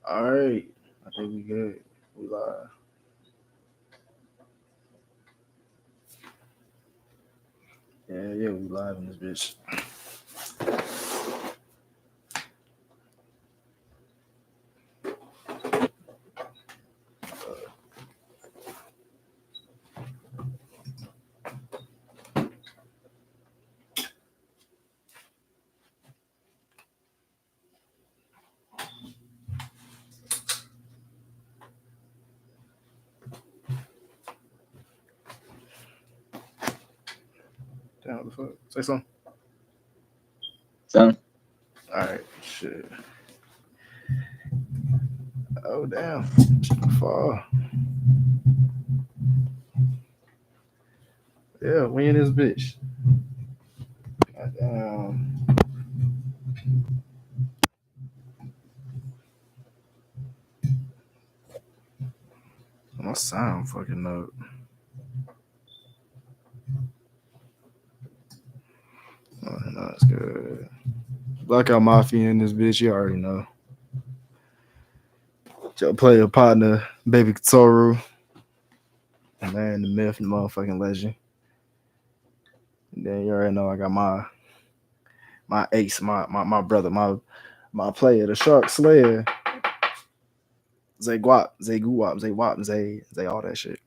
All right. I think we good. We live. Yeah, we live in this bitch. Damn, what the fuck? Say something. Son, All right, shit. Oh damn, fall. Yeah, we in this bitch. Goddamn. My sound fucking up. Oh, no, it's good. Blackout Mafia in this bitch. You already know. Your player partner, Baby Toru. Man, the myth, the motherfucking legend. And then you already know I got my ace, my brother, my player, the Shark Slayer, Zay Guap, Zay Guwap, Zay Wap, Zay all that shit.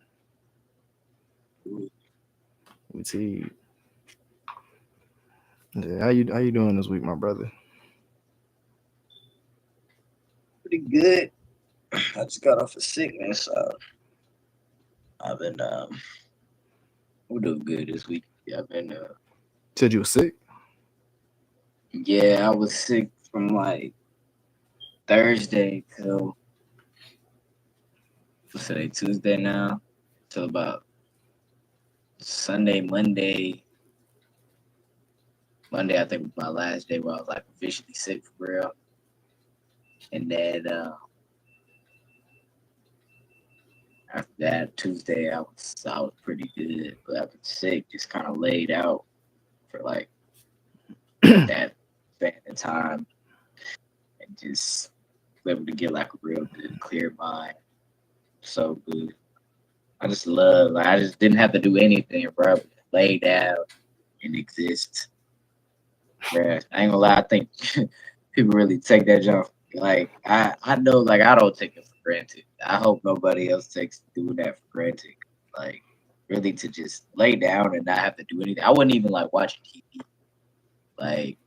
We see. Yeah, how you doing this week, my brother? pretty good. I just got off of sickness. I've been we're doing good this week. Yeah, I've been Said you were sick. yeah, I was sick from like Thursday till what's today, Tuesday now, till about Sunday, Monday. Monday I think was my last day where I was like officially sick for real. And then after that Tuesday I was pretty good, but I've been sick, just kind of laid out for like that span of time and just able to get like a real good clear mind. So good. I just love like I just didn't have to do anything, bro. Lay down and exist. Bro. I ain't gonna lie, I think people really take that jump. Like I know like I don't take it for granted. I hope nobody else takes doing that for granted. Like really to just lay down and not have to do anything. I wasn't even like watching TV. Like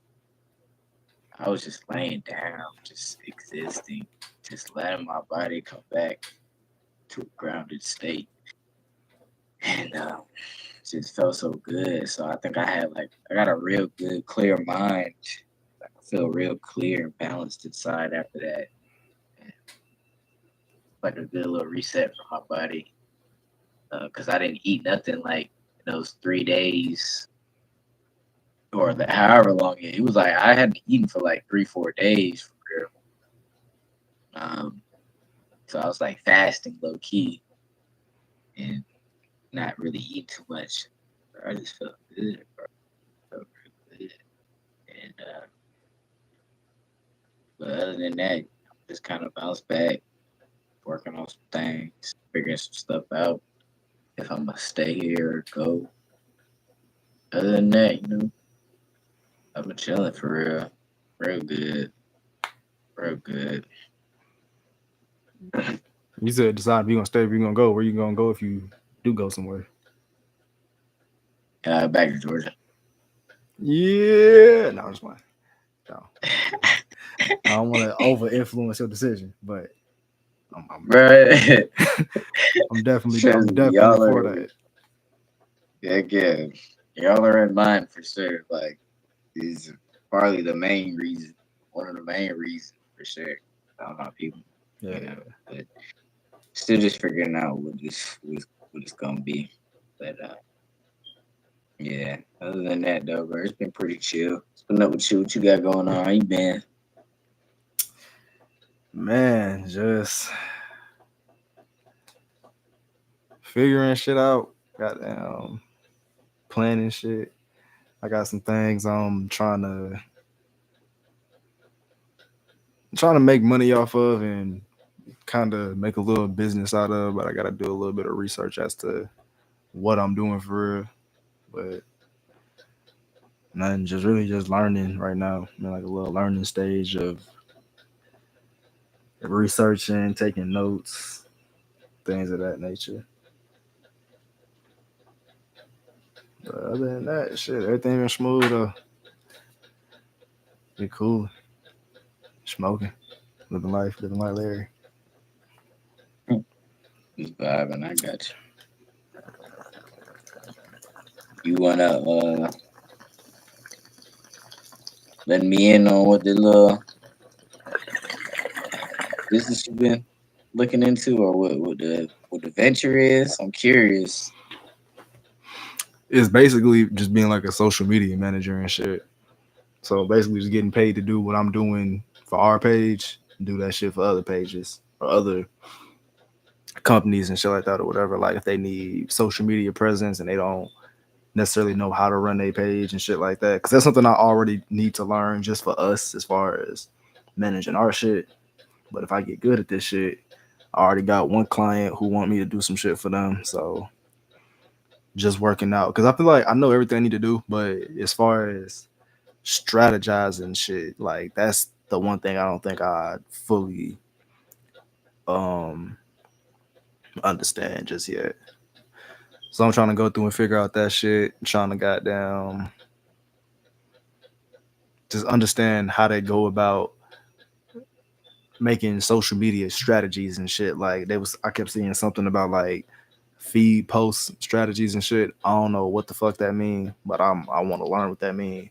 I was just laying down, just existing, just letting my body come back to a grounded state. And just felt so good. So I think I got a real good clear mind. I feel real clear and balanced inside after that. And like a good little reset for my body. Because I didn't eat nothing like in those 3 days or however long it was like I hadn't eaten for like 3, 4 days for real. Um, so I was like fasting low key and not really eating too much. I just felt good, bro. Felt real good. And but other than that, just kind of bounced back, working on some things, figuring some stuff out. If I'm gonna stay here or go. Other than that, I've been chilling for real, real good, real good. You said decide if you gonna stay, if you gonna go. Where you gonna go if you do go somewhere? Back to Georgia. Yeah, no, it's fine. No, I don't want to over influence your decision, but Right. I'm Trust me, definitely for that. yeah, y'all are in mine for sure. Like, is probably the main reason, one of the main reasons for sure. I don't know people, Yeah, but still just figuring out what it's gonna be. But Yeah. Other than that, though, bro, it's been pretty chill. What's been up with you? What you got going on? How you been? Man, just figuring shit out. Goddamn, planning shit. I got some things I'm trying to make money off of and kind of make a little business out of, but I got to do a little bit of research as to what I'm doing for real. But nothing, just really just learning right now. I'm in like a little learning stage of researching, taking notes, things of that nature. But other than that, shit, everything been smooth though. Be cool, smoking, living like Larry. Just vibing. I got you. You wanna let me in on what the little business you've been looking into, or what the venture is? I'm curious. It's basically just being like a social media manager and shit. So basically, just getting paid to do what I'm doing for our page, do that shit for other pages or other companies and shit like that or whatever. Like if they need social media presence and they don't necessarily know how to run a page and shit like that, because that's something I already need to learn just for us as far as managing our shit. But if I get good at this shit, I already got one client who want me to do some shit for them. So just working out because I feel like I know everything I need to do, but as far as strategizing shit, like that's the one thing I don't think I fully um understand just yet. So I'm trying to go through and figure out that shit, trying to goddamn just understand how they go about making social media strategies and shit. Like I kept seeing something about like feed post strategies and shit. I don't know what the fuck that mean, but I want to learn what that mean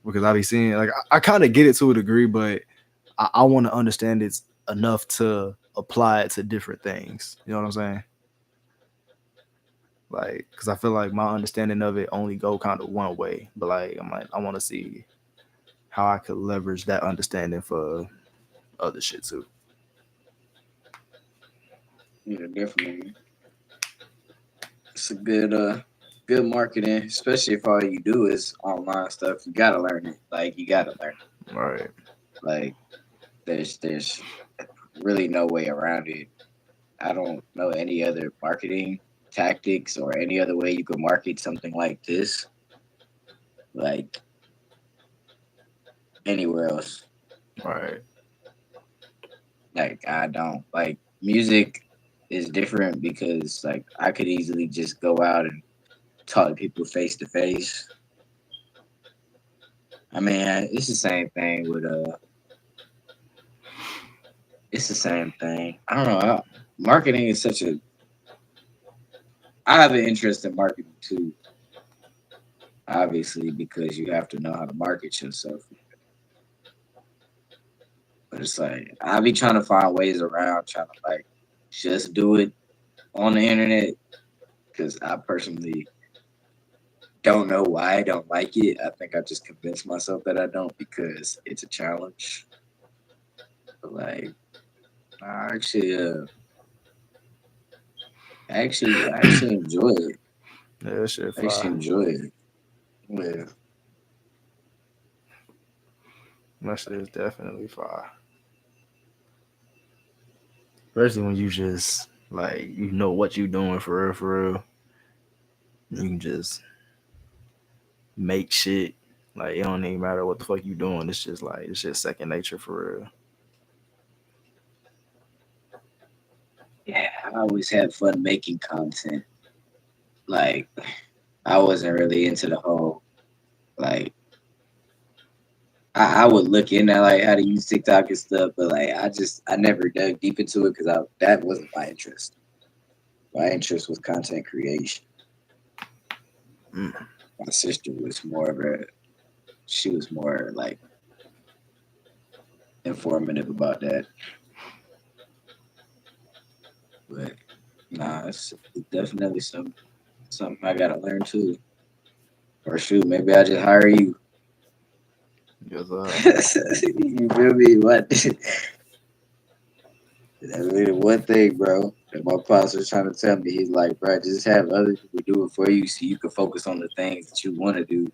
because I be seeing like I kind of get it to a degree, but I want to understand it enough to apply it to different things. You know what I'm saying? Like, because I feel like my understanding of it only go kind of one way, but like I'm like I want to see how I could leverage that understanding for other shit too. Yeah, definitely. It's a good marketing, especially if all you do is online stuff. You gotta learn it. Like you gotta learn it. Right. Like there's really no way around it. I don't know any other marketing tactics or any other way you could market something like this, like anywhere else. Right. Like I don't like music is different because like I could easily just go out and talk to people face to face. I mean, it's the same thing with it's the same thing. I don't know. Marketing is such a. I have an interest in marketing too, obviously, because you have to know how to market yourself. But it's like I be trying to find ways around trying to like just do it on the internet because I personally don't know why I don't like it. I think I just convinced myself that I don't because it's a challenge. But like I actually I actually enjoy it. Yeah, that shit I actually fire. enjoy it. Yeah. That shit is definitely fire. Especially when you just like you know what you doing for real, for real. You can just make shit. Like it don't even matter what the fuck you doing. It's just like it's just second nature for real. Yeah, I always had fun making content. Like I wasn't really into the whole like I would look into like how to use TikTok and stuff, but like I never dug deep into it because I that wasn't my interest. My interest was content creation. Mm. My sister was more of a she was more like informative about that. But nah, it's definitely something I gotta learn too. Or shoot, maybe I just hire you. Yes, You feel me? What? That's really one thing, bro. That my pops was trying to tell me. He's like, bro, just have other people do it for you so you can focus on the things that you want to do.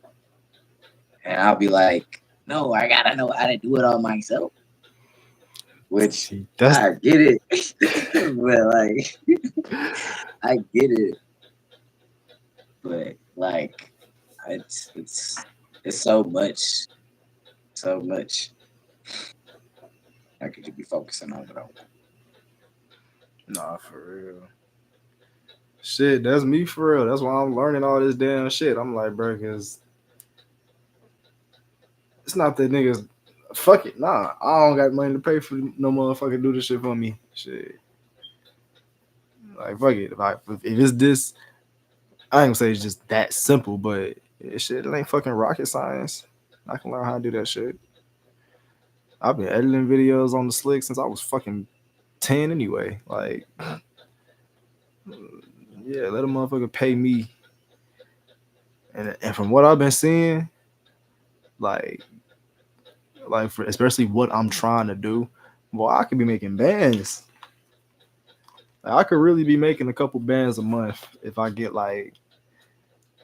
And I'll be like, no, I gotta know how to do it all myself. Which see, that's I get it, but like I get it, but like it's so much. I could just be focusing on it all. nah for real. Shit, that's me for real. That's why I'm learning all this damn shit. I'm like, bro, because it's not that niggas. Fuck it, nah. I don't got money to pay for no motherfucker do this shit for me. Shit, like fuck it. If it's this, I ain't gonna say it's just that simple, but it ain't fucking rocket science. I can learn how to do that shit. I've been editing videos on the slick since I was fucking 10 anyway. Like, yeah, let a motherfucker pay me. And from what I've been seeing, like for especially what I'm trying to do, well, I could be making bands. Like, I could really be making a couple bands a month if I get like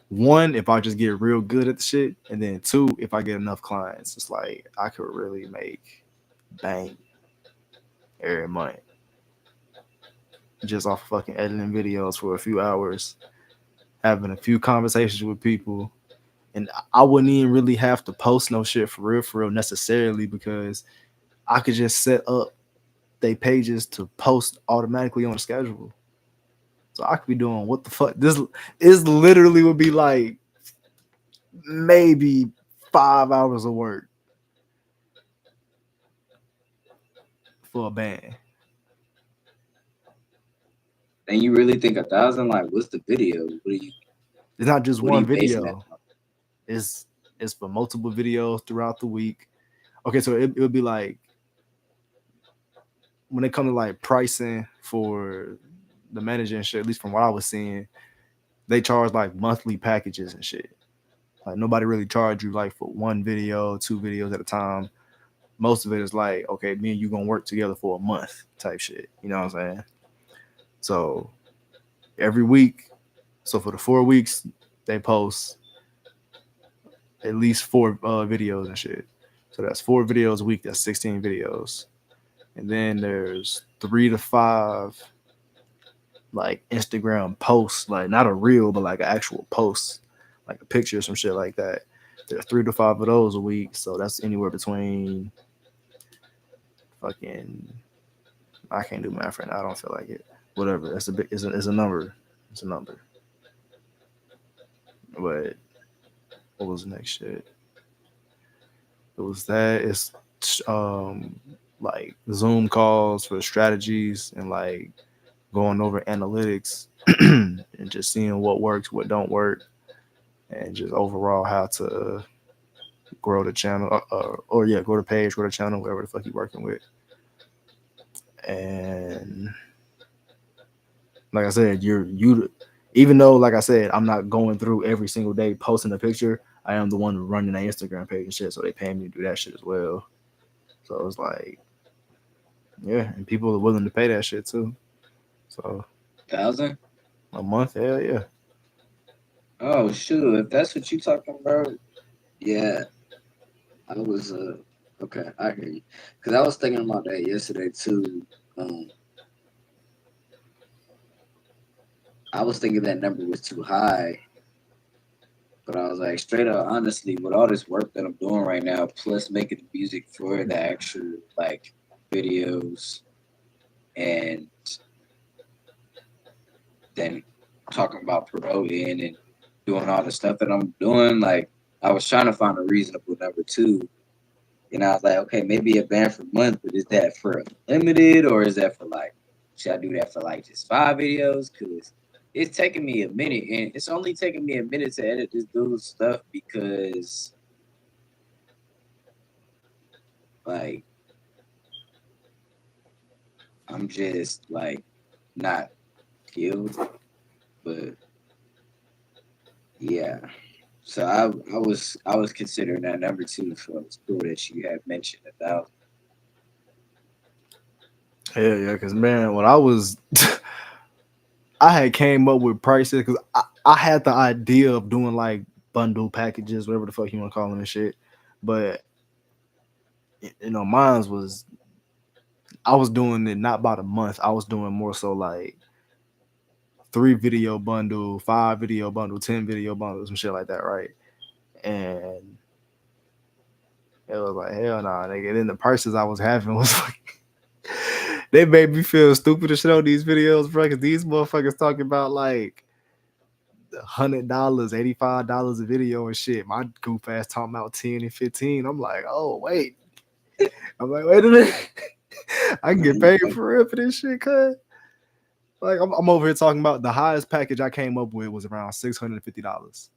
one, if I just get real good at the shit, and then two, if I get enough clients. It's like I could really make bang every month just off fucking editing videos for a few hours, having a few conversations with people. And I wouldn't even really have to post no shit for real necessarily because I could just set up they pages to post automatically on the schedule. So I could be doing what the fuck. This is literally would be like maybe 5 hours of work for a band. And you really think 1,000? Like, what's the video? It's not just What are one you basing that video. It's it's for multiple videos throughout the week. Okay, so it would be like when it comes to like pricing for the manager and shit, at least from what I was seeing, they charge like monthly packages and shit. Like nobody really charge you like for one video, two videos at a time. Most of it is like, okay, me and you gonna work together for a month type shit. You know what I'm saying? So every week, so for the 4 weeks, they post at least four videos and shit. So that's 4 videos a week. That's 16 videos. And then there's 3 to 5 like Instagram posts, like not a reel, but like an actual post, like a picture or some shit like that. There's 3 to 5 of those a week. So that's anywhere between fucking I can't do math right now. I don't feel like it. Whatever. That's a big. It's a number. It's a number. But what was the next shit? It was that. It's um like Zoom calls for strategies and like going over analytics and just seeing what works, what don't work, and just overall how to grow the channel or yeah, grow the page, grow the channel, whatever the fuck you're working with. And like I said, you even though like I said, I'm not going through every single day posting a picture, I am the one running the Instagram page and shit. So they pay me to do that shit as well. So it's like, yeah, and people are willing to pay that shit too. So 1,000? a month, hell yeah. Oh shoot! If that's what you talking about, yeah, I was okay. I hear you. Cause I was thinking about that yesterday too. Um, I was thinking that number was too high, but I was like, straight up, honestly, with all this work that I'm doing right now, plus making the music for the actual like videos, and then talking about promoting and doing all the stuff that I'm doing, like I was trying to find a reasonable number too. And I was like, okay, maybe a band for a month, but is that for limited or is that for like, should I do that for like just 5 videos? Because it's taking me a minute and it's only taking me a minute to edit this dude's stuff because like I'm just like not skilled. But yeah, So I was considering that number two. So it's cool that you had mentioned 1,000. Yeah, because man, when I was, I had came up with prices because I had the idea of doing like bundle packages, whatever the fuck you want to call them and shit. But mine's was I was doing it not about a month. I was doing more so like 3 video bundle, 5 video bundle, 10 video bundle, some shit like that, right? And it was like hell nah, nigga. And then the prices I was having was like they made me feel stupid to shit on these videos, bro. Cause these motherfuckers talking about like $100, $85 a video and shit. My goof ass talking about 10 and 15. I'm like, oh wait. I'm like, wait a minute. I can get paid for real for this shit, cuz. Like I'm over here talking about the highest package I came up with was around $650.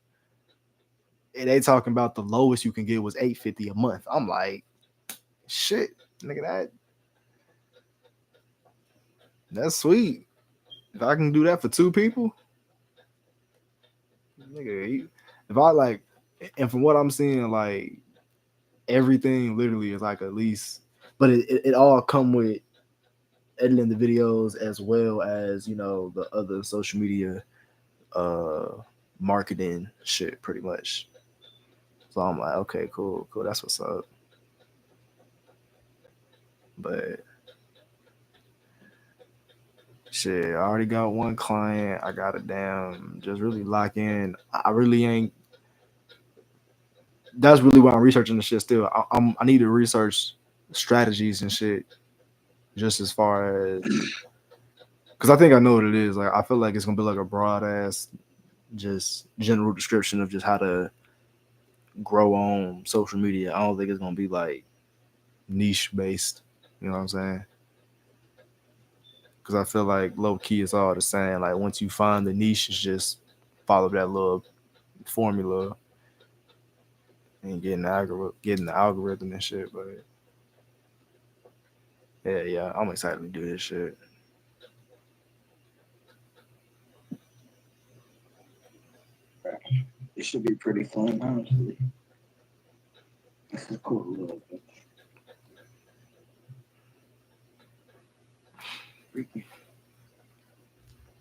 And they talking about the lowest you can get was $850 a month. I'm like, shit, nigga, that's sweet. If I can do that for 2 people, nigga, if I like, and from what I'm seeing, like everything literally is like at least, but it all come with editing the videos as well as the other social media uh marketing shit pretty much. So I'm like, okay, cool, that's what's up. But shit, I already got one client. I got to damn just really lock in. I really ain't. That's really why I'm researching the shit still. I need to research strategies and shit just as far as because I think I know what it is. Like I feel like it's gonna be like a broad ass, just general description of just how to grow on social media. I don't think it's gonna be like niche based. You know what I'm saying? Because I feel like low key it's all the same. Like once you find the niche, it's just follow that little formula and getting the algorithm and shit. But yeah, I'm excited to do this shit. It should be pretty fun, honestly. This is cool. Little freaky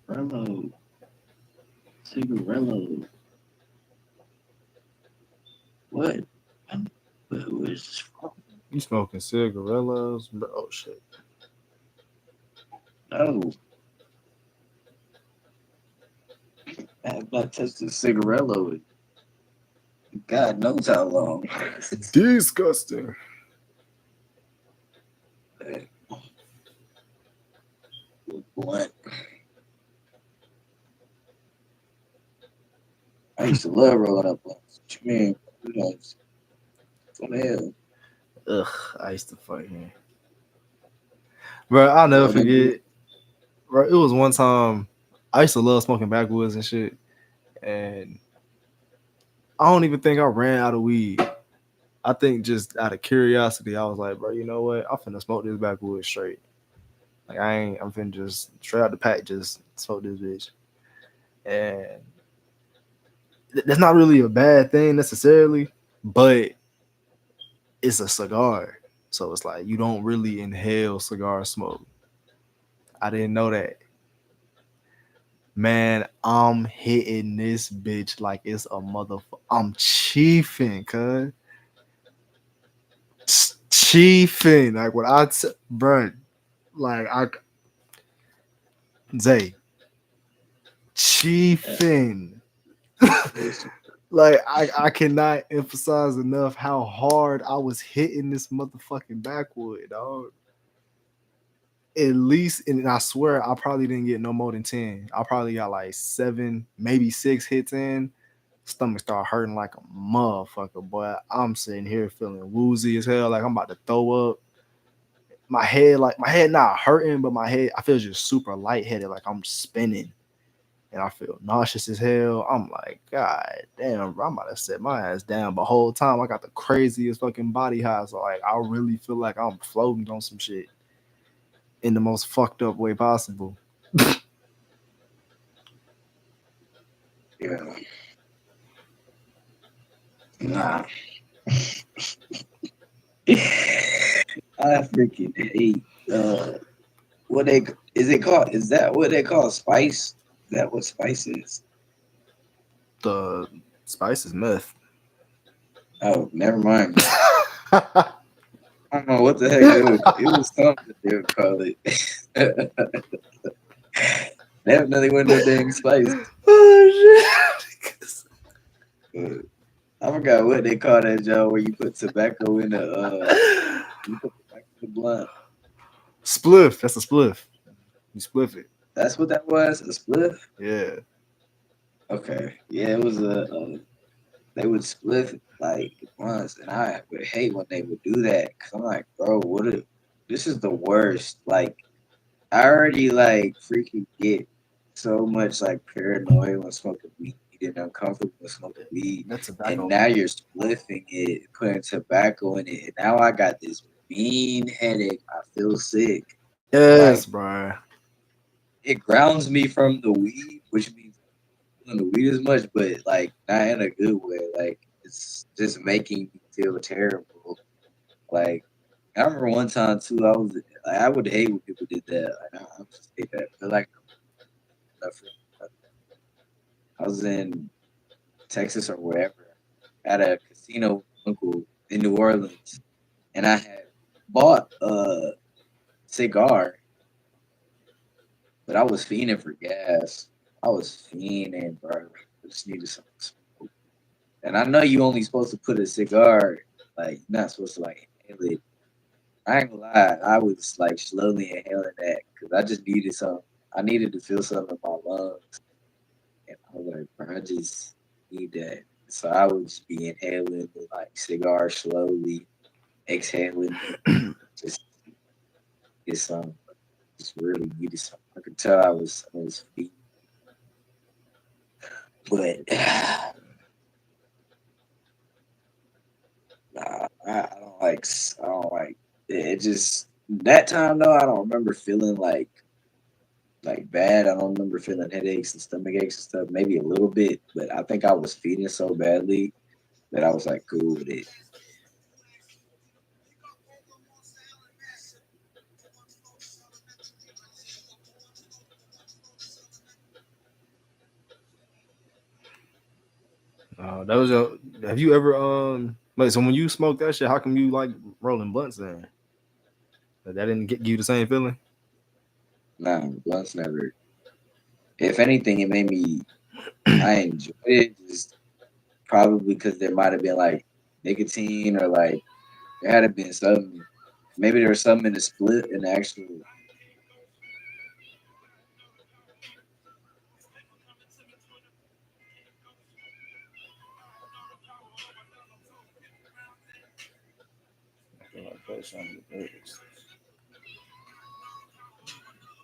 Rello, cigarello. What? Who is this from? You smoking cigarillos, bro? Oh shit. No, I have not touched a cigarello in God knows how long. Disgusting. What? I used to love rolling up blunts. What you mean? What the hell? Ugh, I used to fucking. Bro, I'll never Roll that good. forget. Bro, it was one time I used to love smoking backwoods and shit, and I don't even think I ran out of weed. I think just out of curiosity, I was like, bro, you know what? I'm finna smoke this backwoods straight. Like I ain't. I'm finna just straight out the pack, just smoke this bitch. And that's not really a bad thing necessarily, but it's a cigar. So it's like you don't really inhale cigar smoke. I didn't know that. Man, I'm hitting this bitch like it's a motherfucker. I'm chiefing, cuz. Chiefing. Like what bruh, like Zay, chiefing. Like I cannot emphasize enough how hard I was hitting this motherfucking backwood, dog. At least, and I swear I probably didn't get no more than 10. I probably got like 7, maybe 6 hits in. Stomach start hurting like a motherfucker, boy. I'm sitting here feeling woozy as hell, like I'm about to throw up. My head not hurting, but my head I feel just super lightheaded, like I'm spinning. And I feel nauseous as hell. I'm like, God damn, bro, I'm about to set my ass down. But whole time I got the craziest fucking body high. So like I really feel like I'm floating on some shit in the most fucked up way possible. Yeah. Nah. I freaking hate what they is it called? Is that what they call spice? Is that what spice is? The spice is meth. Oh, never mind. I don't know what the heck they would. It was something they would call it. Definitely wasn't no dang spice. Oh Uh, I forgot what they call that job where you put tobacco in the shit. you put tobacco in the blunt. Spliff. That's a spliff. You spliff it. That's what that was. A spliff. Yeah. Okay. Yeah, it was they would split like once, and I would hate when they would do that because I'm like, bro, this is the worst. Like, I already like freaking get so much like paranoid when smoking weed and uncomfortable when smoking weed, That's and tobacco. now you're spliffing it, putting tobacco in it, and now I got this mean headache. I feel sick. I'm Yes, like, bro. it grounds me from the weed, which means I'm not feeling the weed as much, but like not in a good way. Like it's just making me feel terrible. Like I remember one time too, I would hate when people did that. Like I would just hate that. But like I was in Texas or wherever at a casino with my uncle in New Orleans, and I had bought a cigar, but I was fiending for gas. I was fiending, bro. I just needed something to smoke. And I know you only supposed to put a cigar, like you're not supposed to like inhale it. I ain't gonna lie, I was like slowly inhaling that because I just needed some. I needed to feel something in my lungs, and I was like, bro, I just need that. So I would just be inhaling the like cigar slowly, exhaling it, just get some. Just really needed some. I could tell I was feeling, but nah, I don't like it. Just that time though, I don't remember feeling like bad. I don't remember feeling headaches and stomach aches and stuff. Maybe a little bit, but I think I was feeding so badly that I was like cool with it. That was your. Have you ever like so when you smoke that shit? How come you like rolling blunts then? Like, that didn't get you the same feeling. Nah, blunts never. If anything, it made me. I enjoyed it just probably because there might have been like nicotine or like there had to been something. Maybe there was something in the split in the actual.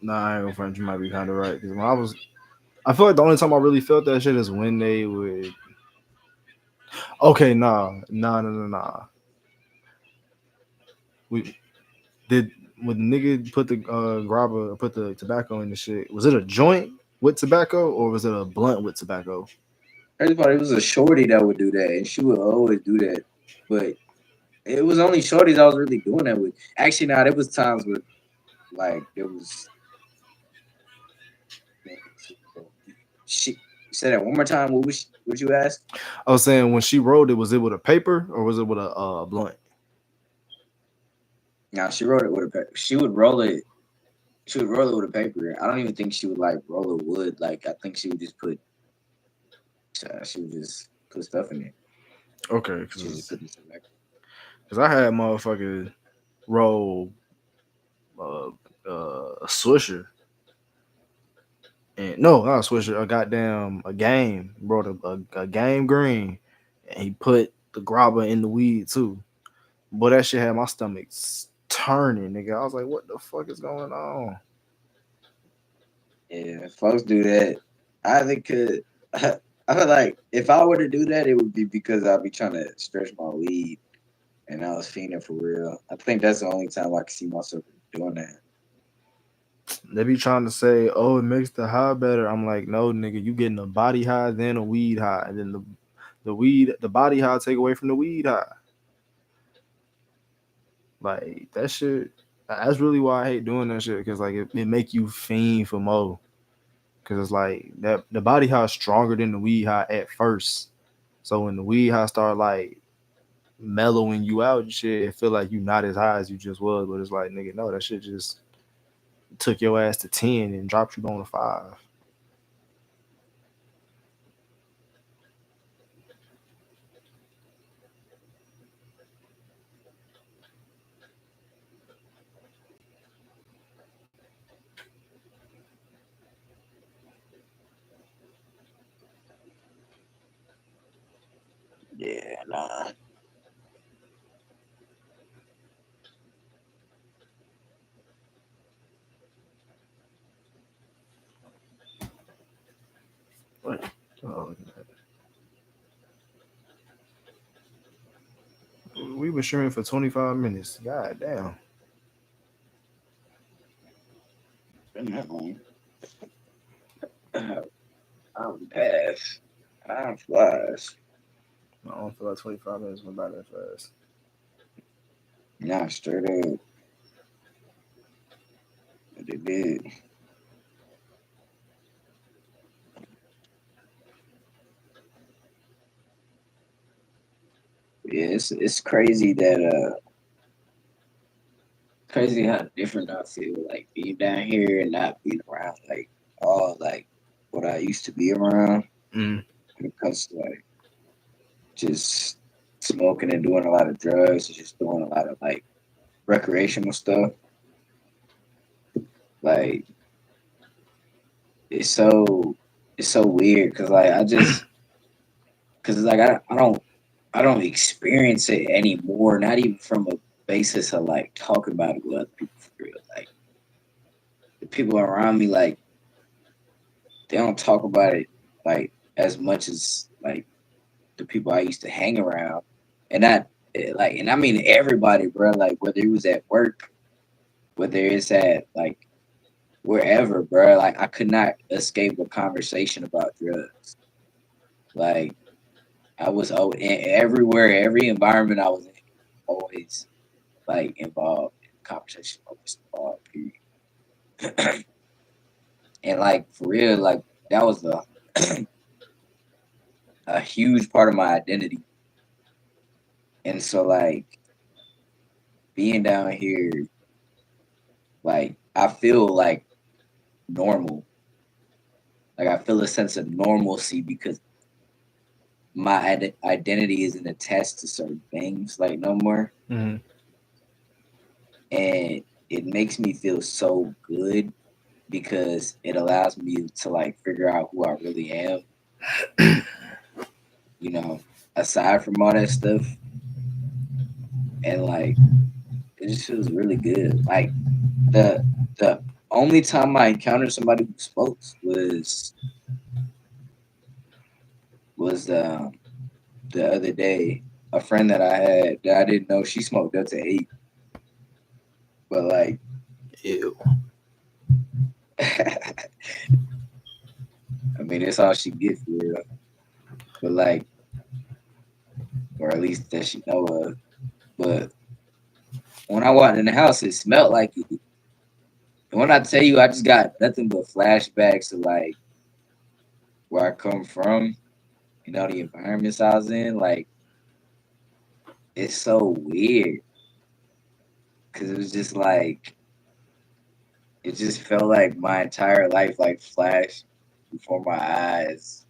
Nah, I ain't gonna front. You might be kind of right. Because when I feel like the only time I really felt that shit is when they would. Okay, nah. We did when the nigga put the grabber, put the tobacco in the shit. Was it a joint with tobacco or was it a blunt with tobacco? Crazy part, it was a shorty that would do that, and she would always do that. But it was only shorties I was really doing that with. Actually, now there was times where like there was. She say that one more time. What you ask? I was saying when she rolled it, was it with a paper or was it with a blunt? Now she wrote it with a paper. She would roll it. She would roll it with a paper. I don't even think she would like roll it wood. Like I think she would just put. She would just put stuff in it. Okay, She just because put this back. I had motherfuckers roll a swisher and no, not a swisher, a goddamn a game. Brought a game green, and he put the grabber in the weed too. But that shit had my stomach turning, nigga. I was like, what the fuck is going on? Yeah, folks do that. I think could. I feel like if I were to do that, it would be because I'd be trying to stretch my weed and I was fiending for real. I think that's the only time I can see myself doing that. They be trying to say, oh, it makes the high better. I'm like, no, nigga, you getting a body high, then a weed high, and then the body high take away from the weed high. Like that shit. That's really why I hate doing that shit because like it make you fiend for more. Because it's like that the body high is stronger than the weed high at first. So when the weed high start like mellowing you out and shit, it feel like you not as high as you just was. But it's like nigga, no, that shit just took your ass to 10 and dropped you down to 5. Yeah, nah. Wait, oh, we been streaming for 25 minutes. God damn. Been that long. I'm past. Time flies. I don't feel like 25 minutes went by that fast. Nah, straight up. It did. Yeah, it's crazy that crazy how different I feel like being down here and not being around like all like what I used to be around Mm. when it comes to like just smoking and doing a lot of drugs and just doing a lot of like recreational stuff. Like it's so it's so weird because like I just because like I don't experience it anymore. Not even from a basis of like talking about it with other people for real. Like the people around me, like they don't talk about it like as much as like the people I used to hang around, and that like and I mean everybody, bro. Like whether it was at work, whether it's at like wherever, bro. Like I could not escape a conversation about drugs. Like I was everywhere, every environment I was in, always like involved in conversation, always involved. Period. And like for real, like that was a huge part of my identity. And so like being down here, like I feel like normal. Like I feel a sense of normalcy because my identity isn't attached to certain things like no more, Mm-hmm. and it makes me feel so good because it allows me to like figure out who I really am, you know, aside from all that stuff. And like it just feels really good. Like the the only time I encountered somebody who smokes was the other day. A friend that I had that I didn't know she smoked up to 8, but like Ew. I mean that's all she gets for real. But like or at least that she know of. But when I walked in the house it smelled like it. And when I tell you I just got nothing but flashbacks to like where I come from, you know, the environments I was in, like it's so weird because it was just like it just felt like my entire life like flashed before my eyes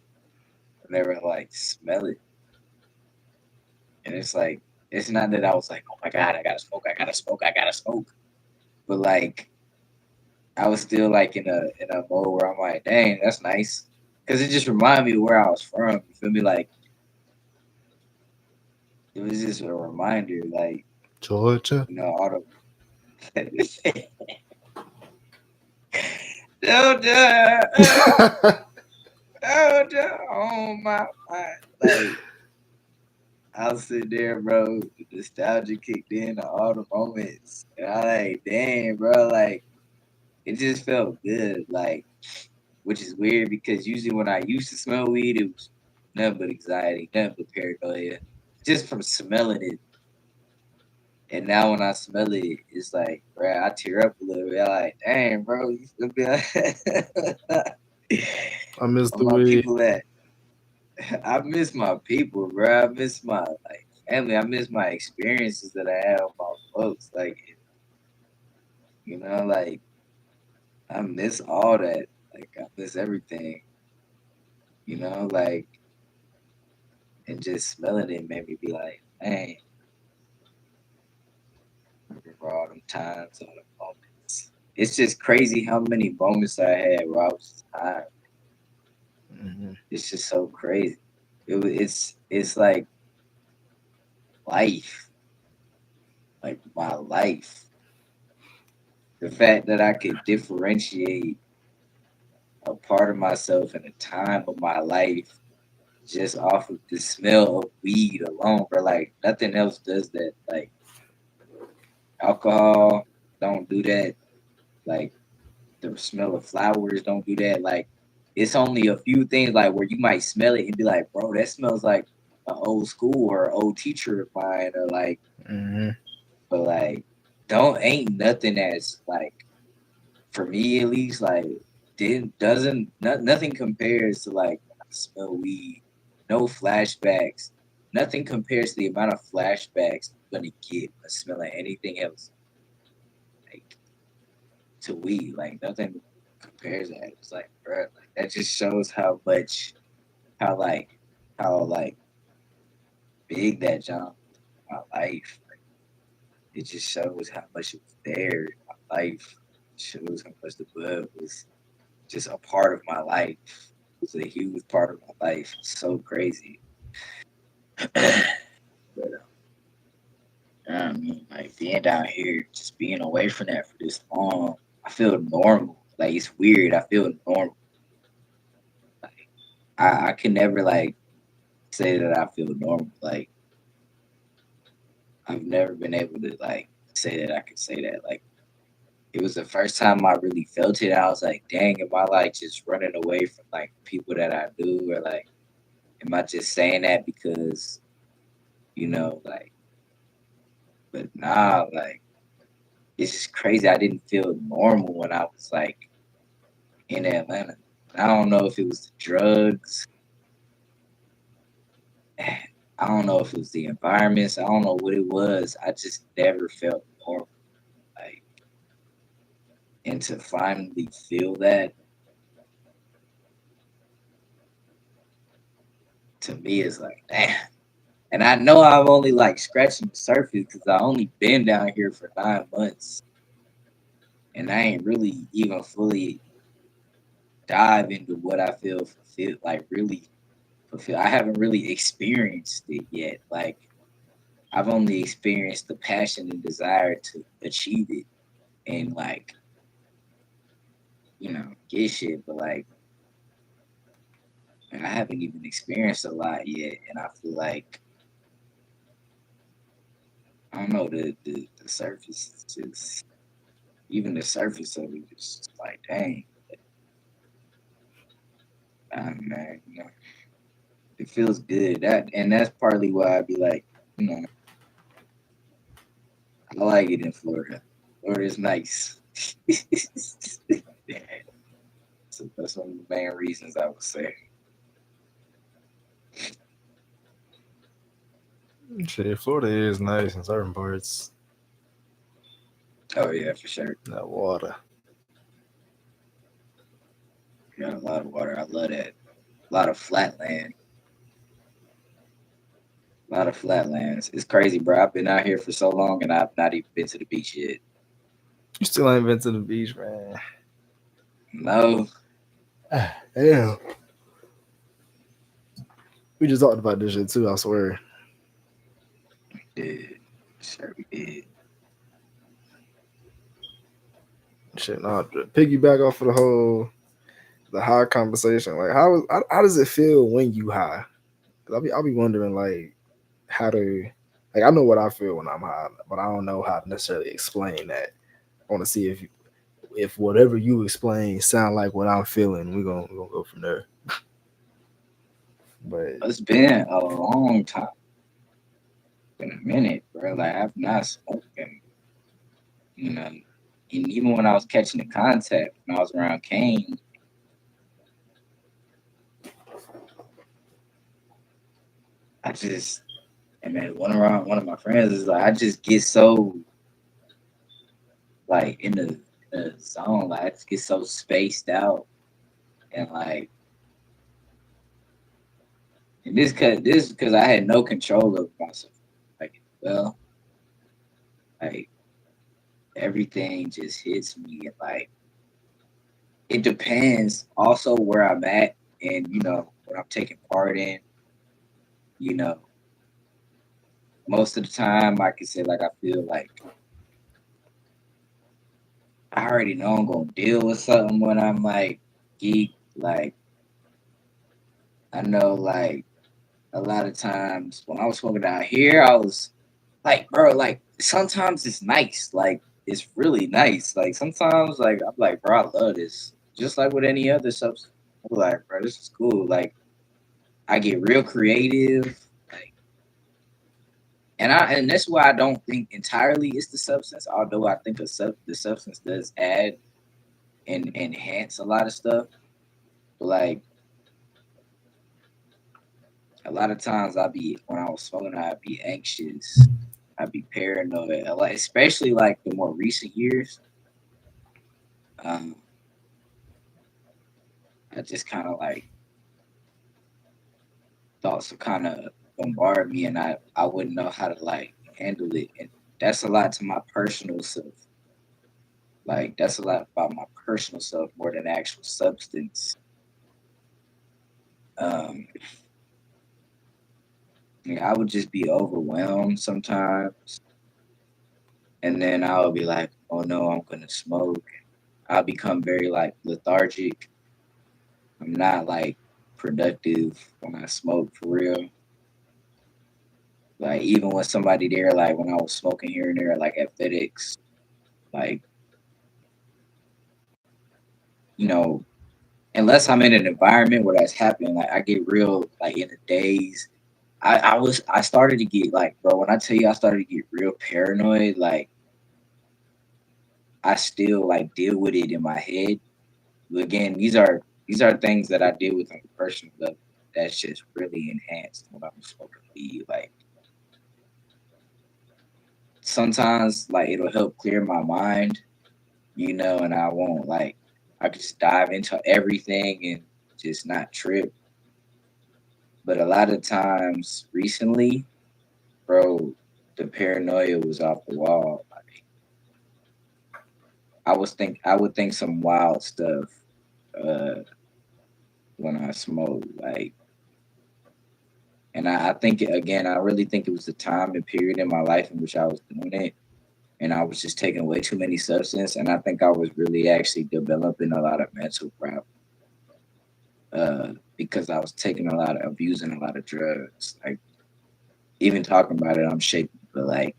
whenever I like smell it. And it's like it's not that I was like, oh my god, I gotta smoke, I gotta smoke, I gotta smoke. But like I was still like in a mode where I'm like, dang, that's nice. Cause it just reminded me of where I was from. You feel me? Like it was just a reminder, like, Georgia. you know, all the Georgia, Georgia, oh my mind. Like I was sitting there, bro. The nostalgia kicked in, all the moments, and I like, damn, bro. Like it just felt good. Like, which is weird because usually when I used to smell weed, nothing but anxiety, nothing but paranoia, just from smelling it. And now when I smell it, it's like, bro, I tear up a little bit. I'm like, dang, bro, you feel me? I miss All the my weed. people that I miss my people, bro. I miss my like family. I miss my experiences that I had with my folks. Like, like I miss all that. Like, I miss everything. Like, and just smelling it made me be like, dang, remember all them times, all the moments. It's just crazy how many moments I had where I was just high. Hmm. It's just so crazy. It's like life, like my life. The fact that I could differentiate a part of myself and a time of my life just off of the smell of weed alone, bro. Like nothing else does that. Like alcohol don't do that. Like the smell of flowers don't do that. Like it's only a few things like where you might smell it and be like, bro, that smells like an old school or an old teacher of mine, or like, Hmm. but like, don't ain't nothing that's like for me at least like didn't doesn't nothing compares to like when I smell weed. No flashbacks. Nothing compares to the amount of flashbacks I'm gonna get when smelling anything else like to weed. Like nothing compares to that. It's like, bro, like that just shows how much how like how like big that jump was in my life. It just shows how much it was there in my life. It shows how much the bud was just a part of my life. It was a huge part of my life. It's so crazy. But I mean, like being down here, just being away from that for this long, I feel normal. Like it's weird. I feel normal. Like I can never like say that I feel normal. Like I've never been able to like say that I could say that. Like it was the first time I really felt it. I was like, dang, am I like just running away from like people that I do, or like am I just saying that because like, but nah, like it's just crazy. I didn't feel normal when I was like in Atlanta. I don't know if it was the drugs. I don't know if it was the environments. I don't know what it was. I just never felt normal. Like, and to finally feel that to me is like, damn. And I know I'm only like scratching the surface because I only been down here for 9 months, and I ain't really even fully dive into what I feel fulfilled. Like really fulfilled. I haven't really experienced it yet. Like I've only experienced the passion and desire to achieve it and like get shit, but like I haven't even experienced a lot yet, and I feel like I don't know the surface is just even the surface of it is just like dang, man, it feels good. That's partly why I'd be like, you know, I like it in Florida. Florida is nice. So that's one of the main reasons I would say. Shit, Florida is nice in certain parts. Oh yeah, for sure. That water. Got a lot of water. I love that. A lot of flat land. A lot of flatlands. It's crazy, bro. I've been out here for so long and I've not even been to the beach yet. You still ain't been to the beach, man. No, Damn. We just talked about this shit too, I swear. did. Sure we did. Shit, no, piggyback off of the high conversation. Like, how does it feel when you high? Cause I'll be wondering like how to like I know what I feel when I'm high, but I don't know how to necessarily explain that. I want to see if whatever you explain sound like what I'm feeling. We're gonna go from there. But It's been a long time, been a minute, bro. Like I've not smoking, you know. And even when I was catching the contact, when I was around Kane, I just, and man, one of my friends is like, I just get so like in the zone, like I just get so spaced out, and like, and this because I had no control of myself, like, well, like everything just hits me, and like it depends also where I'm at, and what I'm taking part in, you know. Most of the time, I can say like I feel like I already know I'm gonna deal with something when I'm like geek. Like I know like a lot of times when I was smoking out here, I was like, bro, like sometimes it's nice. Like it's really nice. Like sometimes like I'm like, bro, I love this. Just like with any other substance. I'm like, bro, this is cool. Like I get real creative. Like and that's why I don't think entirely it's the substance, although I think the substance does add and enhance a lot of stuff. But like a lot of times I be when I was smoking, I'd be anxious. I'd be paranoid. Like especially like the more recent years. Um, I just kind of like thoughts would kind of bombard me, and I wouldn't know how to like handle it. And that's a lot to my personal self. Like that's a lot about my personal self more than actual substance. Um, yeah, I would just be overwhelmed sometimes, and then I would be like, "Oh no, I'm gonna smoke." I'll become very like lethargic. I'm not like productive when I smoke for real. Like even when somebody there, like when I was smoking here and there, like at FedEx, like you know, unless I'm in an environment where that's happening, like I get real like in the days. I started to get like, bro, when I tell you I started to get real paranoid, like I still like deal with it in my head. But again, these are things that I deal with on a personal level. That's just really enhanced when I'm smoking weed. Like sometimes, like it'll help clear my mind, and I won't like I could just dive into everything and just not trip. But a lot of times recently, bro, the paranoia was off the wall. I would think some wild stuff uh when I smoke. Like and I think again, I really think it was the time and period in my life in which I was doing it. And I was just taking way too many substances. And I think I was really actually developing a lot of mental problems because I was taking a lot of abusing a lot of drugs. Like even talking about it, I'm shaking. But like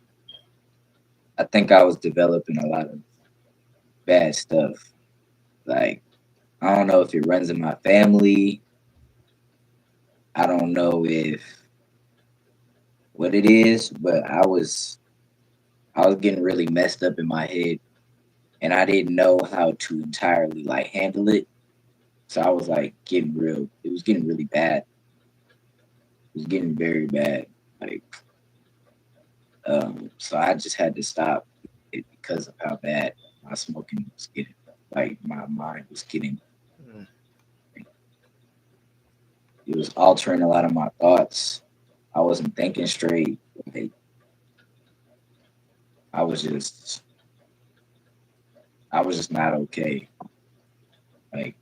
I think I was developing a lot of bad stuff. Like I don't know if it runs in my family. I don't know if what it is, but I was getting really messed up in my head, and I didn't know how to entirely like handle it. So I was like getting real. It was getting really bad. It was getting very bad. Like so I just had to stop it because of how bad my smoking was getting. Like my mind was getting. mm, It was altering a lot of my thoughts. I wasn't thinking straight. Like I was just I was just not okay. Like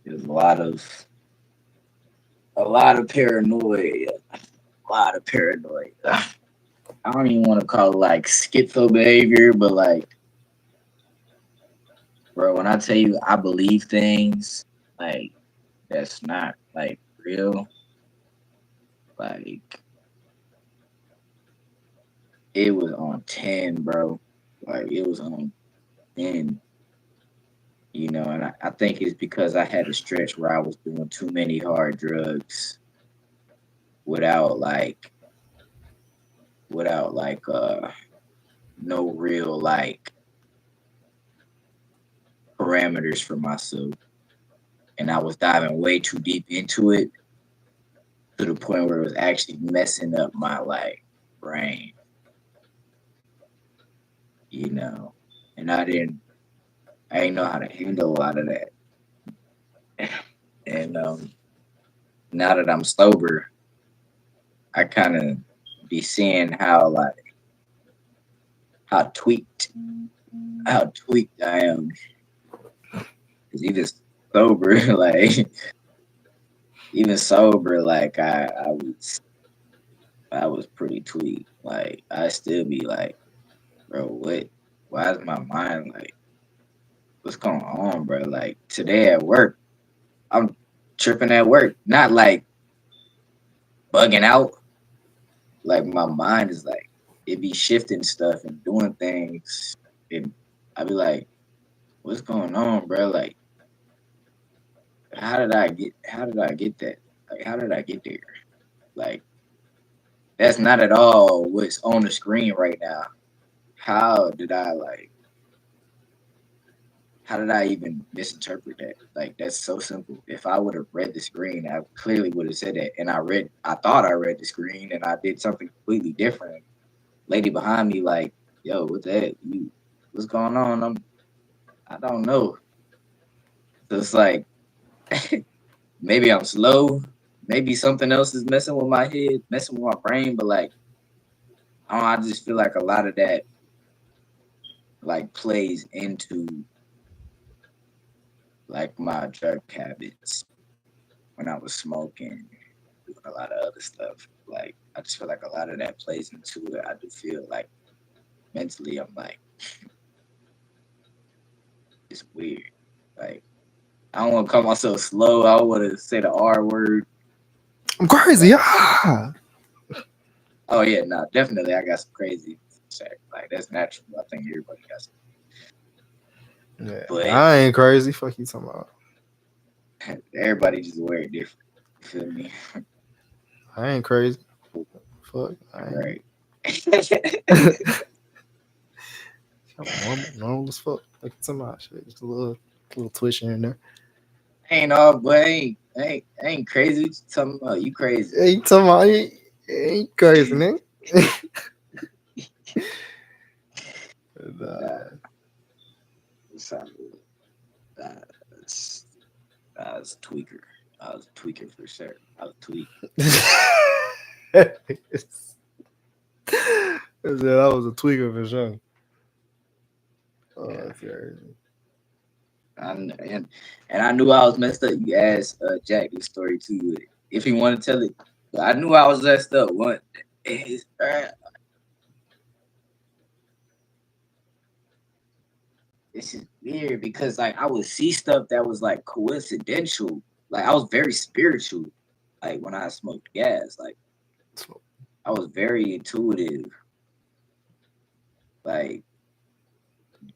there's a lot of paranoia, a lot of paranoia. I don't even want to call it like schizo behavior, but like, bro, when I tell you I believe things, like that's not like real. Like it was on 10, bro. Like it was on 10. And I think it's because I had a stretch where I was doing too many hard drugs without like without no real parameters for myself, and I was diving way too deep into it to the point where it was actually messing up my brain, you know. And I didn't know how to handle a lot of that. And now that I'm sober, I kind of be seeing how tweaked how tweaked I am. Cause sober, even sober, I was pretty tweaked. Like I still be like, bro, what? Why is my mind what's going on, bro? Like today at work, I'm tripping at work, not like bugging out. Like my mind is it be shifting stuff and doing things, and I be like, what's going on, bro? Like, how did I get that? Like, how did I get there? Like, that's not at all what's on the screen right now. How did I how did I even misinterpret that? Like, that's so simple. If I would have read the screen, I clearly would have said that. And I thought I read the screen and I did something completely different. Lady behind me, like, yo, what the heck? What's going on? I don't know. So it's like, maybe I'm slow. Maybe something else is messing with my head, messing with my brain. But I just feel like a lot of that plays into my drug habits when I was smoking, doing a lot of other stuff. Like I just feel like a lot of that plays into it. I do feel like mentally I'm it's weird. Like I don't want to call myself slow. I don't want to say the R word. I'm crazy. Like Ah. oh yeah, no, definitely I got some crazy shit. Like that's natural. I think everybody got some. Yeah, But I ain't crazy. Fuck you talking about. everybody just wear it different. You feel me? I ain't crazy. Fuck. I ain't. Right. I'm normal as fuck. Like some odd shit. Just a little twitch here and there. Ain't all, but ain't crazy. What you talking about? You crazy? Hey, you talking about ain't crazy, man. Nah, Nah. it's not good. Nah, it's, I was a tweaker. I was a tweaker for sure. I was tweak. I said I was a tweaker for sure. Oh, Yeah, that's crazy. and I knew I was messed up. You asked Jack this story too, if he wanted to tell it. But I knew I was messed up. One, this is weird because I would see stuff that was coincidental. Like I was very spiritual. Like when I smoked gas, So, I was very intuitive, like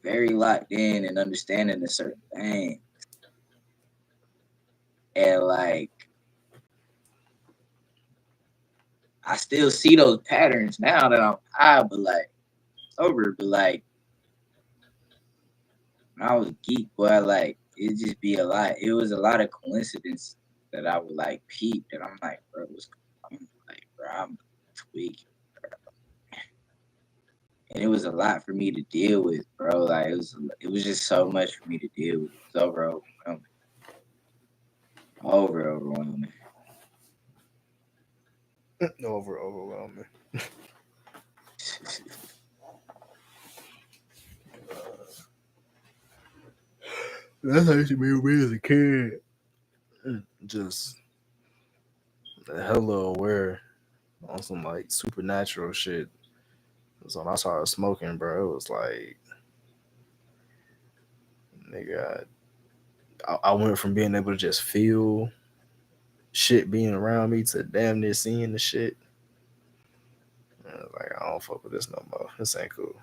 very locked in and understanding a certain thing. And I still see those patterns now that I'm high, but sober. But when I was geek, boy, it just be a lot. It was a lot of coincidence that I would peep. And I'm like, bro, what's going on? Like, bro, I'm tweaking. And it was a lot for me to deal with, bro. Like it was just so much for me to deal with. It was overwhelming. overwhelming. That's how you made me as a kid. Just hella aware on some like supernatural shit. So when I started smoking, bro, it was like, nigga, I went from being able to just feel shit being around me to damn near seeing the shit. And I was like, I don't fuck with this no more. This ain't cool.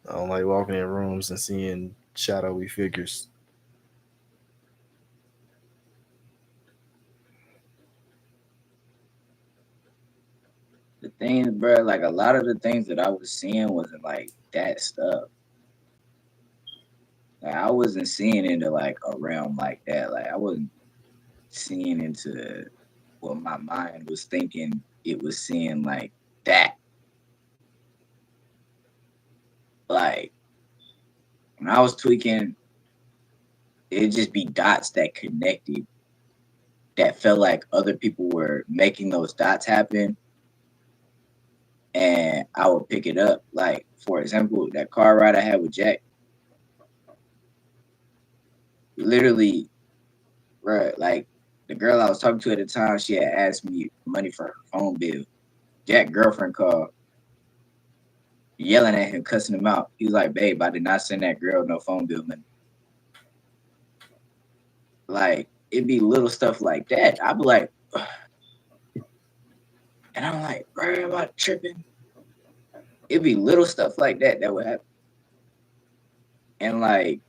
I don't like walking in rooms and seeing shadowy figures. The thing, bro, like a lot of the things that I was seeing wasn't like that stuff. Like I wasn't seeing into like a realm like that. Like I wasn't seeing into what my mind was thinking it was seeing like that. Like when I was tweaking, it'd just be dots that connected that felt like other people were making those dots happen, and I would pick it up. Like, for example, that car ride I had with Jack, literally, right, like the girl I was talking to at the time, she had asked me money for her phone bill. Jack girlfriend called, yelling at him, cussing him out. He was like, "Babe, I did not send that girl no phone bill money." Like, it'd be little stuff like that. I'd be like, and I'm like, bro, am I tripping? It'd be little stuff like that that would happen. And like,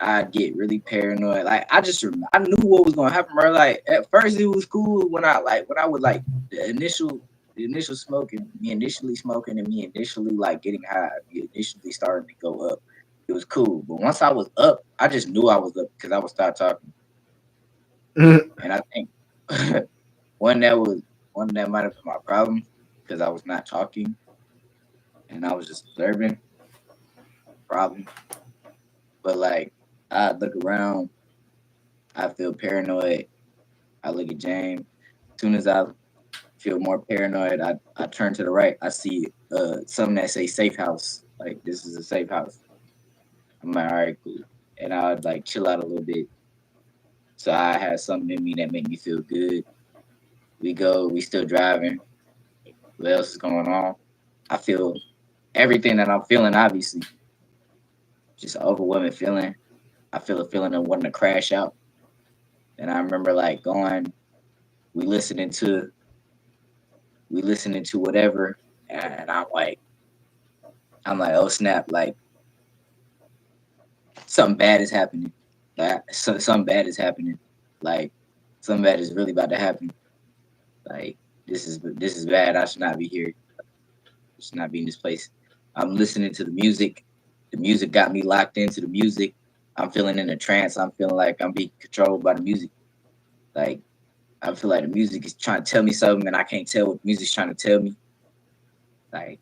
I'd get really paranoid. Like I knew what was gonna happen, bro. Like at first it was cool when I would like the initial smoking, me initially smoking and me initially like getting high, me initially starting to go up. It was cool. But once I was up, I just knew I was up because I would start talking. And I think one that was one that might have been my problem because I was not talking and I was just observing problem. But like I look around, I feel paranoid. I look at James. As soon as I feel more paranoid, I turn to the right. I see something that say safe house. Like this is a safe house. I'm like, all right, cool. And I would like chill out a little bit. So I had something in me that made me feel good. We go, we still driving. What else is going on? I feel everything that I'm feeling, obviously. Just an overwhelming feeling. I feel a feeling of wanting to crash out. And I remember like going, we listening to whatever, and I'm like, oh snap, like something bad is happening. Like something bad is happening. Like something bad is really about to happen. Like this is bad. I should not be here. I should not be in this place. I'm listening to the music. The music got me locked into the music. I'm feeling in a trance. I'm feeling like I'm being controlled by the music. Like I feel like the music is trying to tell me something, and I can't tell what the music's trying to tell me. Like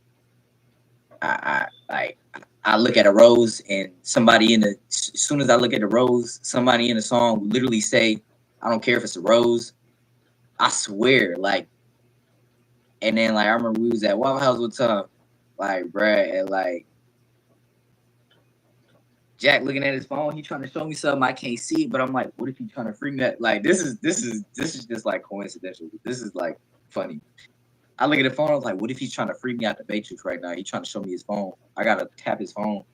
like I look at a rose and somebody in the as soon as I look at the rose, somebody in the song will literally say, I don't care if it's a rose. I swear, like, and then like I remember we was at Waffle House one time, like, bruh, and like Jack looking at his phone, he trying to show me something I can't see, but I'm like, what if he trying to free me? That like this is just like coincidental. This is like funny. I look at the phone, I was like, what if he's trying to free me out the matrix right now? He's trying to show me his phone. I gotta tap his phone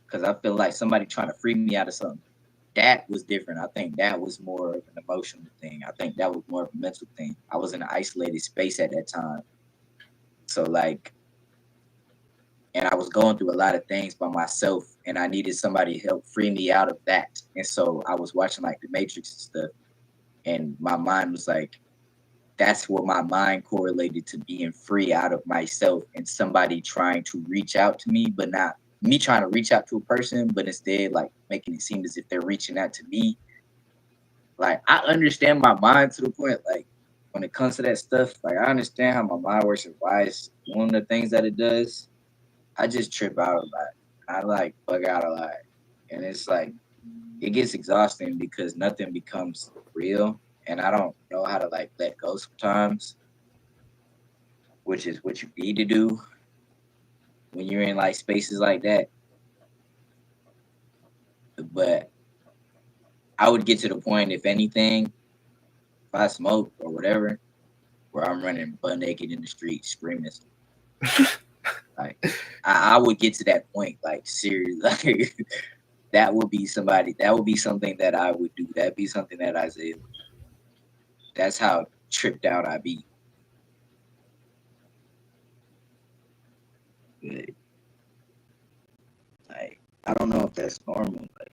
because I feel like somebody trying to free me out of something. That was different. I think that was more of an emotional thing. I think that was more of a mental thing. I was in an isolated space at that time. So like, and I was going through a lot of things by myself and I needed somebody to help free me out of that. And so I was watching like the Matrix and stuff. And my mind was like, that's what my mind correlated to being free out of myself and somebody trying to reach out to me, but not me trying to reach out to a person, but instead like making it seem as if they're reaching out to me. Like I understand my mind to the point, like when it comes to that stuff, like I understand how my mind works and why it's doing the things that it does. I just trip out a lot. I like bug out a lot. And it's like it gets exhausting because nothing becomes real. And I don't know how to like let go sometimes, which is what you need to do when you're in like spaces like that. But I would get to the point, if anything, if I smoke or whatever, where I'm running butt naked in the street screaming. Like I would get to that point, like seriously, like that would be somebody. That would be something that I would do. That'd be something that Isaiah would. That's how tripped out I'd be. But I don't know if that's normal. Like,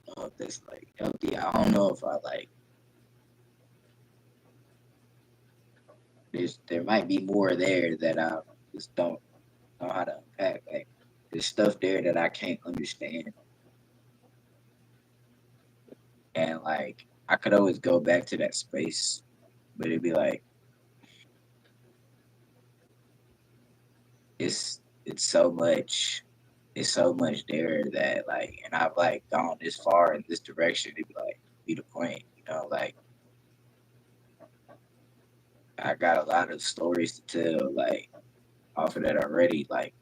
I don't know if that's like healthy. I don't know if I like. There might be more there that I just don't know how to unpack. Like, there's stuff there that I can't understand, and like I could always go back to that space, but it'd be like it's so much. It's so much there that like, and I've like gone this far in this direction to be the point, like I got a lot of stories to tell, like off of that already, like,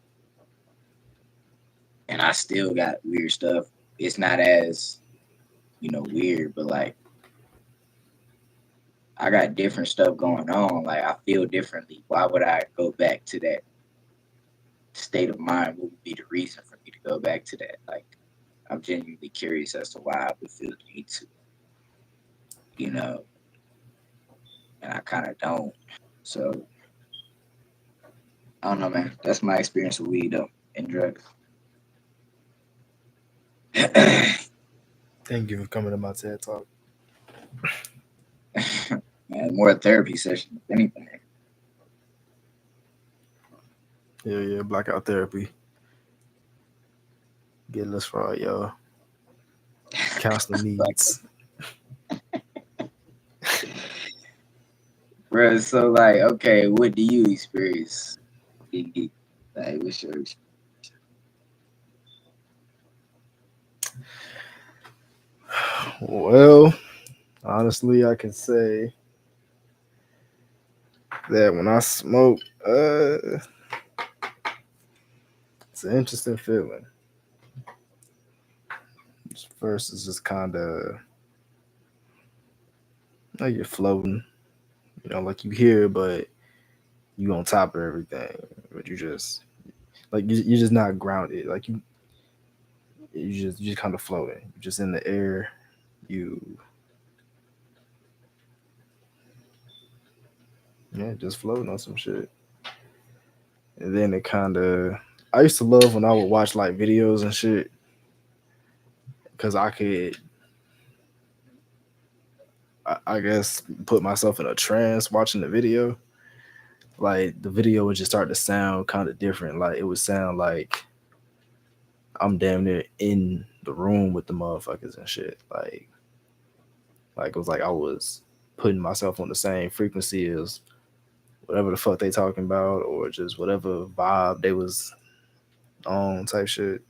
and I still got weird stuff. It's not as weird, but like I got different stuff going on. Like I feel differently. Why would I go back to that state of mind? What would be the reason for me to go back to that? Like I'm genuinely curious as to why I would feel the need to, you know, and I kind of don't. So I don't know, man. That's my experience with weed though and drugs. Thank you for coming to my TED talk. Man, more therapy session, if anything. Yeah, yeah, blackout therapy. Getting us for all your counseling needs. Bro, so like, okay, what do you experience? Like, what's your experience? Well, honestly, I can say that when I smoke, it's an interesting feeling. First, it's just kind of like you're floating, like you here, but you on top of everything. But you just like you're just not grounded. Like you just kind of floating. You're just in the air. You yeah, just floating on some shit. And then it kind of I used to love when I would watch like videos and shit because I guess put myself in a trance watching the video. Like the video would just start to sound kind of different. Like it would sound like I'm damn near in the room with the motherfuckers and shit. Like it was like I was putting myself on the same frequency as whatever the fuck they talking about, or just whatever vibe they was on type shit.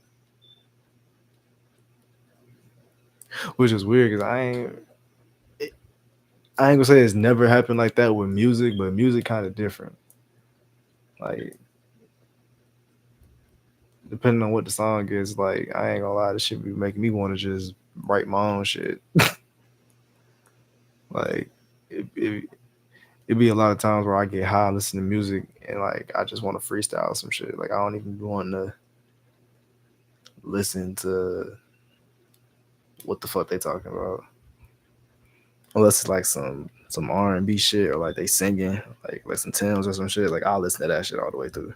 Which is weird because I ain't gonna say it's never happened like that with music, but music kind of different. Like depending on what the song is, like I ain't gonna lie, this shit be making me want to just write my own shit. Like it it be a lot of times where I get high, listen to music, and like I just want to freestyle some shit. Like I don't even want to listen to what the fuck they talking about, unless it's like some R&B shit or like they singing like some Tim's or some shit. Like I'll listen to that shit all the way through.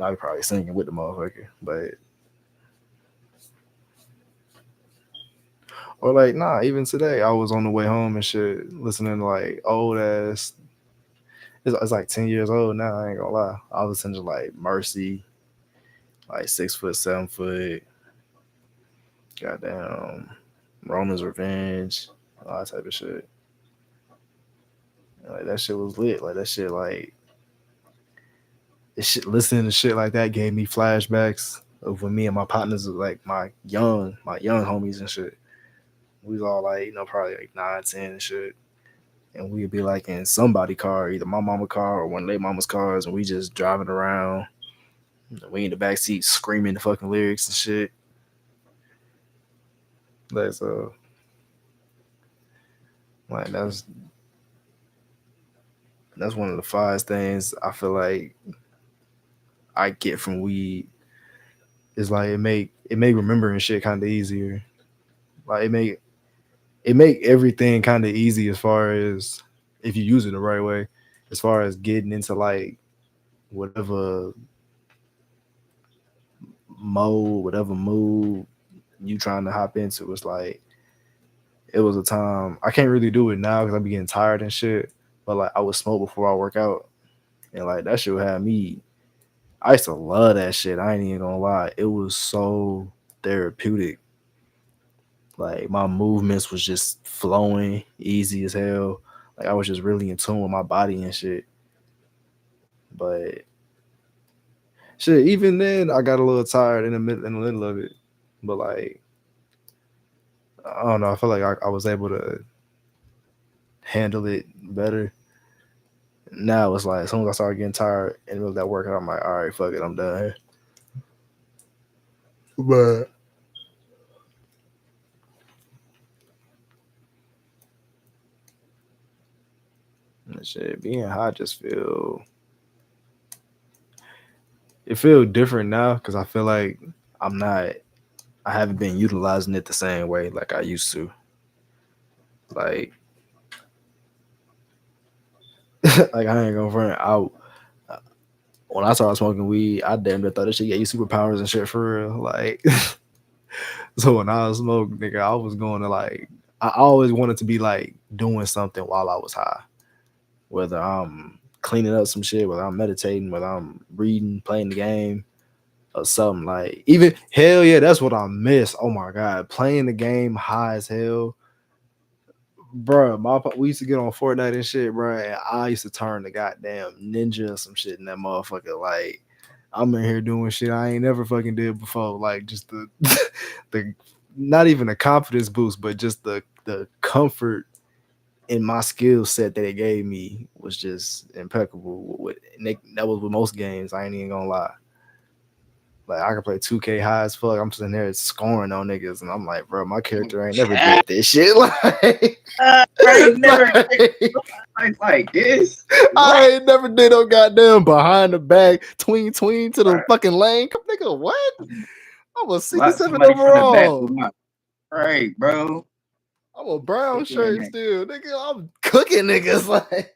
I'll be probably singing with the motherfucker, but or like nah. Even today, I was on the way home and shit, listening to like old ass. It's like 10 years old now. I ain't gonna lie. I was listening to like Mercy, like 6 foot, 7 foot, goddamn Roman's Revenge, all that type of shit. Like that shit was lit. Like that shit, like this shit. Listening to shit like that gave me flashbacks of when me and my partners, like my young homies and shit. We was all like, probably like 9, 10 and shit. And we'd be like in somebody car, either my mama car or one of their mama's cars, and we just driving around. We in the back seat screaming the fucking lyrics and shit. Like so, like that's one of the finest things I feel like I get from weed. Is like it make remembering shit kind of easier. Like it make everything kind of easy as far as if you use it the right way. As far as getting into like whatever mode, whatever mood you trying to hop into. It's like it was a time I can't really do it now because I be getting tired and shit. But like I would smoke before I work out, and like that shit would have me. I used to love that shit. I ain't even gonna lie. It was so therapeutic. Like my movements was just flowing easy as hell. Like I was just really in tune with my body and shit. But shit, even then I got a little tired in the middle of it. But like I don't know, I feel like I was able to handle it better. Now it's like as soon as I start getting tired in the middle of that workout, I'm like, all right, fuck it, I'm done here. But shit, being high just feel different now because I feel like I'm not I haven't been utilizing it the same way like I used to. Like like I ain't gonna front out. When I started smoking weed, I damn near thought this shit gave you superpowers and shit for real. Like so when I was smoking, nigga, I was going to like I always wanted to be like doing something while I was high. Whether I'm cleaning up some shit, whether I'm meditating, whether I'm reading, playing the game, or something like even hell yeah, that's what I miss. Oh my god, playing the game high as hell, bro. We used to get on Fortnite and shit, bro. And I used to turn the goddamn ninja or some shit in that motherfucker. Like I'm in here doing shit I ain't never fucking did before. Like just the the not even a confidence boost, but just the comfort in my skill set that it gave me was just impeccable. That was with most games. I ain't even gonna lie. Like I could play 2K high as fuck. I'm sitting there scoring on niggas, and I'm like, bro, my character ain't never Yeah, did this shit. right. Never Like, like this. I What? ain't never did no goddamn behind the back, tween to the Right. fucking lane. Come nigga, what? I'm a Slap 67 somebody from the back with overall. my right, bro. I'm a brown Quicker than shirt that. still, nigga. I'm cooking niggas like.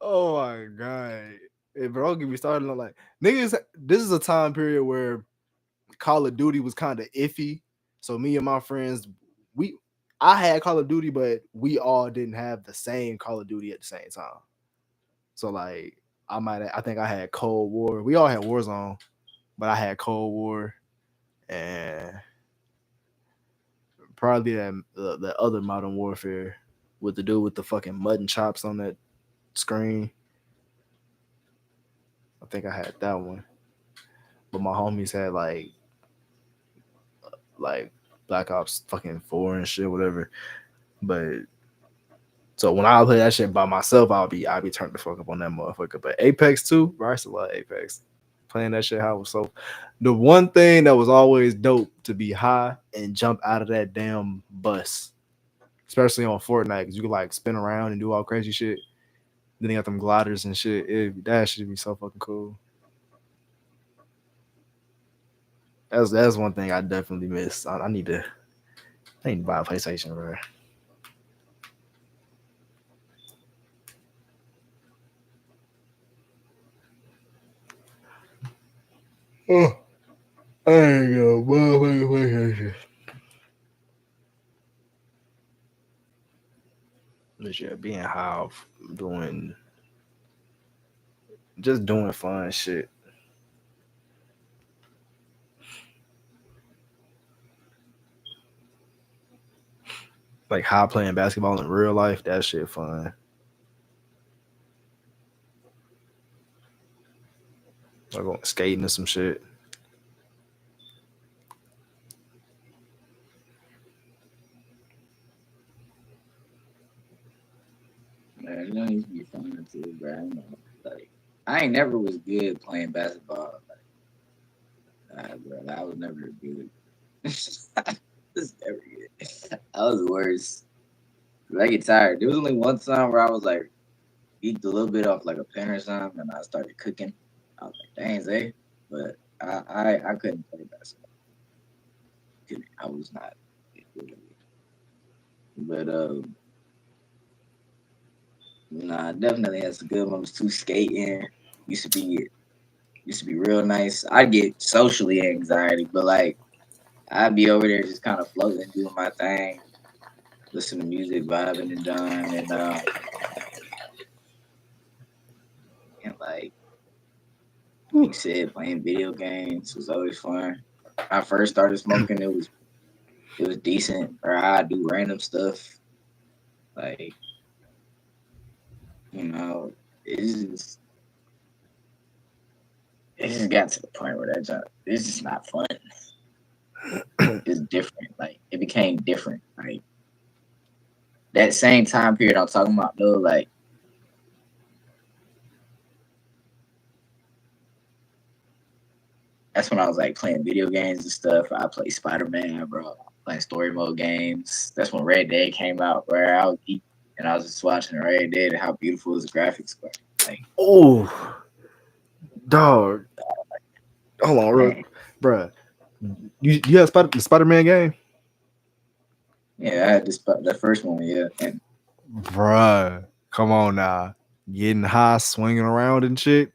Oh my god. Hey, bro, don't get me started on like niggas. This is a time period where Call of Duty was kind of iffy. So me and my friends, we I had Call of Duty, but we all didn't have the same Call of Duty at the same time. So like I think I had Cold War. We all had Warzone, but I had Cold War and probably the other Modern Warfare with the dude with the fucking mutton chops on that screen. I think I had that one. But my homies had like Black Ops fucking 4 and shit, whatever. But so when I play that shit by myself, I'll be turned the fuck up on that motherfucker. But Apex too, bro, I used to love Apex. Playing that shit, how it was so. The one thing that was always dope to be high and jump out of that damn bus, especially on Fortnite, because you could like spin around and do all crazy shit. Then they got them gliders and shit. That should be so fucking cool. That's one thing I definitely miss. I need to buy a PlayStation, bro. Oh, I ain't gonna motherfucking PlayStation. But yeah, being high, doing just doing fun shit. Like high playing basketball in real life, that shit fun. Like going skating or some shit. Man, that used to be fun too, bro. I know. Like I ain't never was good playing basketball. Bro, I was never good. I was never good. I was worse. I get tired. There was only one time where I was like eat a little bit off like a pen or something, and I started cooking. I was like, dang, Zay. But I couldn't play basketball. I was not good at it. But nah, definitely had some good ones too. Skating used to Used to be real nice. I'd get socially anxiety, but like I'd be over there just kind of floating, doing my thing, listening to music, vibing and done, and like you said, playing video games was always fun. When I first started smoking, it was decent. Or I do random stuff like you know, it's just it just got to the point where that job it's just not fun. It's different. Like it became different. Like that same time period I'm talking about though, like that's when I was like playing video games and stuff. I played Spider-Man, bro. Playing story mode games. That's when Red Dead came out, where I was geek and I was just watching Red Dead and how beautiful his graphics were. Like, Oh, dog. Hold on, real, man, bruh. You have the Spider Man game, yeah, I had this the first one, yeah, and bruh. Come on now, getting high, swinging around and shit,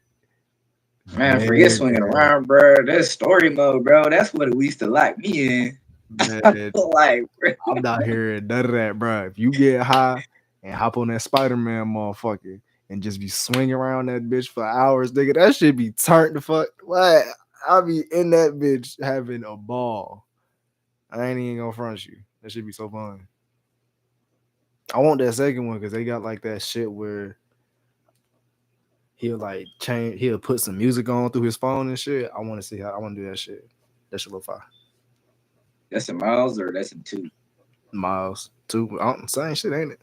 man, forget man. swinging around, bro. That's story mode, bro. That's what we used to lock me in. Man, Like, bro. I'm not hearing none of that, bruh. If you get high and hop on that Spider Man motherfucker and just be swinging around that bitch for hours, nigga, that shit be turned the fuck. What? I'll be in that bitch having a ball. I ain't even gonna front you. That should be so fun. I want that second one because they got like that shit where he'll like change, he'll put some music on through his phone and shit. I want to see how I want to do that shit. That shit look fire. That's in Miles or that's in two? Miles, two, same shit, ain't it?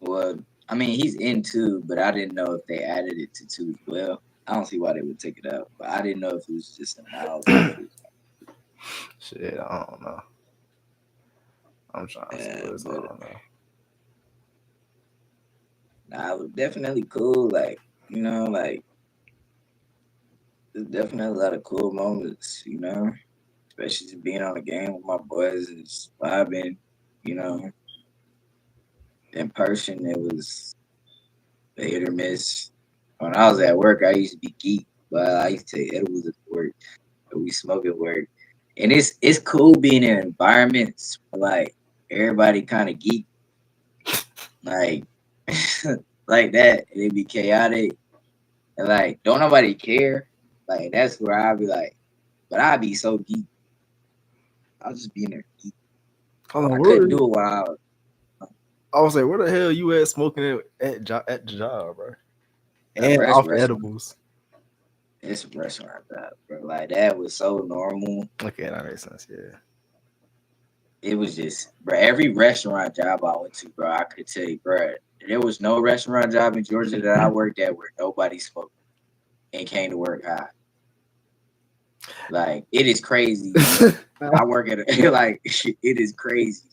Well, I mean, he's in two, but I didn't know if they added it to two as well. I don't see why they would take it out, but I didn't know if it was just in Miles or if it was. Shit, I don't know. I'm trying to see what it's But on now. nah, it was definitely cool. Like, like there's definitely a lot of cool moments, especially just being on the game with my boys and just vibing, you know, in person. It was a hit or miss. When I was at work, I used to be geek, but I used to take edibles at work. We smoke at work, and it's cool being in environments where, like everybody kind of geek, like like that, and it be chaotic, and like don't nobody care. Like that's where I'd be like, but I'd be so geek. I'll just be in there geek. Hold on, I couldn't where do it while I was I was like, where the hell you at smoking at the job, bro? a And off restaurant. edibles. It's a restaurant job, bro. Like that was so normal. Okay, that makes sense. Yeah. It was just, bro. Every restaurant job I went to, bro, I could tell you, bro. There was no restaurant job in Georgia that I worked at where nobody smoked and came to work high. Like it is crazy. I work at a, like it is crazy,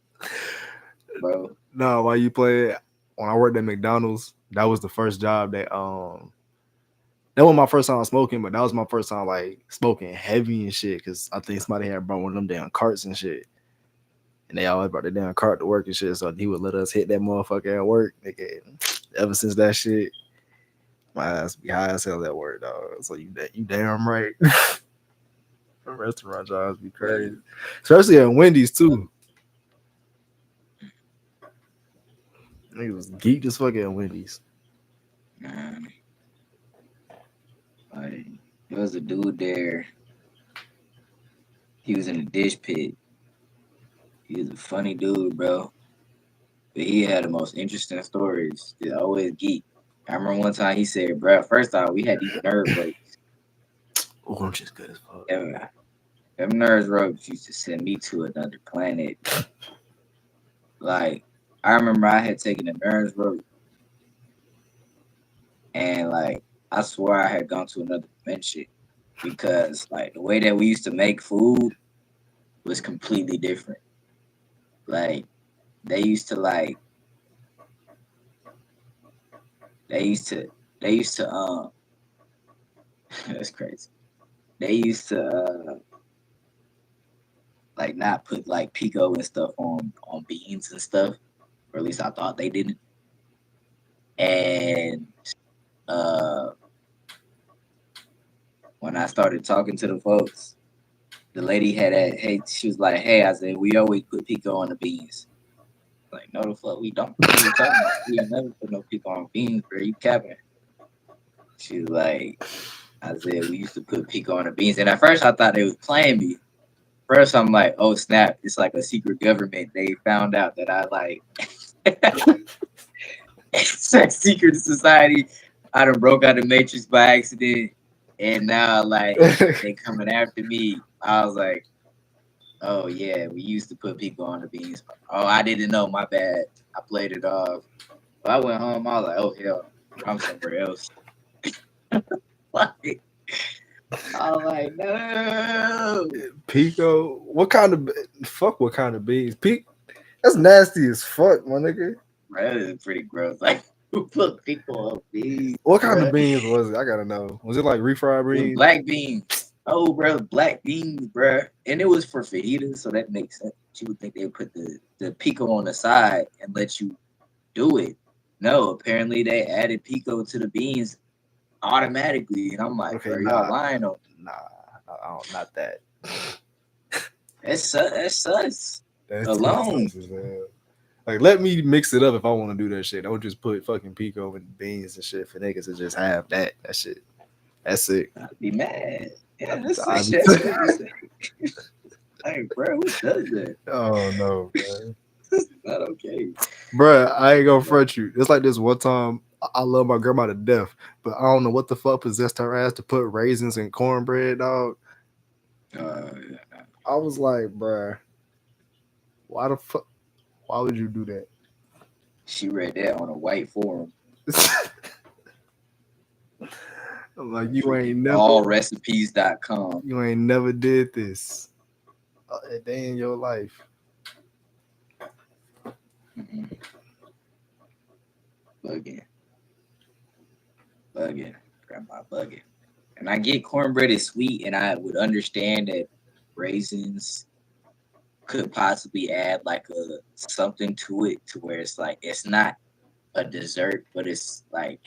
bro. No, while you play it, when I worked at McDonald's, that was the first job that was my first time smoking, but that was my first time like smoking heavy and shit. Cause I think somebody had brought one of them damn carts and shit. And they always brought the damn cart to work and shit. So he would let us hit that motherfucker at work. Nigga, ever since that shit, my ass be high as hell at work, dog. So you damn right. Restaurant jobs be crazy. Especially at Wendy's too. Niggas was geeked as fuck at Wendy's. Man, like there was a dude there. He was in the dish pit. He was a funny dude, bro. But he had the most interesting stories. He always geek. I remember one time he said, bro, first off, we had these nerve ropes. Oh, I'm just good as fuck. Them nerve ropes used to send me to another planet. Like, I remember I had taken the nerve rope and like I swore I had gone to another dimension because like the way that we used to make food was completely different. Like they used to like they used to they used to that's crazy. They used to like not put like pico and stuff on beans and stuff, or at least I thought they didn't. And uh when I started talking to the folks, the lady had that. Hey, she was like, "Hey," I said, "We always put pico on the beans." Like, no, the fuck, we don't. What are you talking about? We ain't never put no pico on beans, bro. You capping? She was like, I said, we used to put pico on the beans, and at first I thought they was playing me. First, I'm like, oh snap, it's like a secret government. They found out that I like it's a secret society. I done broke out the matrix by accident, and now like they coming after me. I was like, oh yeah, we used to put people on the beans. Oh, I didn't know. My bad. I played it off. But I went home. I was like, oh hell, I'm somewhere else. Like, I was like, no. Pico. What kind of fuck? What kind of beans? That's nasty as fuck, my nigga. Bro, that is pretty gross. Like, who put people on beans, What kind bro? of beans was it? I gotta know. Was it like refried It was beans? black beans. Oh, bro, black beans, bro. And it was for fajitas, so that makes sense. You would think they would put the pico on the side and let you do it. No, apparently they added pico to the beans automatically, and I'm like, Okay, bro, y'all nah, lying on me. nah, not that. That's sus That's alone. sus as hell. Like, let me mix it up if I want to do that shit. Don't just put fucking pico and beans and shit for niggas to just have that. That shit. That's sick. I'd be mad. Yeah, I'd be, that's I'd be that's really sick. Like, bro, who does that? oh no, man. It's not okay. Bruh, I ain't gonna front you. It's like this one time. I love my grandma to death, but I don't know what the fuck possessed her ass to put raisins in cornbread, dog. Uh, I was like, bruh, why the fuck? Why would you do that? she read that on a white forum. I'm like, you ain't Freaking never, allrecipes.com. you ain't never did this a day in your life. Mm-mm. Bugging, bugging, grandma bugging. And I get cornbread is sweet, and I would understand that raisins could possibly add like a something to it to where it's like it's not a dessert, but it's like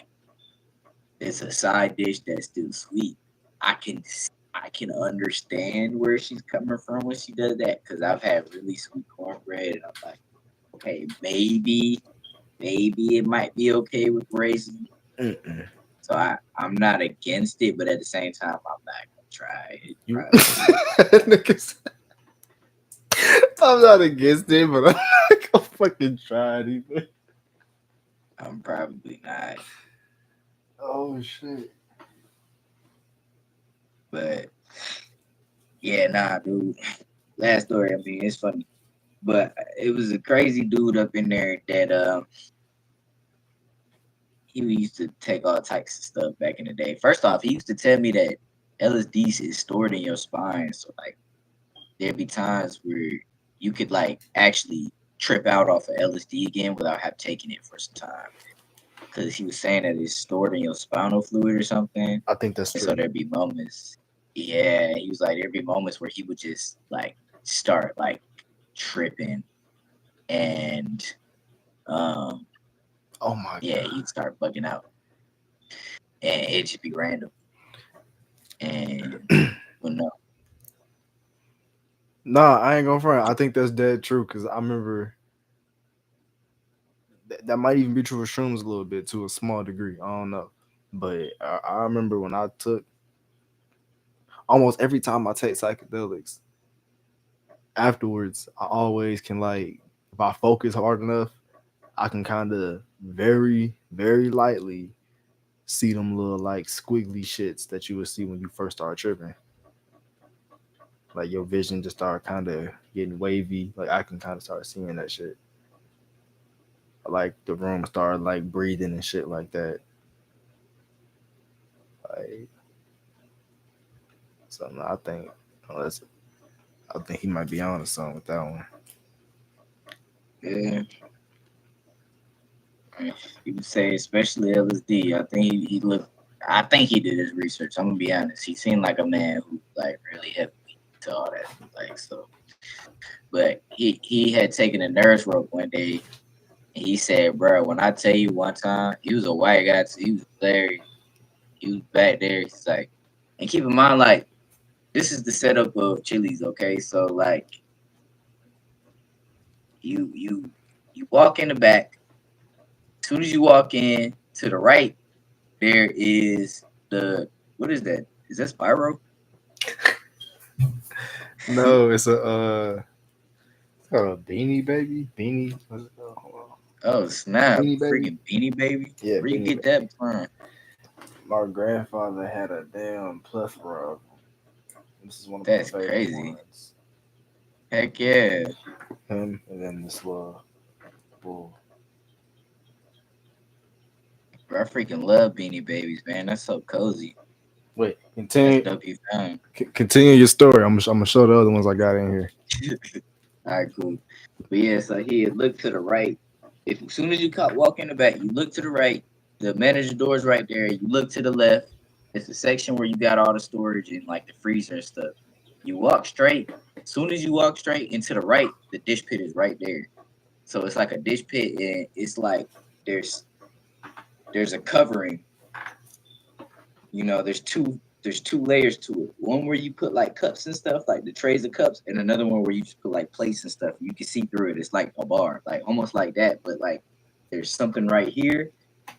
it's a side dish that's still sweet. I can understand where she's coming from when she does that because I've had really sweet cornbread, and I'm like, okay, maybe it might be okay with raisins. Mm-mm. So I'm not against it, but at the same time, I'm not gonna try it. You, Probably, niggas, I'm not against it, but I'm not gonna fucking try it either. I'm probably not. Oh shit. But yeah, nah, dude. Last story. I mean, it's funny, but it was a crazy dude up in there that he used to take all types of stuff back in the day. First off, he used to tell me that LSD is stored in your spine, so like there'd be times where you could like actually trip out off of LSD again without have taken it for some time. Because he was saying that it's stored in your spinal fluid or something. I think that's And so true. there'd be moments. Yeah, he was like there'd be moments where he would just like start like tripping and um Oh my yeah, he'd start bugging out. And it'd just be random. And god. well no. Nah, I ain't gonna front. I think that's dead true because I remember that might even be true for shrooms a little bit to a small degree. I don't know, but I remember when I took almost every time I take psychedelics. Afterwards, I always can like if I focus hard enough, I can kind of very lightly see them little like squiggly shits that you would see when you first start tripping. Like your vision just start kind of getting wavy. Like I can kind of start seeing that shit. Like the room start like breathing and shit like that. Like something I think unless I think he might be on to something with that one. Yeah. He would say especially LSD. I think he looked I think he did his research. I'm gonna be honest. He seemed like a man who like really heavily to all that. Like so. But he had taken a nurse rope one day. And he said, "Bro, when I tell you one time, he was a white guy. So he was there. He was back there. He's like, And keep in mind, like, this is the setup of Chili's, okay? So like you you walk in the back. As soon as you walk in to the right, there is the what is that? Is that Spyro? No, it's called a beanie baby. Beanie, what's it called? Hold on. Oh snap! Beanie baby. Freaking Beanie Baby. Yeah, Where you beanie get baby. that from? My grandfather had a damn plethora of them. This is one of my That's favorite crazy. ones. Heck yeah. Him and then this little bull. Bro, I freaking love Beanie Babies, man. That's so cozy. Wait, That's continue. dope you found. Continue your story. I'm gonna show the other ones I got in here. All right, cool. But yeah, so here, look to the right. If as soon as you walk in the back, you look to the right. The manager door is right there. You look to the left. It's the section where you got all the storage and like the freezer and stuff. You walk straight. As soon as you walk straight into the right, the dish pit is right there. So it's like a dish pit, and it's like there's there's a covering. There's two layers to it. One where you put like cups and stuff, like the trays of cups, and another one where you just put like plates and stuff. You can see through it. It's like a bar, like almost like that, but like there's something right here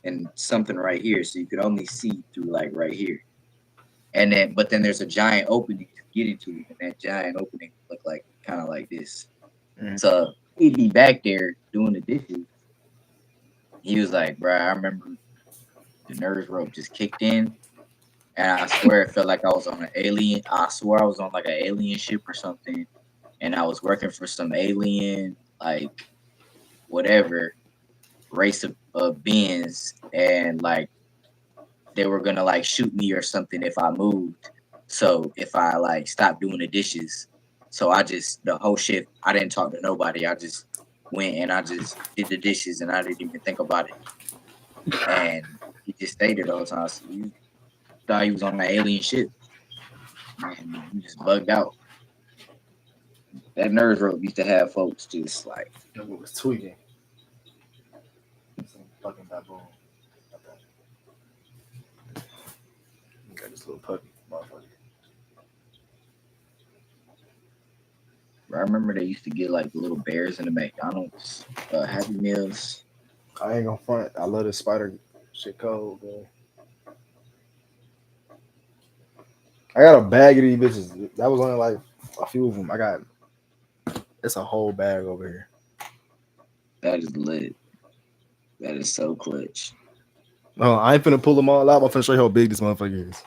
and something right here, so you could only see through like right here. And then, but then there's a giant opening to get into it, and that giant opening look like kind of like this. Mm. So he'd be back there doing the dishes. He was like, "Bro, I remember the nerves rope just kicked in, and I swear it felt like I was on an alien. I swear I was on like an alien ship or something, and I was working for some alien like whatever race of beings, and like they were gonna like shoot me or something if I moved. So if I like stopped doing the dishes, so I just the whole shift I didn't talk to nobody. I just went and I just did the dishes and I didn't even think about it. And he just stayed there the whole time. So you thought he was on an alien ship, and he just bugged out. That nerves rope used to have folks just like, It was tweaking. Some fucking baboon. Got this little puppy, motherfucker. I remember they used to get like the little bears in the McDonald's Happy Meals. I ain't gonna front. I love this spider shit cold, man. I got a bag of these bitches. That was only like a few of them. I got it's a whole bag over here. That is lit. That is so clutch. No, I ain't finna pull them all out. I'm finna show you how big this motherfucker is.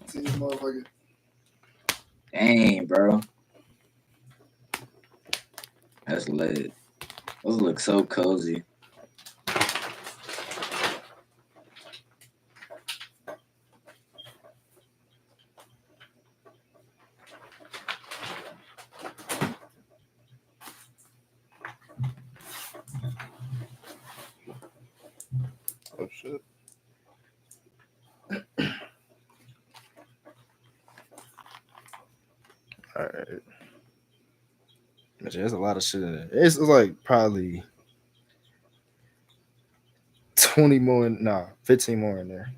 See this motherfucker? Dang, bro. That's lit. Those look so cozy. Oh shit. All right. There's a lot of shit in there. It's like probably 20 more, 15 more in there.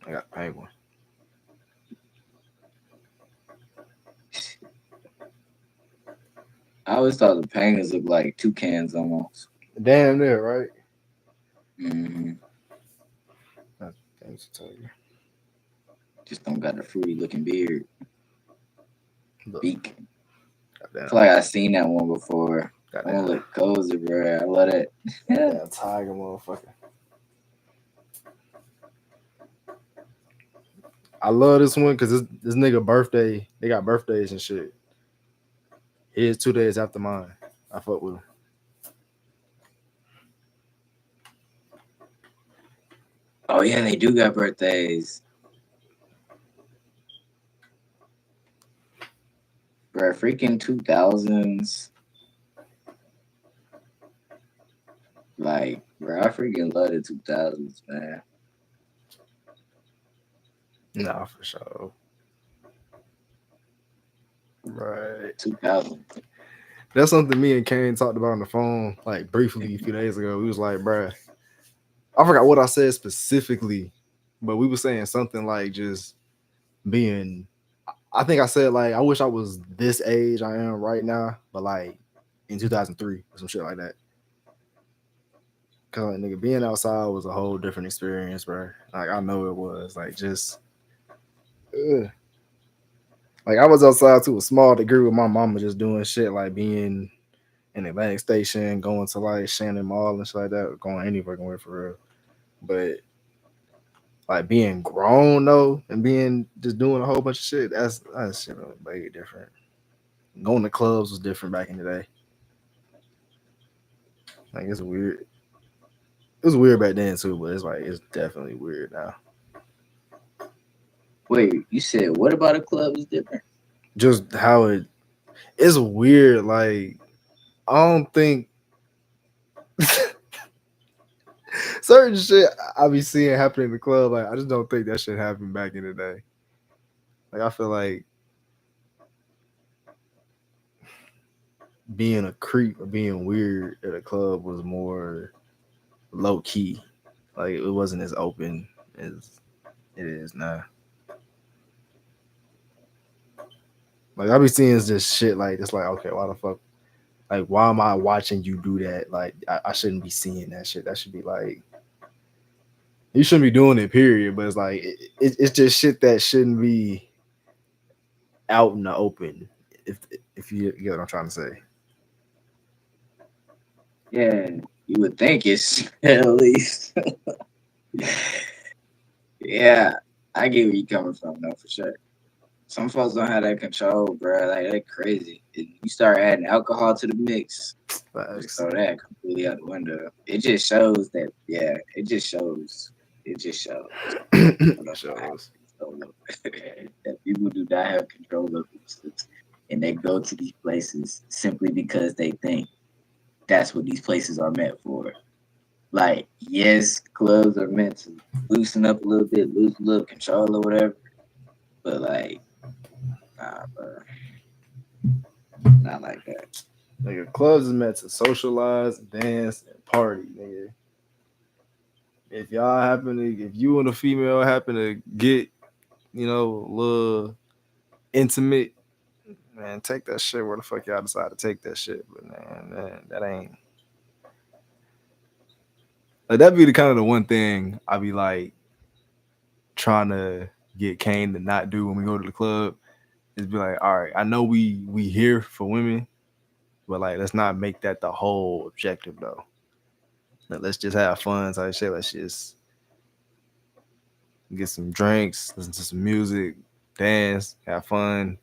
I got penguin. I always thought the penguins looked like toucans almost. Damn there, right? Hmm. That's things to tell you. Just don't got the fruity looking beard. Look, Beak. I goddamn, feel like I seen that one before. That one goddamn, look cozy, bro. I love it. goddamn tiger motherfucker. I love this one because this nigga birthday, they got birthdays and shit. His 2 days after mine. I fuck with him. Oh yeah, they do got birthdays. Bro, freaking 2000s. Like, bro, I freaking love the 2000s, man. Nah, for sure. Right. 2000. That's something me and Kane talked about on the phone, like briefly a few days ago. We was like, bruh, I forgot what I said specifically, but we were saying something like just being. I think I said like I wish I was this age I am right now, but like in 2003 or some shit like that. Cause like, nigga, being outside was a whole different experience, bro. Like I know it was like just. Ugh. Like I was outside to a small degree with my mama just doing shit like being in Atlantic Station, going to like Shannon Mall and shit like that, going any fucking way for real. But like being grown though and being just doing a whole bunch of shit, that's shit way different. Going to clubs was different back in the day. Like it's weird. It was weird back then too, but it's like it's definitely weird now. Wait, you said what about a club is different? Just how it's weird. Like I don't think certain shit I be seeing happen in the club. Like I just don't think that shit happened back in the day. Like I feel like being a creep or being weird at a club was more low key. Like it wasn't as open as it is now. Like I be seeing this shit like it's like okay, why the fuck? Like why am I watching you do that? Like I shouldn't be seeing that shit. That should be like you shouldn't be doing it. Period. But it's like it's just shit that shouldn't be out in the open. If if you get what I'm trying to say. Yeah, you would think it's at least. Yeah, I get where you coming from, though, for sure. Some folks don't have that control, bro. Like, they crazy. You start adding alcohol to the mix, just Facts. throw that completely out the window. It just shows that, yeah, it just shows. It just shows. People don't have Shows. control of that people do not have control of themselves. And they go to these places simply because they think that's what these places are meant for. Like, yes, clubs are meant to loosen up a little bit, lose a little control or whatever. But like, nah, bro, not like that. Nigga, clubs is meant to socialize, dance, and party, nigga. If y'all happen to, if you and a female happen to get, a little intimate, man, take that shit where the fuck y'all decide to take that shit. But man, that ain't like that'd be the kind of the one thing I be like trying to get Kane to not do when we go to the club is be like, all right, I know we here for women, but like let's not make that the whole objective though. Like, let's just have fun type shit. Let's just get some drinks, listen to some music, dance, have fun.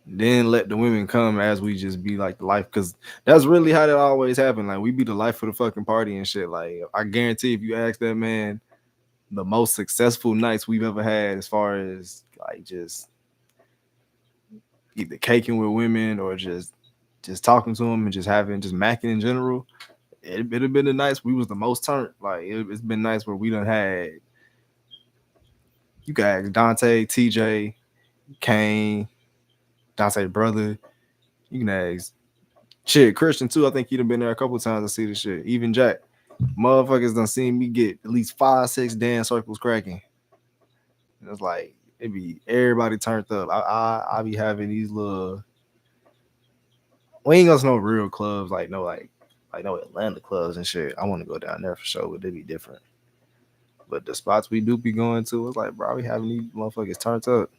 Then let the women come as we just be like the life, because that's really how that always happened. Like we be the life of the fucking party and shit. Like I guarantee, if you ask that man, the most successful nights we've ever had, as far as like just either caking with women or just talking to them and just having just macking in general, it'd have been the nights we was the most turned. Like it's been nights where we done had you guys, Dante, TJ, Kane, Dante's brother. You can ask shit, Christian too. I think he'd have been there a couple times to see the shit. Even Jack. Motherfuckers done seen me get at least 5, 6 dance circles cracking. And it's like it be everybody turned up. I be having these little we ain't got no real clubs like no Atlanta clubs and shit. I want to go down there for sure, but they be different. But the spots we do be going to, it's like, bro, we having these motherfuckers turned up.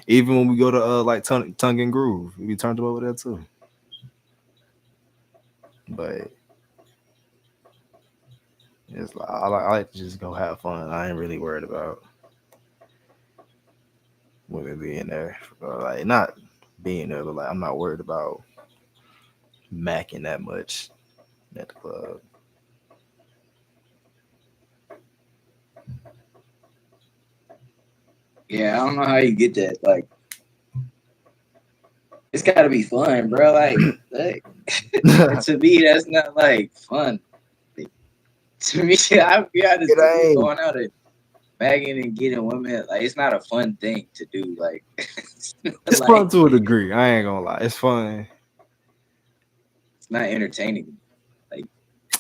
Even when we go to like Tongue and Groove, we be turned up over there too. But it's like I like to just go have fun. I ain't really worried about women being there. Like not being there, but like I'm not worried about macking that much at the club. Yeah, I don't know how you get that. Like, it's got to be fun, bro. Like, And to me, that's not like fun. Like, to me, I'll be honest. It To me, ain't. going out and bagging and getting women, like it's not a fun thing to do. Like, It's fun like to a degree. I ain't gonna lie. It's fun. it's not entertaining. Like,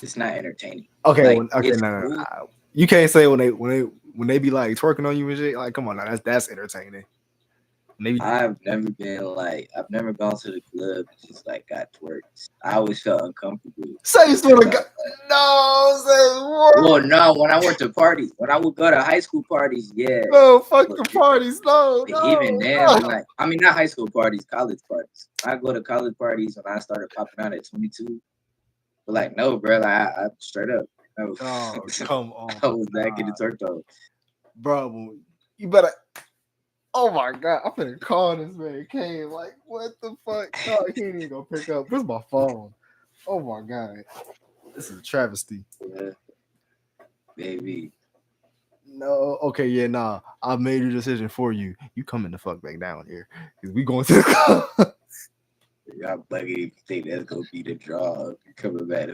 it's not entertaining. Okay, Like, when okay, it's no. cool. You can't say when they be like twerking on you and shit. Like, come on, now that's entertaining. Maybe I've never gone to the club and just like got twerked. I always felt uncomfortable say you swear because to I God. No, say well, what? no, when I went to parties, when I would go to high school parties, yeah. No, fuck But the parties. No, even no, then, no. when I mean, not high school parties, college parties. I go to college parties when I started popping out at 22. But like, no, bro, like, I straight up, no, Oh, come on, I was not getting turned on. bro. You better. Oh my God, I'm finna call this man. Came like, what the fuck? No, he ain't even gonna pick up. Where's my phone? Oh my God, this is a travesty. Yeah, baby, No, okay, yeah, nah. I made a decision for you. You coming the fuck back down here because we going to the club. y'all bugging if you think that's gonna be the draw. Coming back.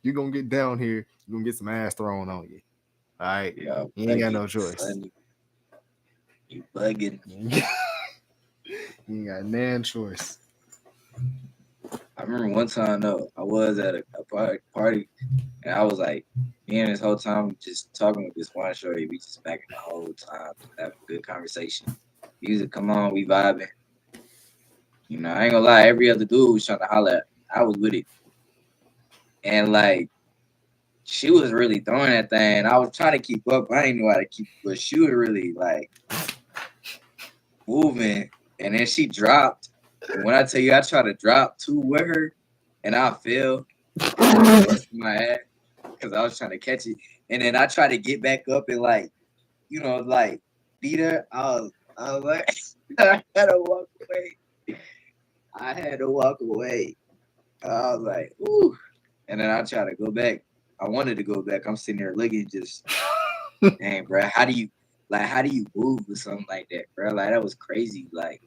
You gonna get down here. You gonna get some ass thrown on you. All right, Y'all you ain't got bugging, no choice. son. You bugging. You ain't got nan choice. I remember one time though, I was at a party, and I was like, me and this whole time just talking with this one shorty. We just backing the whole time, having a good conversation. Music come on, we vibing. You know, I ain't gonna lie, every other dude was trying to holler at. I was with it, and like she was really throwing that thing. I was trying to keep up. I didn't know how to keep, but she was really like moving, and then she dropped. And when I tell you, I tried to drop two with her, and I fell. And I was busting my ass because I was trying to catch it. And then I tried to get back up and like, like beat her. I was like, I had to walk away. I had to walk away. I was like, ooh. And then I tried to go back. I wanted to go back. I'm sitting there looking, just, dang, bro, how do you move with something like that, bro? Like that was crazy. Like,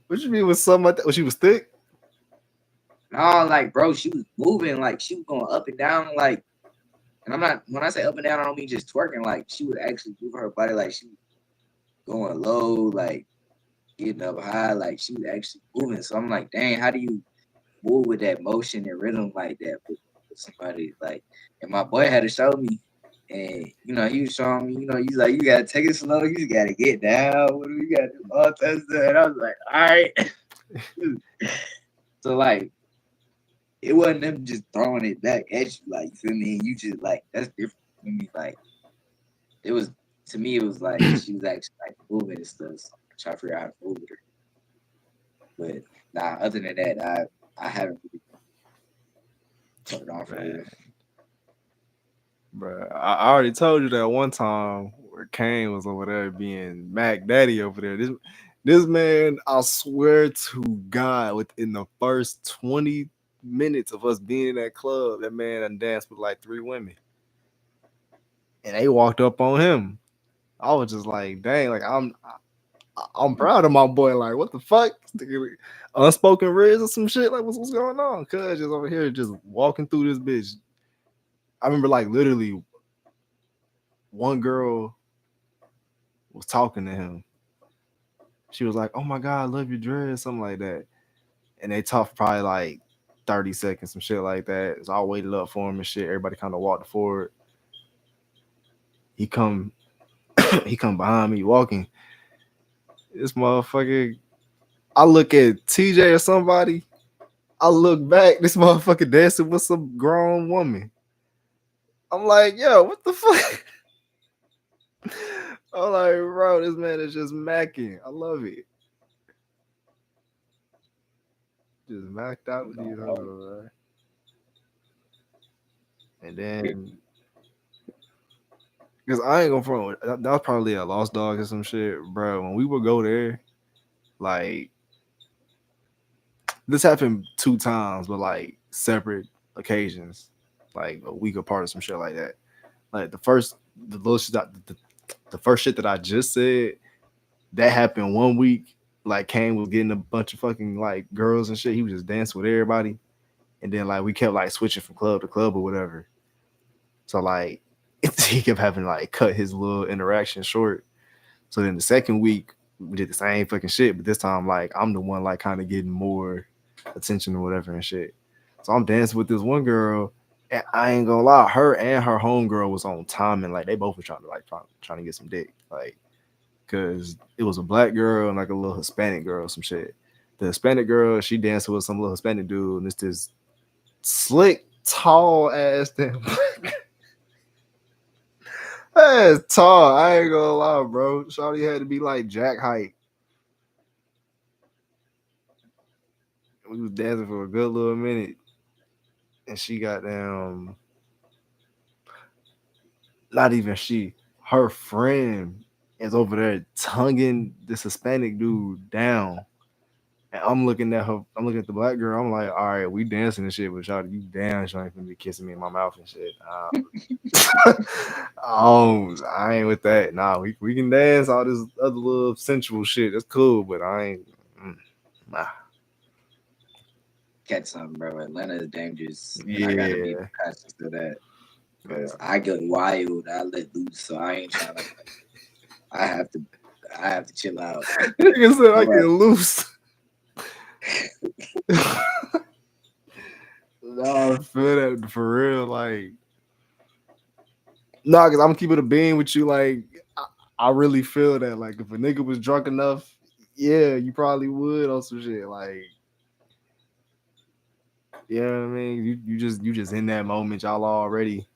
What you mean with something like that? When she was thick? no, like, bro, she was moving, like she was going up and down, like. And I'm not when I say up and down, I don't mean just twerking. Like she would actually move her body, like she was going low, like getting up high, like she was actually moving. So I'm like, dang, how do you move with that motion and rhythm like that with somebody like? And my boy had to show me, and he was showing me, he's like, you gotta take it slow, you just gotta get down. What do you gotta do? All that stuff. And I was like, all right. So like it wasn't them just throwing it back at you, like you feel me? And you just like that's different from me. Like it was to me, it was like she was actually like moving and stuff. So I'm trying to figure out how to move with her. But nah, other than that, I haven't really turned on for Man, real. bro, I already told you that one time where Kane was over there being Mac Daddy over there. This man, I swear to God, within the first 20 minutes of us being in that club, that man done danced with like three women. And they walked up on him. I was just like, dang, like I'm proud of my boy. Like, what the fuck? Unspoken riz or some shit? Like, what's going on? Cuz just over here just walking through this bitch. I remember like literally one girl was talking to him. She was like, "Oh my god, I love your dress," something like that. And they talked for probably like 30 seconds, some shit like that. So I waited up for him and shit. Everybody kind of walked forward. He come, he come behind me walking. This motherfucker. I look at TJ or somebody. I look back. This motherfucker dancing with some grown woman. I'm like, yo, what the fuck? I'm like, bro, this man is just macking. I love it. Just macked out with these hoes, right? And then, because I ain't gonna front, that was probably a lost dog or some shit, bro. When we would go there, like, this happened two times, but like separate occasions, like a week apart or some shit like that. Like the little shit, the first shit that I just said, that happened one week, like Kane was getting a bunch of fucking like girls and shit. He was just dancing with everybody, and then like we kept like switching from club to club or whatever. So like he kept having to like cut his little interaction short. So then the second week we did the same fucking shit, but this time like I'm the one like kind of getting more attention or whatever and shit. So I'm dancing with this one girl, and I ain't gonna lie, her and her homegirl was on time, and like they both were trying to like trying to get some dick, like because it was a black girl and like a little Hispanic girl, some shit. The Hispanic girl, she danced with some little Hispanic dude, and it's this slick, tall ass damn. That's tall. I ain't gonna lie, bro. Shawty had to be like Jack height. We was dancing for a good little minute, and she got down. Not even she. Her friend is over there tonguing this Hispanic dude down. And I'm looking at her. I'm looking at the black girl. I'm like, all right, we dancing and shit, but Shawty, you damn sure ain't gonna be kissing me in my mouth and shit. I ain't with that. Nah, we can dance all this other little sensual shit. That's cool, but I ain't. Nah. Get something, bro. Atlanta is dangerous, and I gotta be Yeah. conscious of that because I get wild. I let loose, so I ain't trying to. I have to. I have to chill out. Nigga said I All get right. loose. No, I feel that for real. Like, nah, cause I'm gonna keep it a bean with you. Like, I really feel that. Like, if a nigga was drunk enough, yeah, you probably would on some shit. Like, you know what I mean? You just in that moment, y'all already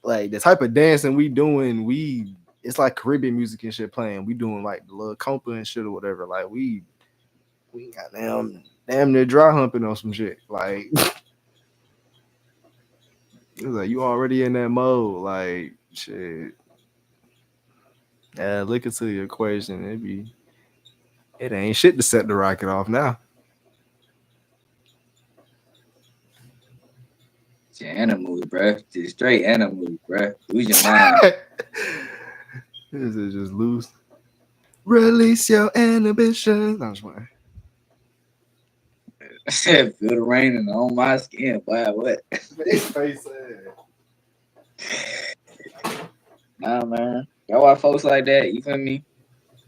like the type of dancing we doing. It's like Caribbean music and shit playing. We doing like the little compa and shit or whatever. Like we got damn near dry humping on some shit. Like it's like you already in that mode. Like shit. Look into the equation. It ain't shit to set the rocket off now. It's your animals, bro. Just straight animals, bro. Lose your mind. This is just loose. Release your inhibition. No, I'm just playing. I said, feel the rain and on my skin. Boy, what? Face Nah, man. That's why folks like that. You feel me?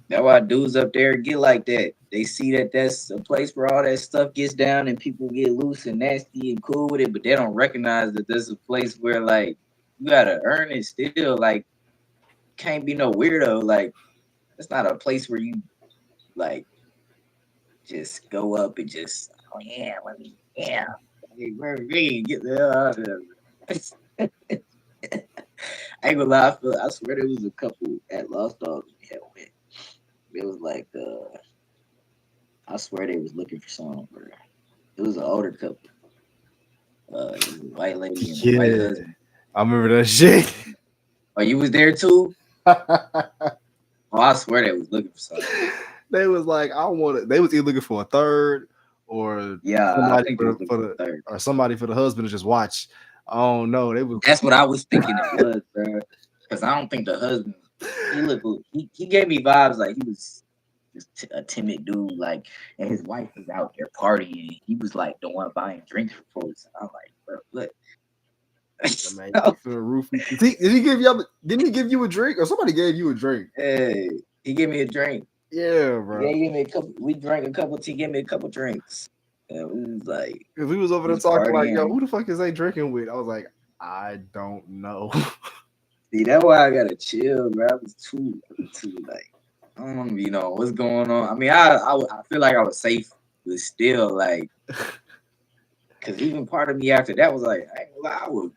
That's why dudes up there get like that. They see that that's a place where all that stuff gets down and people get loose and nasty and cool with it, but they don't recognize that there's a place where like you gotta earn it still. Like can't be no weirdo. Like it's not a place where you like just go up and just oh yeah, let me yeah. Hey, where we get the hell out of there. I ain't gonna lie, I swear there was a couple at Lost Dogs we had went. It was like I swear they was looking for something, bro. It was an older couple. It was a white lady and a white yeah, husband. I remember that shit. Oh, you was there too? Oh, I swear they was looking for something. They was like, I want it. They was either looking for a third or Yeah, I somebody think they for was the, looking for for the a third. or somebody for the husband to just watch. I don't know. They was That's what I was thinking it was, bro. Because I don't think the husband. He gave me vibes like he was just a timid dude, like, and his wife was out there partying. He was like the one buying drinks for folks. And I'm like, bro, what? man, you feel roofy. Did he give you? Didn't he give you a drink or somebody gave you a drink? Hey, he gave me a drink. Yeah, Yeah, bro. he gave me a couple. We drank a couple. He gave me a couple drinks. And we was like, Because we was over we there was talking like, yo, partying. who the fuck is they drinking with? I was like, I don't know. See, that's why I gotta chill, bro. I was too like, I don't know what's going on. I mean, I feel like I was safe, but still, like, cause even part of me after that was like, I ain't gonna lie, I would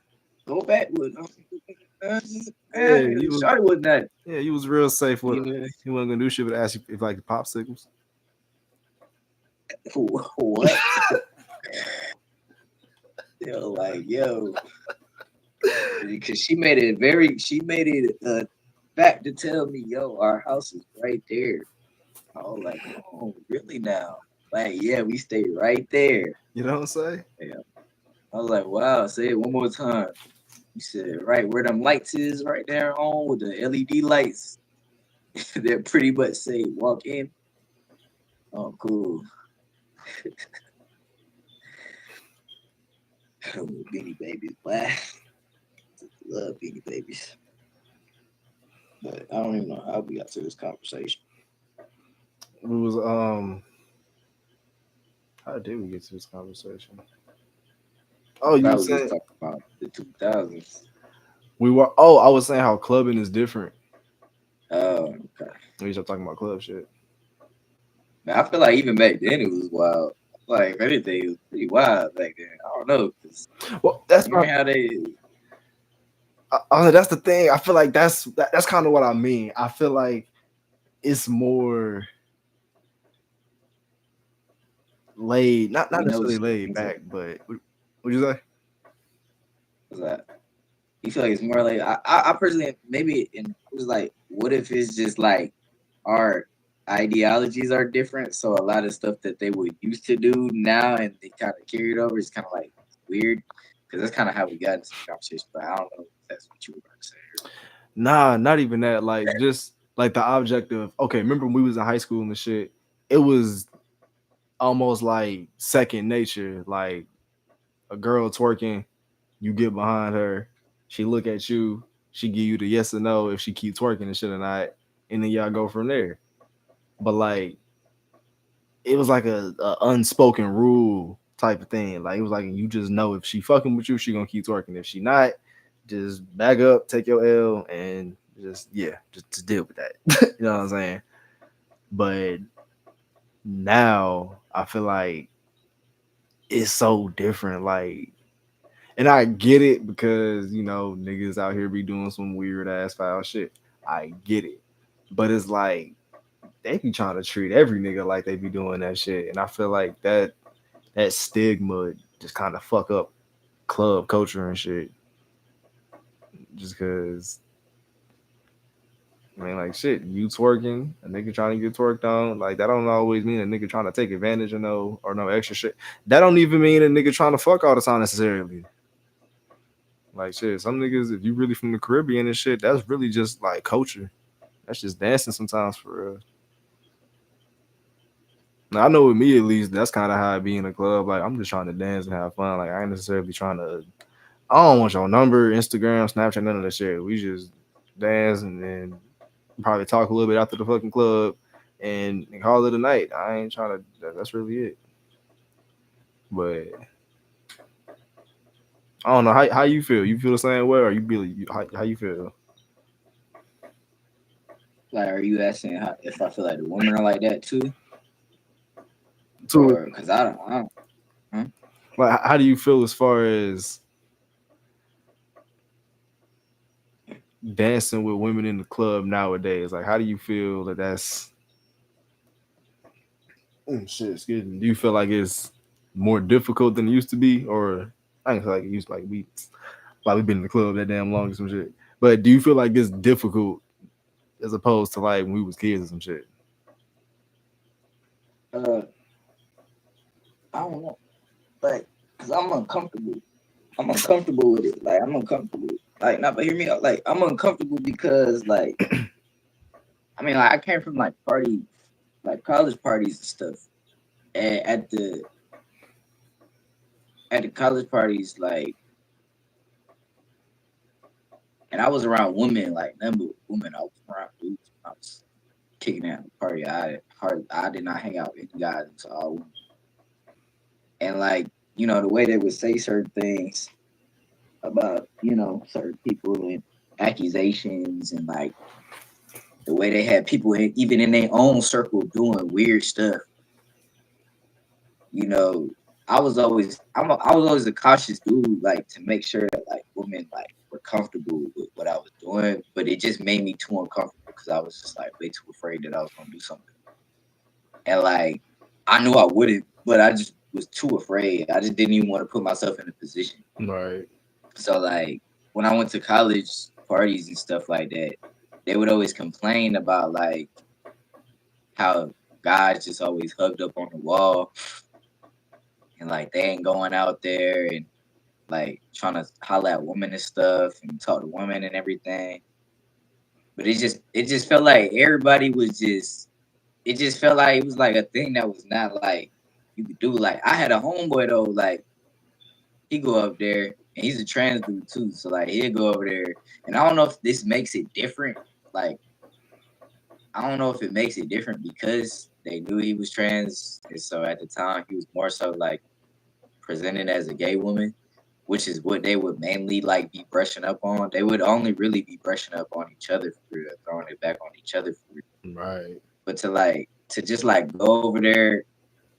go back with, Yeah, man, Shawty was not, you was real safe with you it. know, He wasn't gonna do shit but ask you if like the popsicles. what? Like, yo, because she made it a fact to tell me, yo, our house is right there. I was like, oh, really now? Like, yeah, we stay right there. You know what I'm saying? Yeah. I was like, wow, say it one more time. You said, right where them lights is right there on with the LED lights that pretty much say walk in. Oh, cool. Beanie Babies, boy. Love Beanie Babies. But I don't even know how we got to this conversation. We was how did we get to this conversation? Oh, you were Probably just saying talking about the 2000s. we were. Oh, I was saying how clubbing is different. Oh, okay. We just talking about club shit. Man, I feel like even back then it was wild. Like, if anything, it was pretty wild back then. I don't know, because Well, that's you my. remember how they. That's the thing. I feel like that's kind of what I mean. I feel like it's more laid, not We know necessarily certain laid things are. back, but what you say? What's that? You feel like it's more like I personally maybe and I was like, what if it's just like our ideologies are different, so a lot of stuff that they would used to do now and they kind of carried over is kind of like weird because that's kind of how we got into the conversation. But I don't know if that's what you were about to say. Nah, not even that. Like just like the object of okay. Remember when we was in high school and the shit? It was almost like second nature. Like a girl twerking, you get behind her, she look at you, she give you the yes or no if she keep twerking and shit or not, and then y'all go from there. But like it was like a unspoken rule type of thing. Like it was like you just know if she fucking with you, she gonna keep twerking. If she not, just back up, take your L, and just yeah, just deal with that. You know what I'm saying? But now I feel like it's so different. Like, and I get it because you know niggas out here be doing some weird ass foul shit. I get it, but it's like they be trying to treat every nigga like they be doing that shit, and I feel like that stigma just kind of fuck up club culture and shit. Just cause I mean, like shit, you twerking, a nigga trying to get twerked on, like that don't always mean a nigga trying to take advantage of no extra shit. That don't even mean a nigga trying to fuck all the time necessarily. Like shit, some niggas, if you really from the Caribbean and shit, that's really just like culture. That's just dancing sometimes for real. Now, I know with me at least, that's kind of how I be in a club. Like I'm just trying to dance and have fun. Like I ain't necessarily trying to. I don't want your number, Instagram, Snapchat, none of that shit. We just dance and then probably talk a little bit after the fucking club and call it a night. I ain't trying to. That's really it. But I don't know how you feel. You feel the same way, or you really how you feel? Like, are you asking how, if I feel like the women are like that too, So or because I don't. Huh? like, how do you feel as far as dancing with women in the club nowadays? Like, how do you feel that that's shit? Excuse me. Do you feel like it's more difficult than it used to be, or I don't feel like it used to like we've been in the club that damn long or some shit. But do you feel like it's difficult as opposed to like when we was kids or some shit? Uh, I don't know, like, cause I'm uncomfortable. I'm uncomfortable with it. Like I'm uncomfortable. Like not, but hear me out. Like I'm uncomfortable because like I mean like I came from like party, like college parties and stuff. And at the college parties, like, and I was around women, like number women. I was around dudes. I was kicking out the party. I did not hang out with any guys until all women. And like the way they would say certain things about certain people and accusations and like the way they had people even in their own circle doing weird stuff. You know, I was always a cautious dude, like to make sure that like women like were comfortable with what I was doing, but it just made me too uncomfortable because I was just like way too afraid that I was gonna do something. And like I knew I wouldn't, but I just was too afraid. I just didn't even want to put myself in a position. Right. So like when I went to college parties and stuff like that, they would always complain about like how guys just always hugged up on the wall and like they ain't going out there and like trying to holler at women and stuff and talk to women and everything. But it just felt like everybody was just it just felt like it was like a thing that was not like you could do. Like I had a homeboy though, like he go up there and he's a trans dude too. So like he'll go over there, and I don't know if this makes it different. Like I don't know if it makes it different because they knew he was trans, and so at the time he was more so like presented as a gay woman, which is what they would mainly like be brushing up on. They would only really be brushing up on each other for real, throwing it back on each other for real. Right. But to just like go over there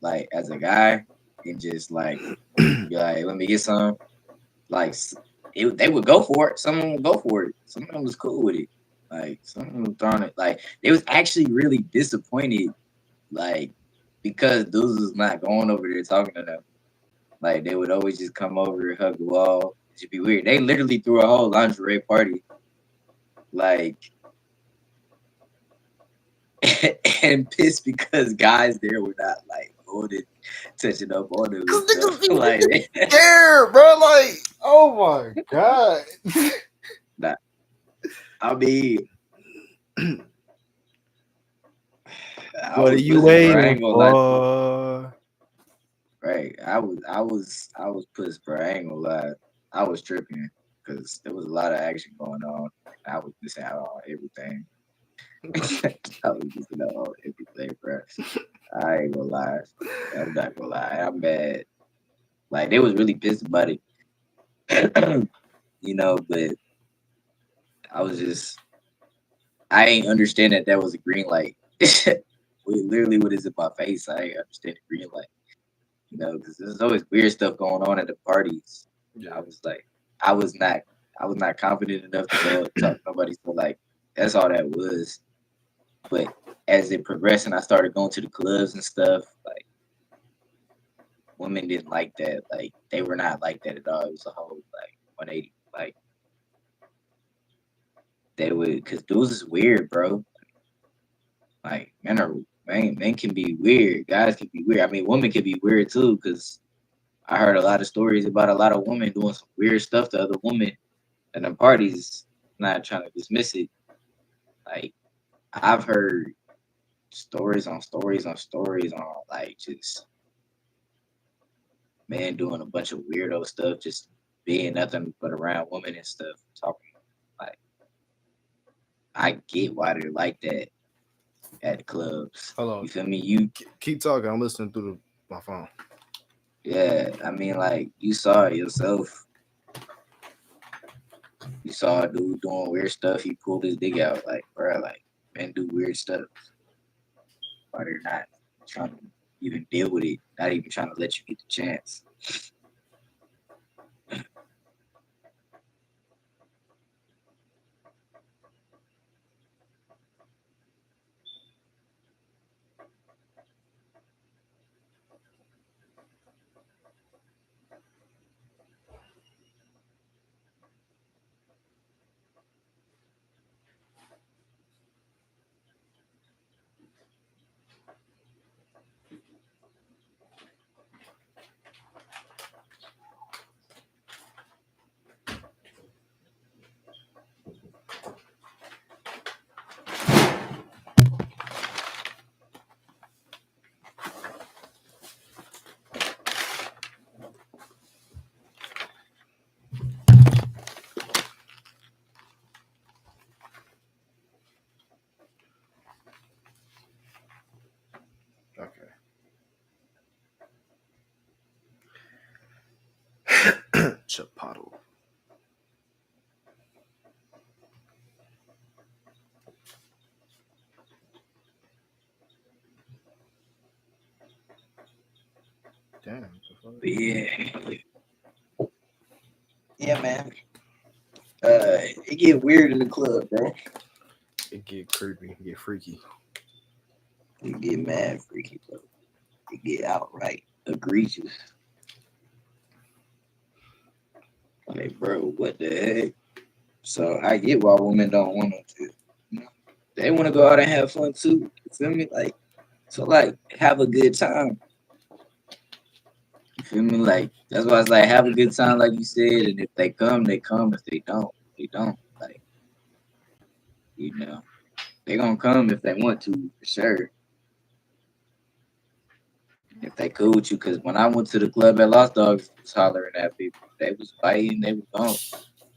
like as a guy and just like be like, let me get some. Like they would go for it. Some of them would go for it. Some of them was cool with it. Like some of them throwing it. Like they was actually really disappointed. Like because dudes was not going over there talking to them. Like they would always just come over, hug the wall. It should be weird. They literally threw a whole lingerie party. Like and pissed because guys there were not like holding, touching up on them and Cause stuff. niggas be Like scared, bro. Like, oh my god. nah, I mean, I What are was you pussy, bro. I waiting ain't gonna lie to you. for? Right. I was pissed, bro. I ain't gonna lie. I was tripping because there was a lot of action going on. I was missing out on everything. I was missing out on everything, bro. I ain't gonna lie. I'm not gonna lie. I'm mad. Like they was really pissed about it, but I was just I ain't understand that was a green light. Literally, what is in my face? I ain't understand the green light. Because there's always weird stuff going on at the parties. Yeah. I was like, I was not, I was not confident enough to go up, talk to nobody. So like, that's all that was. But as it progressed and I started going to the clubs and stuff, like women didn't like that. Like they were not like that at all. It was a whole like 180. Like they would, because dudes is weird, bro. Like men can be weird. Guys can be weird. I mean, women can be weird too, because I heard a lot of stories about a lot of women doing some weird stuff to other women at the parties. Not trying to dismiss it. Like I've heard stories on stories on stories on like just men doing a bunch of weirdo stuff, just being nothing but around women and stuff. Talking like I get why they're like that at the clubs. Hold on. You feel me? You Keep talking. I'm listening through my phone. yeah. I mean, like you saw it yourself. You saw a dude doing weird stuff. He pulled his dick out. Like, bro, like men do weird stuff. Why they're not trying to even deal with it, not even trying to let you get the chance. Okay. Chipotle. Damn. But yeah, man. It get weird in the club, bro. It get creepy, get freaky. It get mad freaky, bro. It get outright egregious. Like, bro, what the heck? So I get why women don't want to. They want to go out and have fun too. You feel me? Like, so like, have a good time. You feel me? Like, that's why it's like, have a good time, like you said. And if they come, they come. If they don't, they don't. Like, they gonna come if they want to, for sure. if they cool with you. Because when I went to the club at Lost Dogs, was hollering at people. They was fighting. They was gone.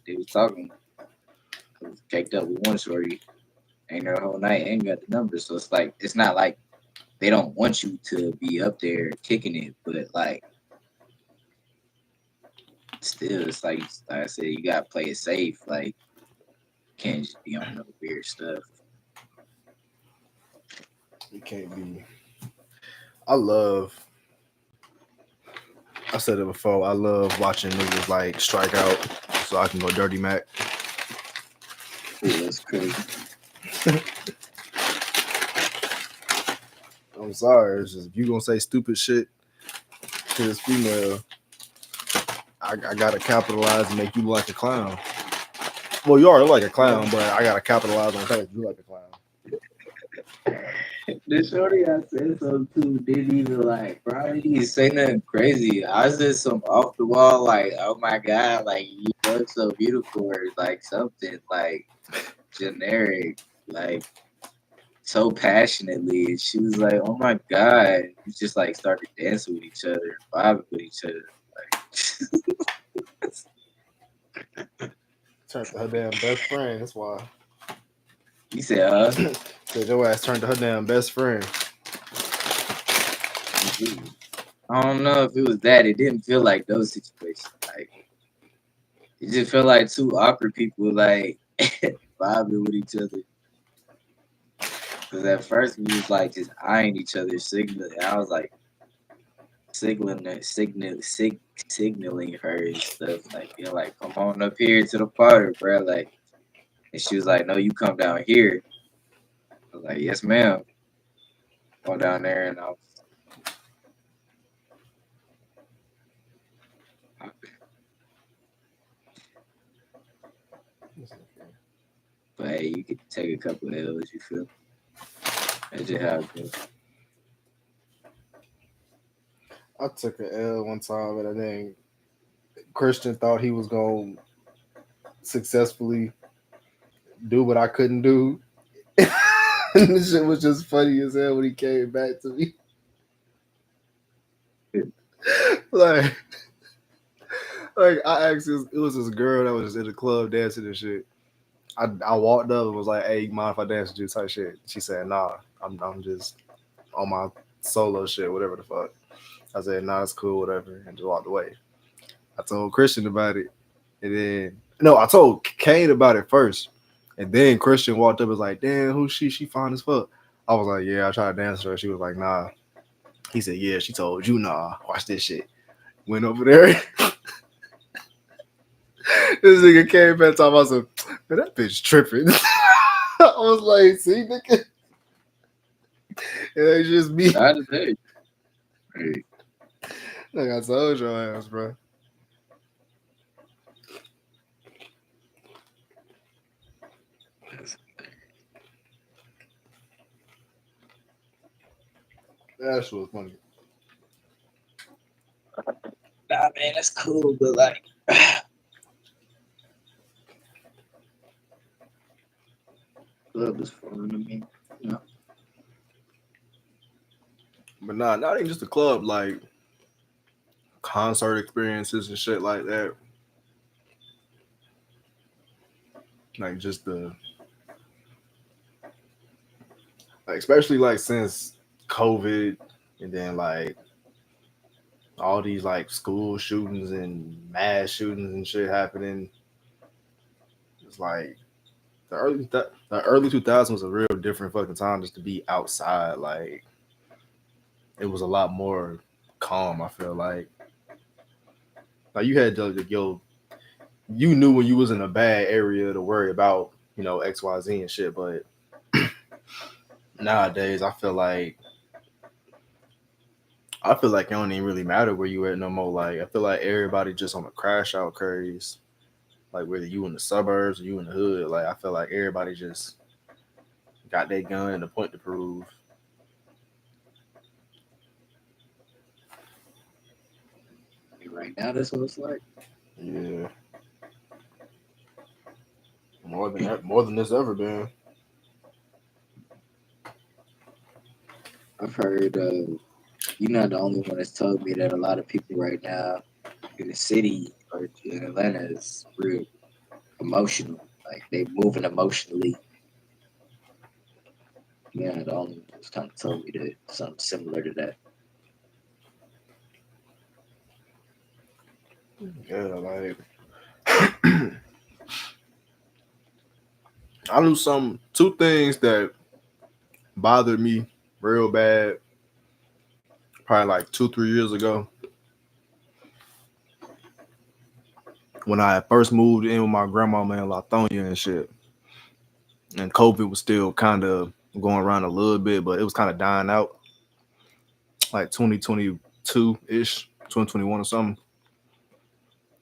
They was talking. I was caked up with one shorty. Ain't there the whole night. Ain't got the numbers. So it's like it's not like they don't want you to be up there kicking it, but like still, it's like I said, you gotta play it safe. Like can't just be on no weird stuff. You can't be. I love. I said it before. I love watching niggas like strike out, so I can go dirty Mac. Ooh, that's crazy. I'm sorry. It's just if you gonna say stupid shit to this female, I gotta capitalize and make you look like a clown. Well, you already look like a clown, but I gotta capitalize on the fact that you like a clown. The shorty I said something to didn't even like, bro. I didn't even say nothing crazy. I said some off the wall, like, oh my god, like you look so beautiful, or like something like generic, like so passionately. And she was like, oh my god, we just like started dancing with each other, vibing with each other. Turned to her damn best friend. That's why. He said, huh? Said your ass turned to her damn best friend. I don't know if it was that. It didn't feel like those situations. Like it just felt like two awkward people like vibing with each other. Because at first we was like just eyeing each other, signaling. I was like signaling her and stuff. Like like come on up here to the party, bro. Like, and she was like, no, you come down here. I was like, yes, ma'am. Go down there, and I was. But hey, you could take a couple of L's. You feel? That's just how it goes. I took an L one time, and I think Christian thought he was gonna successfully do what I couldn't do. And this shit was just funny as hell when he came back to me. like, like I asked this, it was this girl that was in the club dancing and shit. I walked up and was like, "Hey, you mind if I dance with you?" Type shit. She said, "Nah, I'm just on my solo shit, whatever the fuck." I said, "Nah, it's cool, whatever," and just walked away. I told Christian about it, and then no, I told Kane about it first, and then Christian walked up and was like, "Damn, who's she? She fine as fuck." I was like, "Yeah, I tried to dance with her." She was like, "Nah." He said, "Yeah, she told you, nah. Watch this shit." Went over there. This nigga came back talking about some, man, that bitch tripping. I was like, see, nigga, it ain't just me. Not today. Hey, Like I told your ass, bro. That shit was funny. nah, man, that's cool, but like, club is fun to me. You know? But nah, not even just the club, like concert experiences and shit like that. Like just like especially like since COVID and then like all these like school shootings and mass shootings and shit happening. It's like the early 2000s was a real different fucking time just to be outside. Like it was a lot more calm. I feel like you had yo, you knew when you was in a bad area to worry about XYZ and shit. But nowadays, I feel like it don't even really matter where you at no more. Like I feel like everybody just on a crash out craze. Like whether you in the suburbs or you in the hood, like I feel like everybody just got their gun and a point to prove. Right now, that's what it's like. Yeah, more than this ever been. I've heard You're not the only one that's told me that a lot of people right now in the city or in Atlanta is real emotional. Like they moving emotionally. You're not the only one that's kind of told me that something similar to that. Yeah, like I knew some two things that bothered me real bad, probably like 2, 3 years ago when I first moved in with my grandmama in Lithonia and shit. And COVID was still kind of going around a little bit, but it was kind of dying out, like 2022 ish, 2021 or something.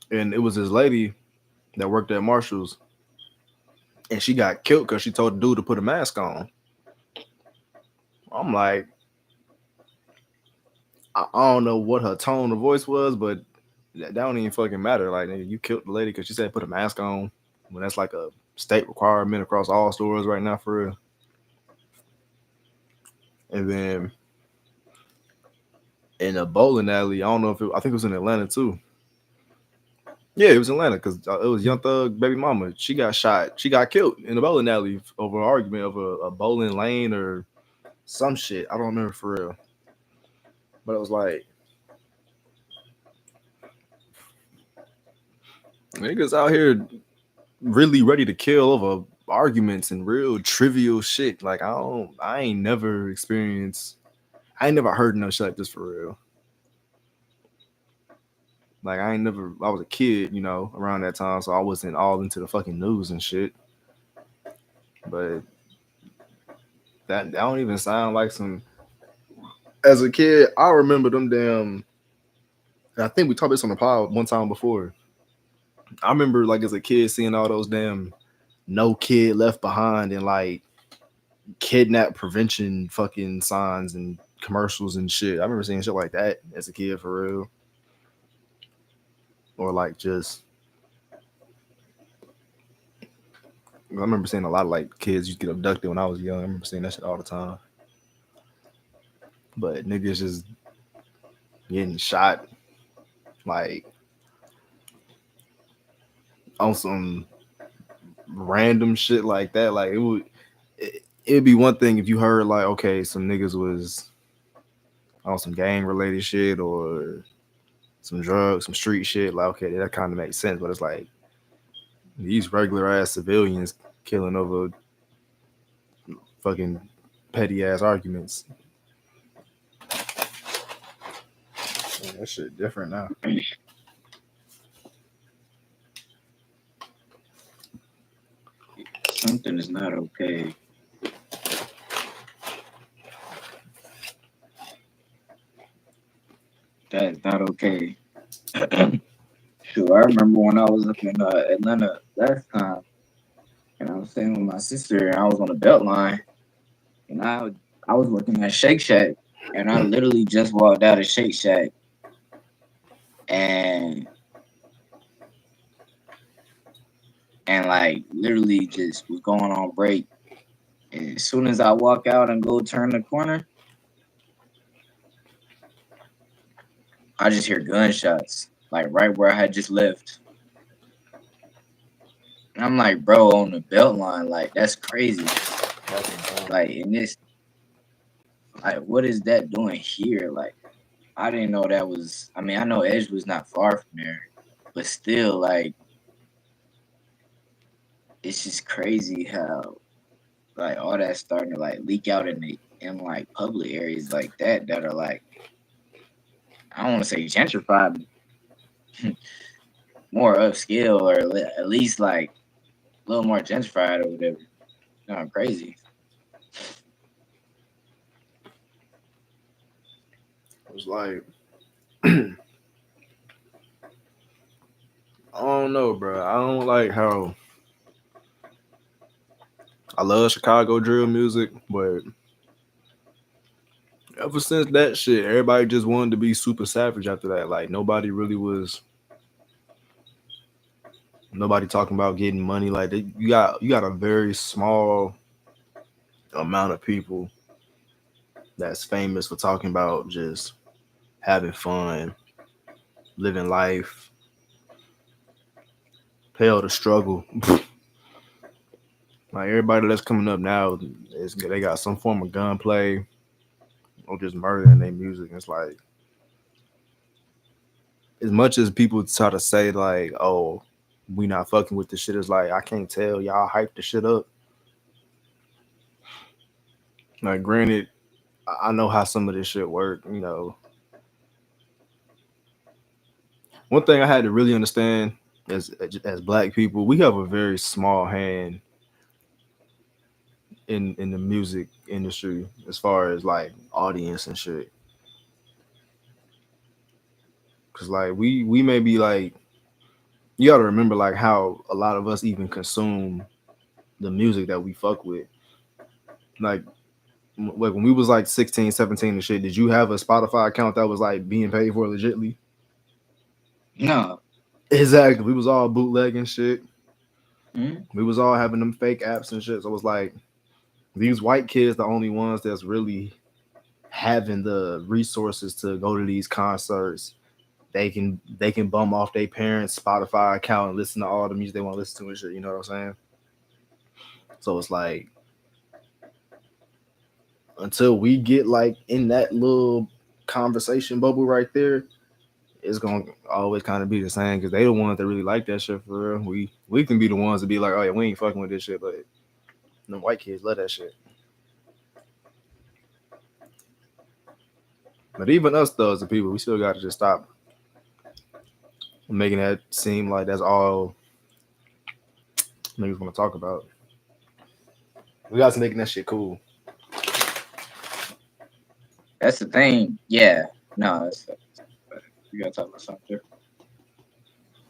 And it was this lady that worked at Marshall's, and she got killed because she told the dude to put a mask on. I'm like, I don't know what her tone of voice was, but that don't even fucking matter. Like, nigga, you killed the lady because she said put a mask on when that's like a state requirement across all stores right now for real. And then in a bowling alley, I don't know if I think it was in Atlanta too. Yeah, it was in Atlanta because it was Young Thug baby mama. She got shot. She got killed in the bowling alley over an argument of a bowling lane or some shit. I don't remember for real. But it was like niggas out here really ready to kill over arguments and real trivial shit. Like I ain't never experienced, I ain't never heard no shit like this for real. Like I was a kid, around that time, so I wasn't all into the fucking news and shit. But that don't even sound like some. As a kid, I remember them damn. I think we talked this on the pod one time before. I remember like as a kid seeing all those damn no kid left behind and like kidnap prevention fucking signs and commercials and shit. I remember seeing shit like that as a kid for real. Or like just I remember seeing a lot of like kids used to get abducted when I was young. I remember seeing that shit all the time. But niggas just getting shot like on some random shit like that. Like it'd be one thing if you heard like okay, some niggas was on some gang related shit or some drugs, some street shit. Like okay, that kind of makes sense. But it's like these regular ass civilians killing over fucking petty ass arguments. Man, that shit different now. Something is not okay. That is not okay. Shoot, I remember when I was up in Atlanta last time, and I was staying with my sister, and I was on the belt line, and I was working at Shake Shack, and I literally just walked out of Shake Shack, and like literally just was going on break. And as soon as I walk out and go turn the corner, I just hear gunshots, like right where I had just left. And I'm like, bro, on the belt line, like that's crazy. That's insane. Like in this, like what is that doing here? Like I didn't know that was. I mean, I know Edge was not far from there, but still, like it's just crazy how like all that's starting to like leak out in like public areas like that are like I don't want to say gentrified, more upscale or at least like a little more gentrified or whatever. Crazy. It was like I don't know, bro. I don't like how I love Chicago drill music, but ever since that shit, everybody just wanted to be super savage after that. Like nobody really was nobody talking about getting money. Like you got a very small amount of people that's famous for talking about just having fun, living life, hell the struggle. Like everybody that's coming up now, they got some form of gunplay or just murder in their music. It's like as much as people try to say like, "Oh, we not fucking with this shit," it's like I can't tell y'all hype the shit up. Like, granted, I know how some of this shit work. One thing I had to really understand as black people, we have a very small hand in the music industry as far as like audience and shit. Cause like we may be like you got to remember like how a lot of us even consume the music that we fuck with. Like like when we was like 16, 17 and shit, did you have a Spotify account that was like being paid for legitly? No. Exactly. We was all bootlegging shit. Mm-hmm. We was all having them fake apps and shit. So it was like these white kids the only ones that's really having the resources to go to these concerts. They can bum off their parents' Spotify account and listen to all the music they want to listen to and shit. You know what I'm saying? So it's like until we get like in that little conversation bubble right there, it's gonna always kind of be the same because they the ones that really like that shit for real. We can be the ones to be like, oh yeah, we ain't fucking with this shit, but the white kids love that shit. But even us though, as the people, we still got to just stop making that seem like that's all niggas want to talk about. We got to making that shit cool. That's the thing. Yeah. No, we gotta talk about something different.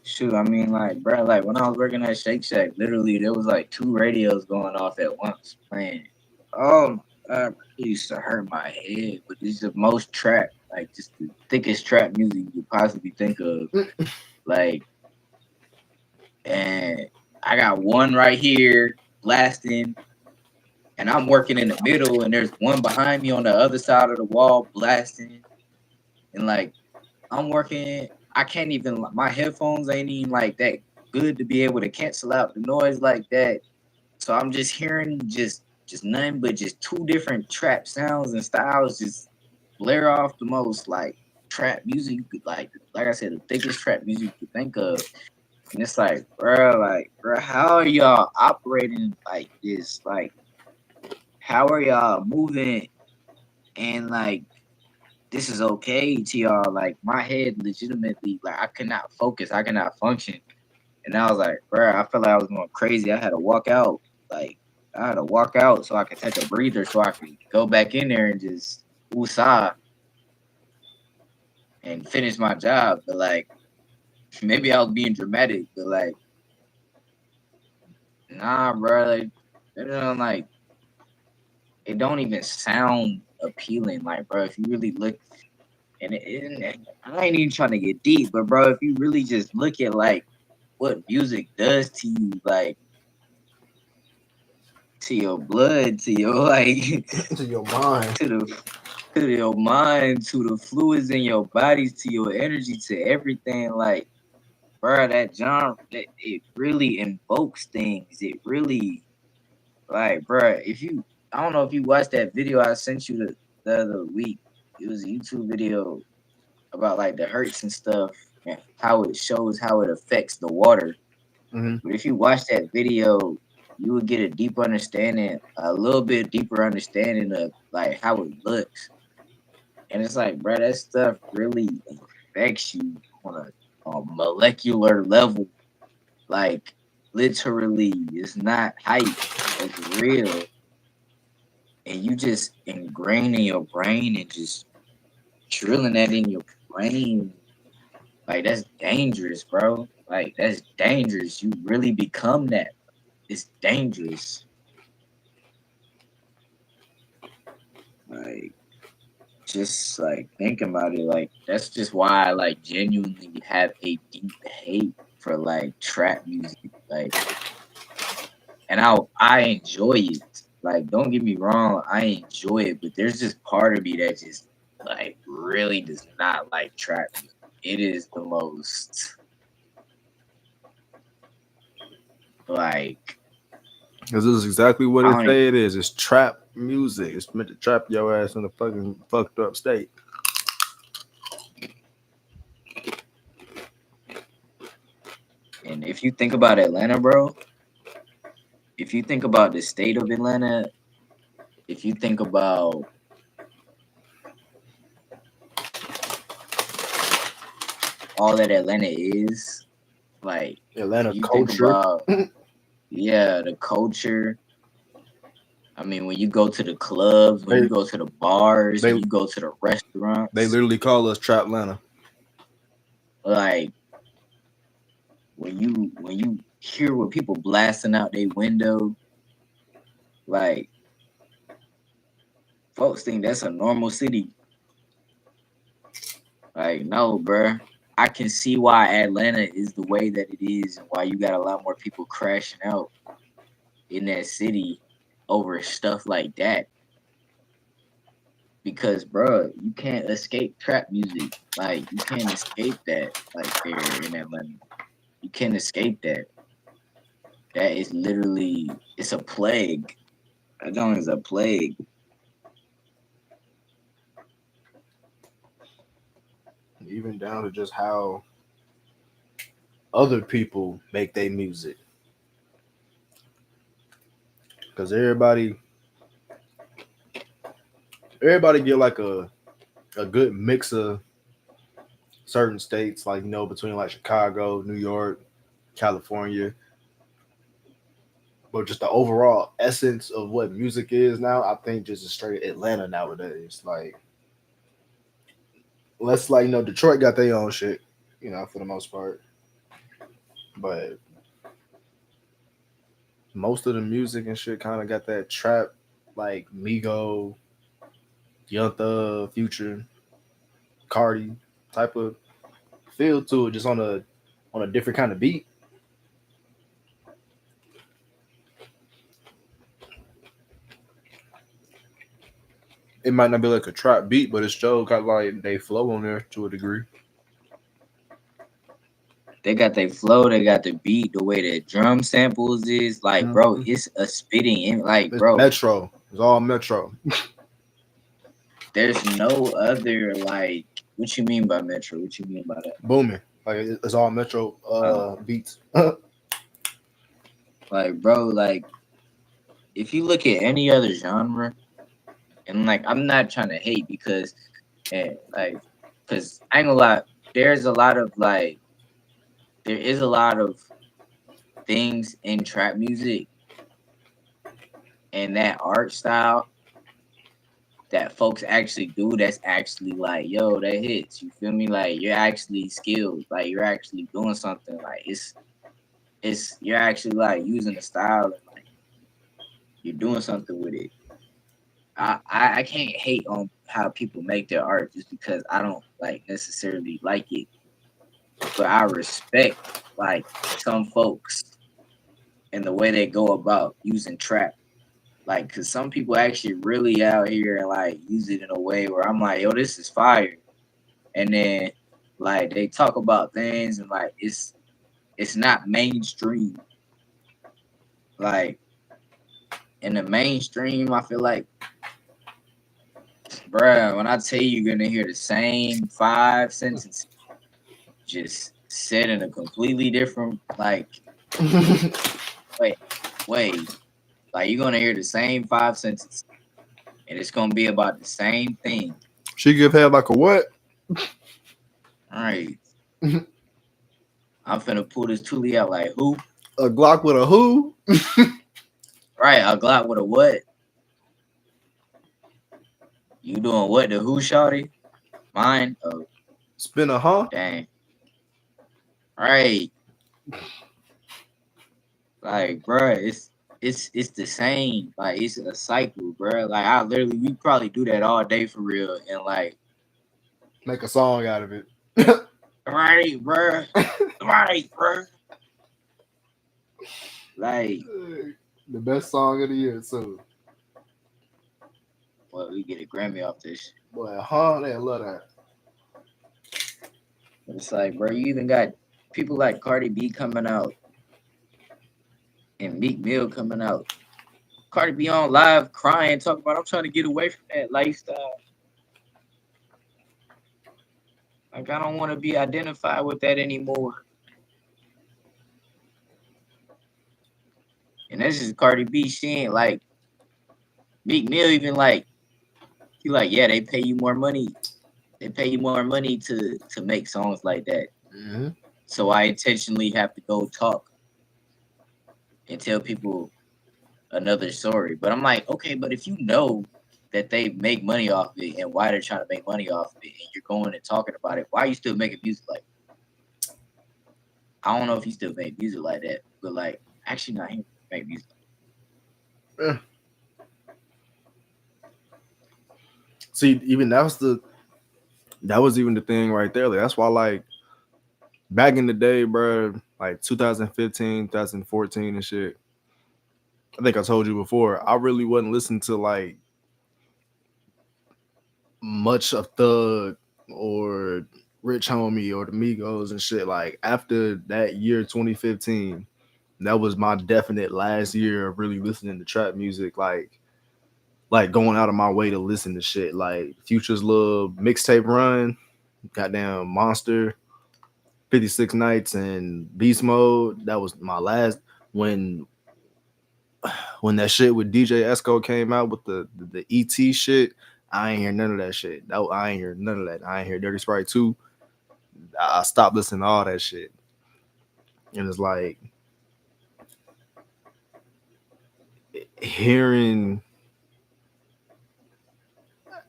Shoot, I mean, like, bro, like when I was working at Shake Shack, literally there was like two radios going off at once playing. Oh my god, bro, it used to hurt my head. But it's the most trap, like just the thickest trap music you could possibly think of. Like, and I got one right here blasting, and I'm working in the middle, and there's one behind me on the other side of the wall blasting, and like I'm working. I can't even. My headphones ain't even like that good to be able to cancel out the noise like that. So I'm just hearing just nothing but just two different trap sounds and styles just blare off the most like trap music you could like I said, the thickest trap music you could think of. And it's like, bro, how are y'all operating like this? Like, how are y'all moving and like this is okay to y'all? Like my head legitimately, like I could not focus, I could not function. And I was like, bro, I felt like I was going crazy. I had to walk out. Like I had to walk out so I could take a breather so I could go back in there and just woosah and finish my job. But like maybe I was being dramatic, but like nah, bro, like like it don't even sound appealing. Like, bro, if you really look and I ain't even trying to get deep, but bro, if you really just look at like what music does to you, like to your blood, to your like To your mind. to the to your mind, to the fluids in your bodies, to your energy, to everything. Like, bro, that genre, that it really invokes things. It really, like, bro, if you, I don't know if you watched that video I sent you the other week. It was a YouTube video about like the hurts and stuff and how it shows how it affects the water. Mm-hmm. But if you watch that video, you would get a deeper understanding, a little bit deeper understanding of like how it looks. And it's like, bro, that stuff really affects you on a molecular level. Like, literally, it's not hype. It's real. And you just ingrain in your brain and just drilling that in your brain. Like, that's dangerous, bro. Like, that's dangerous. You really become that. It's dangerous. Like, just like thinking about it, like that's just why I like genuinely have a deep hate for like trap music. Like, and I enjoy it. Like, don't get me wrong, I enjoy it, but there's just part of me that just like really does not like trap music. It is the most like Because this is exactly what I it don't even, say it is. It's trap music. It's meant to trap your ass in a fucking fucked up state. and if you think about Atlanta, bro, if you think about the state of Atlanta, if you think about all that Atlanta is, like Atlanta you think culture. about yeah, the culture. I mean, when you go to the clubs, when They you go to the bars, and they you go to the they restaurants, literally call us Trap Atlanta. like when you hear what people blasting out their window, like folks think that's a normal city. Like, no, bruh. I can see why Atlanta is the way that it is and why you got a lot more people crashing out in that city over stuff like that. Because, bruh, you can't escape trap music. Like, you can't escape that, like, there in Atlanta. You can't escape that. That is literally, it's a plague. That joint is a plague. Even down to just how other people make their music. Because everybody get like a good mix of certain states, like between like Chicago, New York, California. But just the overall essence of what music is now, I think just a straight Atlanta nowadays. Like let's like Detroit got their own shit, for the most part. But most of the music and shit kind of got that trap, like Migo, Young Thug, Future, Cardi type of feel to it, just on a different kind of beat. It might not be like a trap beat, but it's still got like they flow on there to a degree. They got their flow, they got the beat, the way the drum samples is. Like, bro, Mm-hmm. it's a spitting in, like, It's bro, Metro. It's all Metro. there's no other, like, what you mean by Metro? What you mean by that? Booming. Like it's all Metro Uh, beats. like, bro, like, if you look at any other genre, and like, I'm not trying to hate because, like, because I ain't gonna lie, there's a lot of like, there is a lot of things in trap music and that art style that folks actually do that's actually like, yo, that hits. You feel me? Like you're actually skilled. Like you're actually doing something. Like it's you're actually like using the style and like you're doing something with it. I can't hate on how people make their art just because I don't like necessarily like it, but I respect like some folks and the way they go about using trap. Like, cause some people actually really out here and like use it in a way where I'm like, yo, this is fire. And then like they talk about things and like it's not mainstream. Like in the mainstream, I feel like, bruh, when I tell you you're gonna hear the same 5 sentences just said in a completely different like wait, wait. Like you're gonna hear the same 5 sentences and it's gonna be about the same thing. She give head like a what? All right. I'm finna pull this Tuli out like who? A Glock with a who? Right, a Glock with a what? You doing what? The who, shawty? Mine? Oh, Spin a huh? dang. Right. Like, bruh, it's the same. Like, it's a cycle, bruh. Like, I literally, we probably do that all day for real. And like, Make a song out of it. right, bruh. Right, bruh. Like, The best song of the year too. well, we get a Grammy off this. Boy, huh? They love that. It's like, bro, you even got people like Cardi B coming out and Meek Mill coming out. Cardi B on live crying, talking about I'm trying to get away from that lifestyle. Like I don't want to be identified with that anymore. And that's just Cardi B. She ain't like Meek Mill even like he like, yeah, they pay you more money. They pay you more money to make songs like that. Mm-hmm. So I intentionally have to go talk and tell people another story. But I'm like, okay, but if you know that they make money off of it and why they're trying to make money off of it and you're going and talking about it, why are you still making music like I don't know if he still make music like that, but like actually not him make music. Yeah. See, even that was even the thing right there. Like, that's why, like, back in the day, bro, like 2015, 2014 and shit. I think I told you before, I really wasn't listening to like much of Thug or Rich Homie or the Migos and shit. Like after that year 2015, that was my definite last year of really listening to trap music. Like going out of my way to listen to shit. Like Future's little mixtape run, goddamn Monster, 56 Nights, and Beast Mode. That was my last when when that shit with DJ Esco came out with the ET shit. I ain't hear none of that shit. I ain't hear none of that. I ain't hear Dirty Sprite 2. I stopped listening to all that shit. And it's like hearing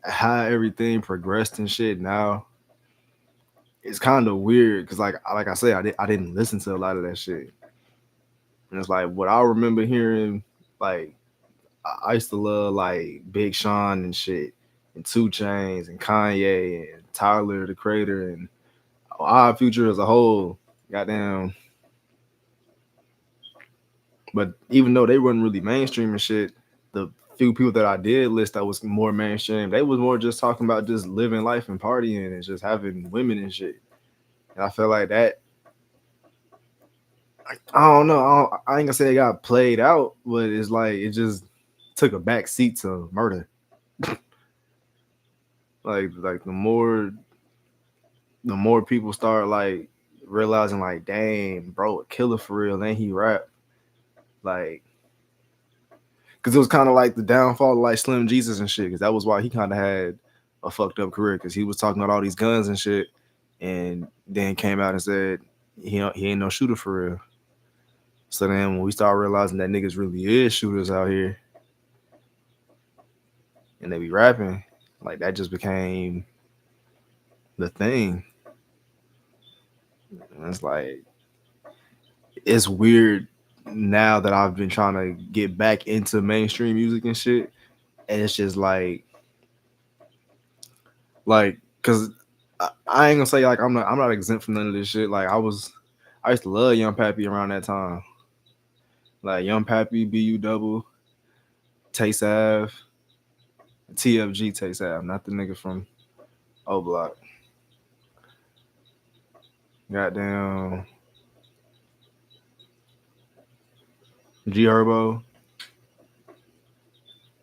how everything progressed and shit now, it's kind of weird because like I said, I didn't listen to a lot of that shit. And it's like what I remember hearing, like I used to love like Big Sean and shit, and Two Chains and Kanye and Tyler the Creator and Odd Future as a whole. Goddamn. But even though they wasn't really mainstream and shit, the few people that I did list that was more mainstream, they was more just talking about just living life and partying and just having women and shit. And I feel like that. I don't know. I ain't gonna say it got played out, but it's like it just took a back seat to murder. Like the more people start like realizing like, dang, bro, a killer for real, and he rap like, because it was kind of like the downfall of like Slim Jesus and shit. Because that was why he kind of had a fucked up career because he was talking about all these guns and shit, and then came out and said he ain't no shooter for real. So then when we start realizing that niggas really is shooters out here, and they be rapping, like that just became the thing. And it's like it's weird now that I've been trying to get back into mainstream music and shit, and it's just like because I ain't gonna say like I'm not exempt from none of this shit. Like I used to love Young Pappy around that time. Like Young Pappy, BU Double, Tay Sav, TFG Tay Sav, not the nigga from O Block. Goddamn G Herbo,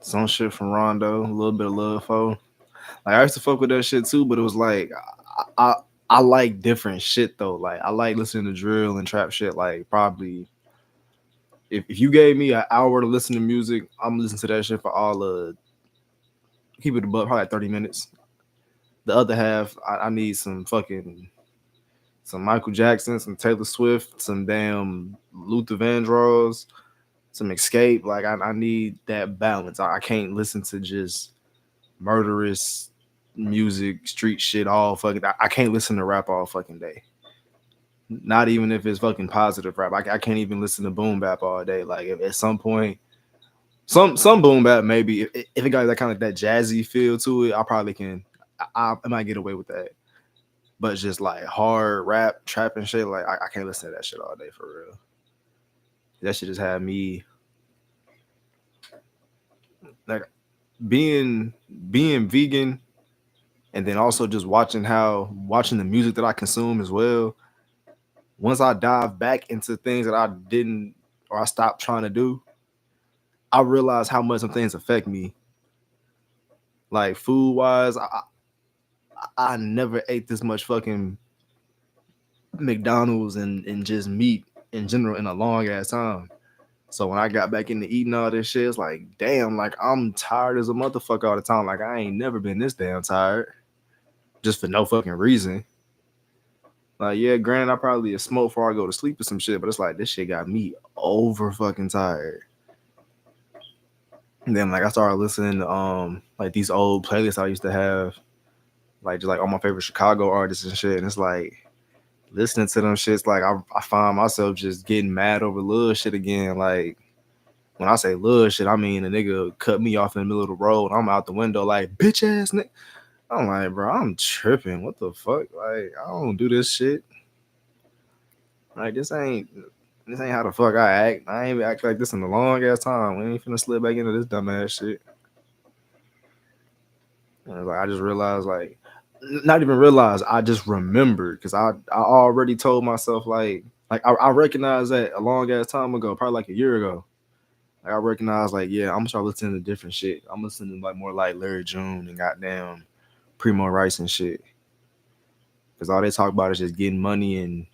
some shit from Rondo, a little bit of Love Fo. Like I used to fuck with that shit too, but it was like I I like different shit though. Like I like listening to drill and trap shit. Like probably if you gave me an hour to listen to music, I'm listening to that shit for all keep it above probably like 30 minutes. The other half, I need some Michael Jackson, some Taylor Swift, some damn Luther Vandross, some Escape. Like I need that balance. I can't listen to just murderous music, street shit all fucking. I can't listen to rap all fucking day. Not even if it's fucking positive rap. I can't even listen to boom bap all day. Like if at some point, some boom bap maybe if it got that kind of that jazzy feel to it, I probably can. I might get away with that. But just like hard rap, trap and shit, like I can't listen to that shit all day for real. That shit just had me like being vegan. and then also just watching the music that I consume as well. Once I dive back into things that I didn't or I stopped trying to do, I realize how much some things affect me. Like food wise, I never ate this much fucking McDonald's and just meat in general in a long ass time. So when I got back into eating all this shit, it's like, damn, like I'm tired as a motherfucker all the time. Like I ain't never been this damn tired, just for no fucking reason. Like, yeah, granted, I probably a smoke before I go to sleep or some shit, but it's like this shit got me over fucking tired. And then like I started listening to like these old playlists I used to have, like just like all my favorite Chicago artists and shit. And it's like listening to them shits, like I find myself just getting mad over little shit again. Like when I say little shit, I mean a nigga cut me off in the middle of the road. I'm out the window like bitch ass nigga. I'm like, bro, I'm tripping. What the fuck? Like I don't do this shit. Like this ain't how the fuck I act. I ain't act like this in a long ass time. We ain't finna slip back into this dumbass shit. And like I just realized, like, not even realized. I just remembered because I already told myself I recognized that a long ass time ago, probably like a year ago. Like I recognized like yeah, I'm gonna start listening to different shit. I'm listening to like more like Larry June and goddamn Primo Rice and shit. Because all they talk about is just getting money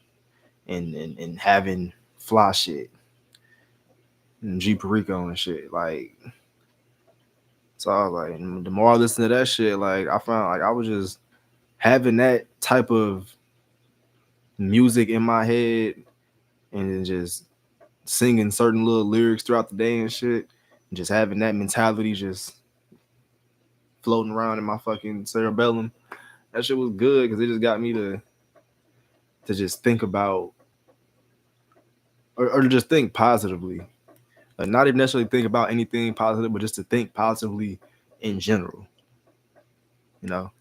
and having fly shit and G Perico and shit. Like so I was like, the more I listen to that shit, like I found like I was just having that type of music in my head and then just singing certain little lyrics throughout the day and shit. And just having that mentality just floating around in my fucking cerebellum. That shit was good because it just got me to just think about or to just think positively. Like not even necessarily think about anything positive, but just to think positively in general. You know?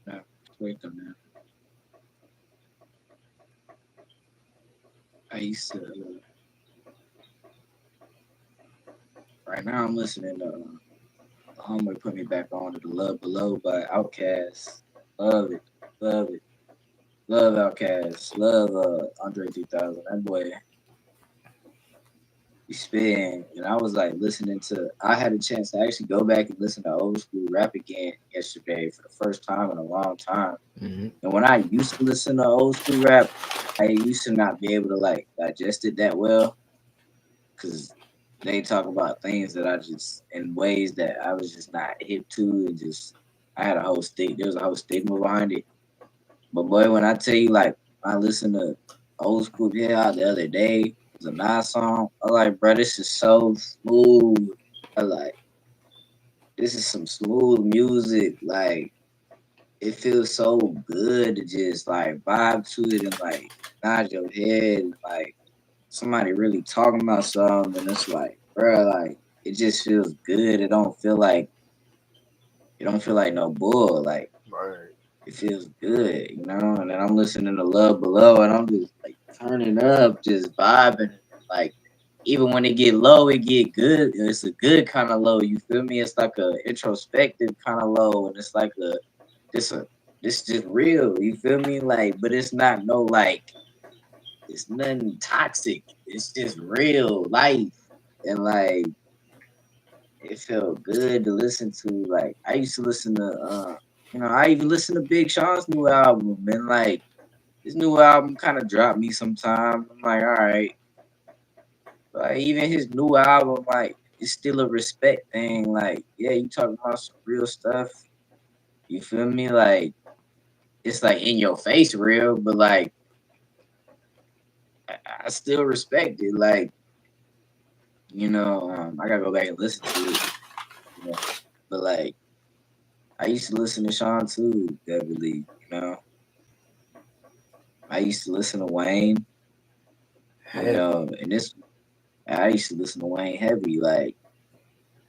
Yeah, wait a minute. I used to. Right now, I'm listening to Homeboy put me back on to the Love Below by Outkast. Love it, love it, love Outkast, love Andre 3000. That boy be spitting, and I was like listening to. I had a chance to actually go back and listen to old school rap again yesterday for the first time in a long time. Mm-hmm. And when I used to listen to old school rap, I used to not be able to like digest it that well because they talk about things that I just in ways that I was just not hip to, and just I had a whole stig. There was a whole stigma behind it. But boy, when I tell you, like, I listened to old school hip hop the other day, it was a nice song. I like, bro, this is so smooth. I like, this is some smooth music. Like, it feels so good to just like vibe to it and like nod your head. Like, somebody really talking about something, and it's like, bro, like, it just feels good. It don't feel like no bull. Like, Right. it feels good, you know. And then I'm listening to Love Below, and I'm just like turning up, just vibing. Like even when it get low, it get good. It's a good kind of low. You feel me? It's like a introspective kind of low, and it's like this a this just real. You feel me? Like, but it's not no like it's nothing toxic. It's just real life, and like it felt good to listen to. Like I used to listen to, I even listened to Big Sean's new album, and like his new album kind of dropped me sometime. I'm like, all right, but even his new album, like it's still a respect thing. Like, yeah, you talking about some real stuff. You feel me? Like it's like in your face, real, but like I still respect it. Like, I gotta go back and listen to it. You know? But like I used to listen to Sean too, heavily. I used to listen to Wayne, Heavy. and this I used to listen to Wayne heavy. Like,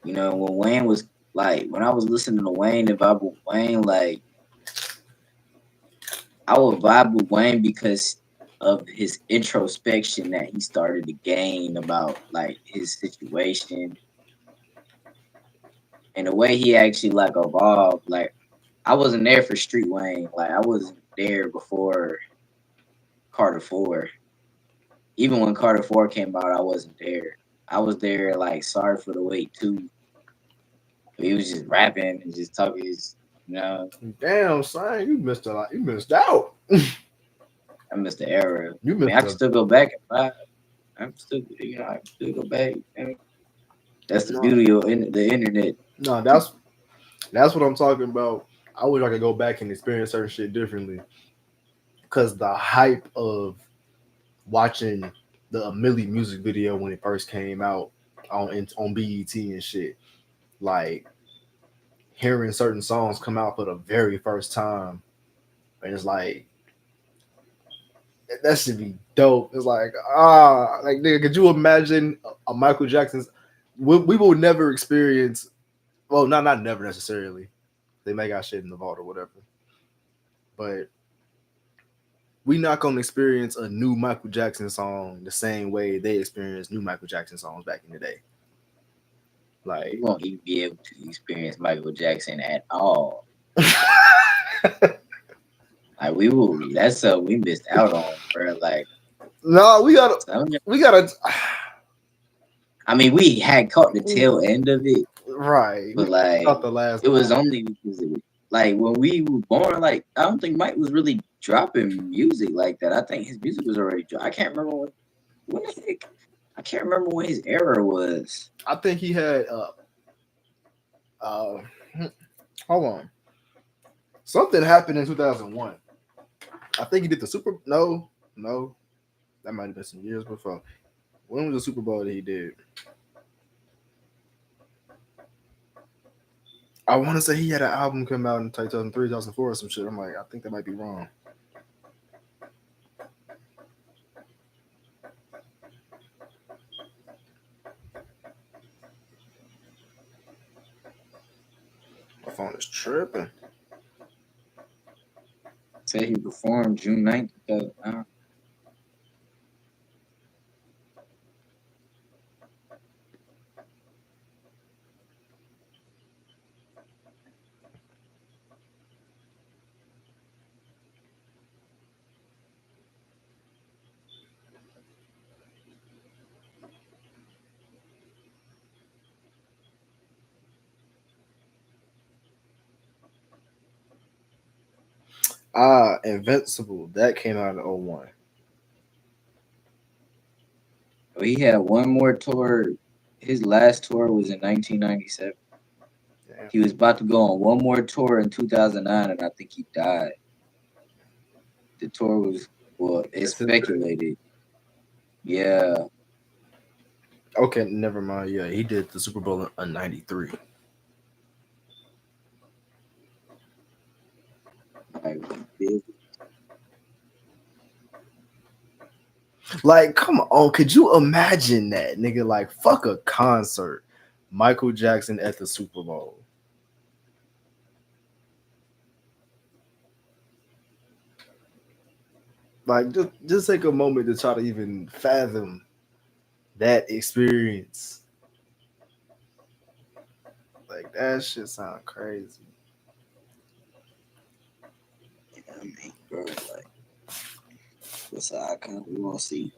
when Wayne was like when I was listening to Wayne and vibe with Wayne, like I would vibe with Wayne because of his introspection that he started to gain about like his situation and the way he actually like evolved. Like I wasn't there for Street Wayne. Like I wasn't there before Carter 4. Even when Carter 4 came out, I wasn't there. I was there like Sorry for the Wait too. He was just rapping and just talking his, you know, Damn, son, you missed a lot. You missed out. I missed the era. You I mean, I missed can a still go back and buy. I'm still, I can still go back. And that's the no, beauty of the internet. no. That's what I'm talking about. I wish I could go back and experience certain shit differently. Cause the hype of watching the Millie music video when it first came out on BET and shit, like hearing certain songs come out for the very first time, and it's like that should be dope. It's like like nigga, could you imagine a Michael Jackson's? We will never experience. Well, not never necessarily. They may got shit in the vault or whatever, but we not gonna experience a new Michael Jackson song the same way they experienced new Michael Jackson songs back in the day. We Like, won't even be able to experience Michael Jackson at all. Like we will. That's something we missed out on, bro. Like, no, some, we gotta, I mean, we had caught the tail end of it, right. We but like caught the last it was part. only because it was like when we were born. Like I don't think Mike was really dropping music like that. I think his music was already. I can't remember when the heck. I can't remember when his era was. I think he had uh hold on. Something happened in 2001. I think he did the Super. No, that might have been some years before. When was the Super Bowl that he did? I want to say he had an album come out in 2003, 2004 or some shit. I'm like, I think that might be wrong. My phone is tripping. Said he performed June 9th. Invincible. That came out in '01. He had one more tour. His last tour was in 1997. Damn. He was about to go on one more tour in 2009, and I think he died. The tour was, well, it's That's his bad. speculated. Yeah, Okay, never mind. Yeah, he did the Super Bowl in '93. like big. Like, come on, could you imagine that, nigga? Like, fuck a concert. Michael Jackson at the Super Bowl. Like, just take a moment to try to even fathom that experience. Like, that shit sound crazy. I mean, bro, like what's the icon we want to see?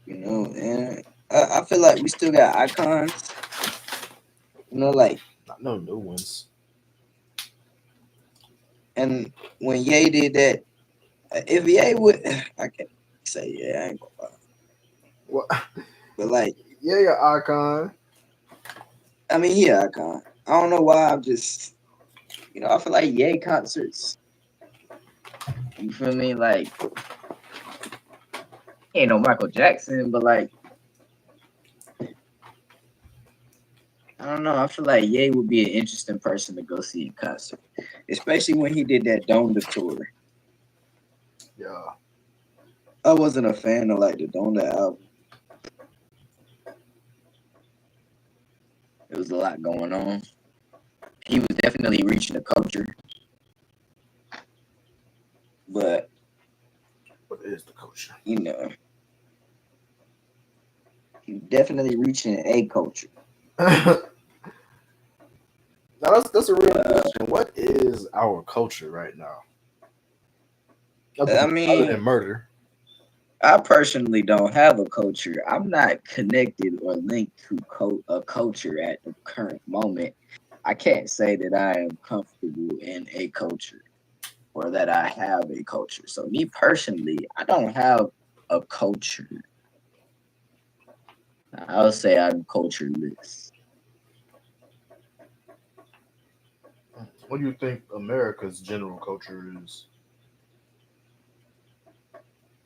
And I feel like we still got icons. Like, Not no new ones. and when Ye did that, if Ye would, I can't say yeah, I ain't gonna lie. What? But like, Yeah, your icon. I mean, yeah, icon. I don't know why. I'm just, I feel like Ye concerts. You feel me? Like, ain't no Michael Jackson, but like, I don't know. I feel like Ye would be an interesting person to go see in concert, especially when he did that Donda tour. Yeah. I wasn't a fan of like the Donda album. There was a lot going on. He was definitely reaching the culture, but is the culture? You know, you definitely reaching a culture. Now that's a real Uh, question. What is our culture right now? I Other than mean, murder. I personally don't have a culture. I'm not connected or linked to a culture at the current moment. I can't say that I am comfortable in a culture or that I have a culture. So me personally, I don't have a culture. I'll say I'm cultureless. What do you think America's general culture is?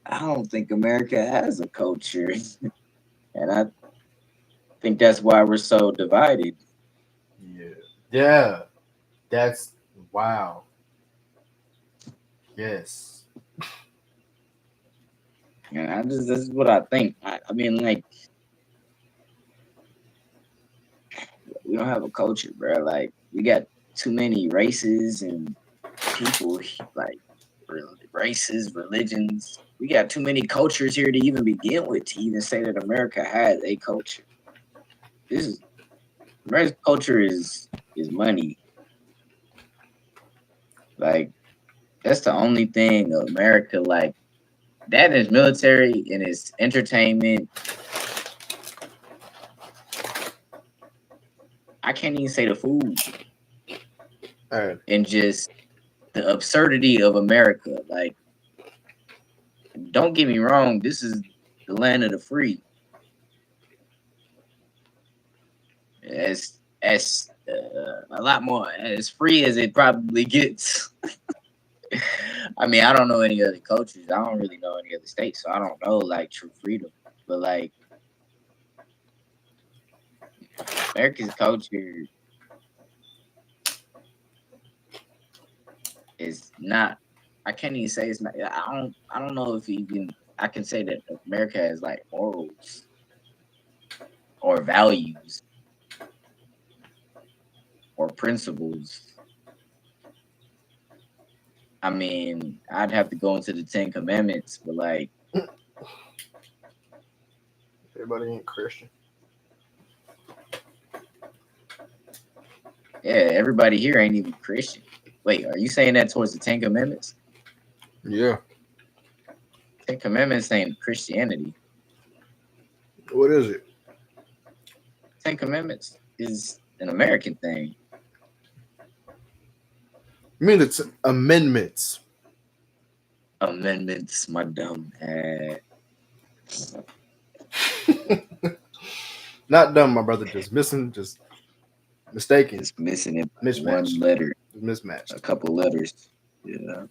I don't think America has a culture, and I think that's why we're so divided. Yeah. Yeah. That's wow. Yes. And I just this is what I think. I mean, like we don't have a culture, bro. Like we got too many races and people, like races, religions. We got too many cultures here to even begin with to even say that America has a culture. This is America's culture is money. Like that's the only thing America like that is military and its entertainment. I can't even say the food All right. and just the absurdity of America. Like, don't get me wrong, this is the land of the free. As a lot more as free as it probably gets. I mean, I don't know any other cultures. I don't really know any other states, so I don't know like true freedom. But like America's culture is not. I can't even say it's not. I don't know if even I can say that America has like morals or values or principles. I mean, I'd have to go into the Ten Commandments, but like, Everybody ain't Christian. yeah, everybody here ain't even Christian. Wait, are you saying that towards the Ten Commandments? Yeah. Ten Commandments ain't Christianity. What is it? Ten Commandments is an American thing. I mean, it's amendments. Amendments, my dumb ass. Not dumb, my brother. Just missing, just mistaken, Just missing it by one mismatched, letter, a mismatched. couple letters. Yeah,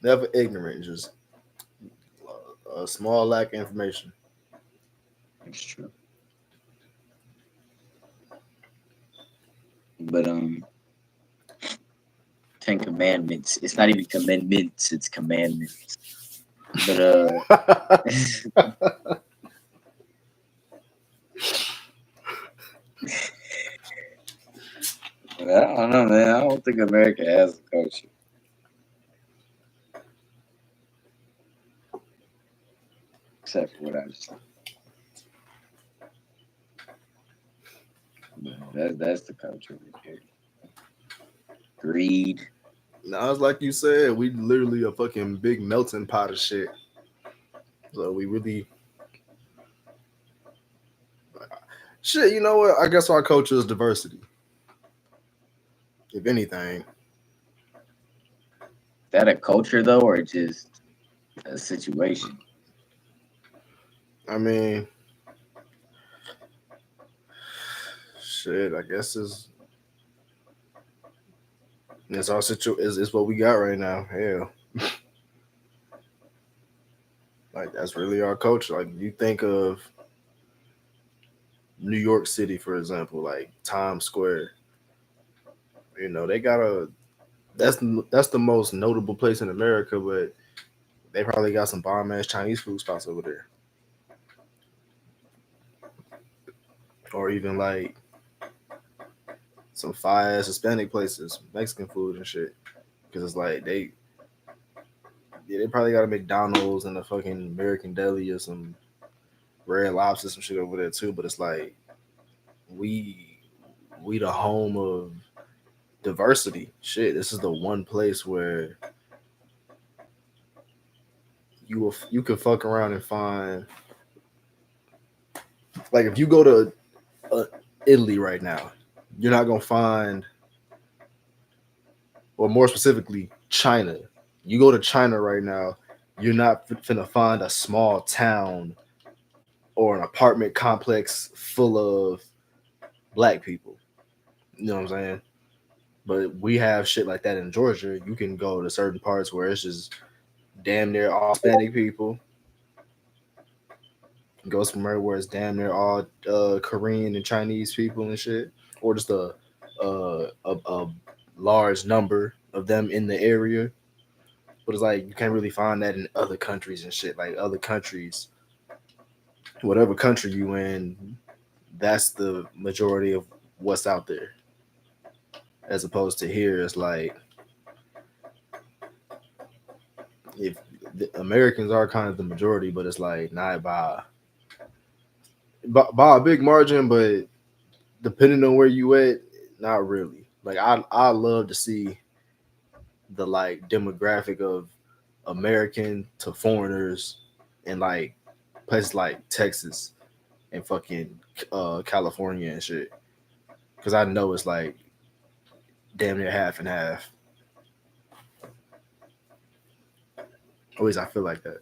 Never ignorant. Just a small lack of information. that's true. But Ten Commandments. It's not even commandments. It's commandments. But I don't know, man. I don't think America has a culture, except for what I just said. But that's the culture right there. Greed. Now, it's like you said, we literally a fucking big melting pot of shit. So we really shit. You know what? I guess our culture is diversity. If anything, Is that a culture though, or just a situation? I mean, shit. I guess it's our is what we got right now. Hell, like that's really our culture. Like you think of New York City, for example, like Times Square. You know, they got a that's the most notable place in America, but they probably got some bomb ass Chinese food spots over there, or even like some fire ass Hispanic places, Mexican food and shit. Because it's like Yeah, they probably got a McDonald's and a fucking American Deli or some Red Lobster, some shit over there too. But it's like we we the home of diversity. Shit, this is the one place where you can fuck around and find, like, if you go to uh, Italy right now, you're not gonna find, or more specifically, China. You go to China right now, you're not finna find a small town or an apartment complex full of black people. You know what I'm saying? But we have shit like that in Georgia. You can go to certain parts where it's just damn near all Hispanic people. Go somewhere where it's damn near all Korean and Chinese people and shit, or just a large number of them in the area. But it's like you can't really find that in other countries and shit. Like other countries, whatever country you in, that's the majority of what's out there. As opposed to here, it's like if the Americans are kind of the majority, but it's like not by a big margin, but depending on where you at, not really. Like I love to see the like demographic of American to foreigners in like places like Texas and fucking California and shit. Because I know it's like damn near half and half. At least I feel like that.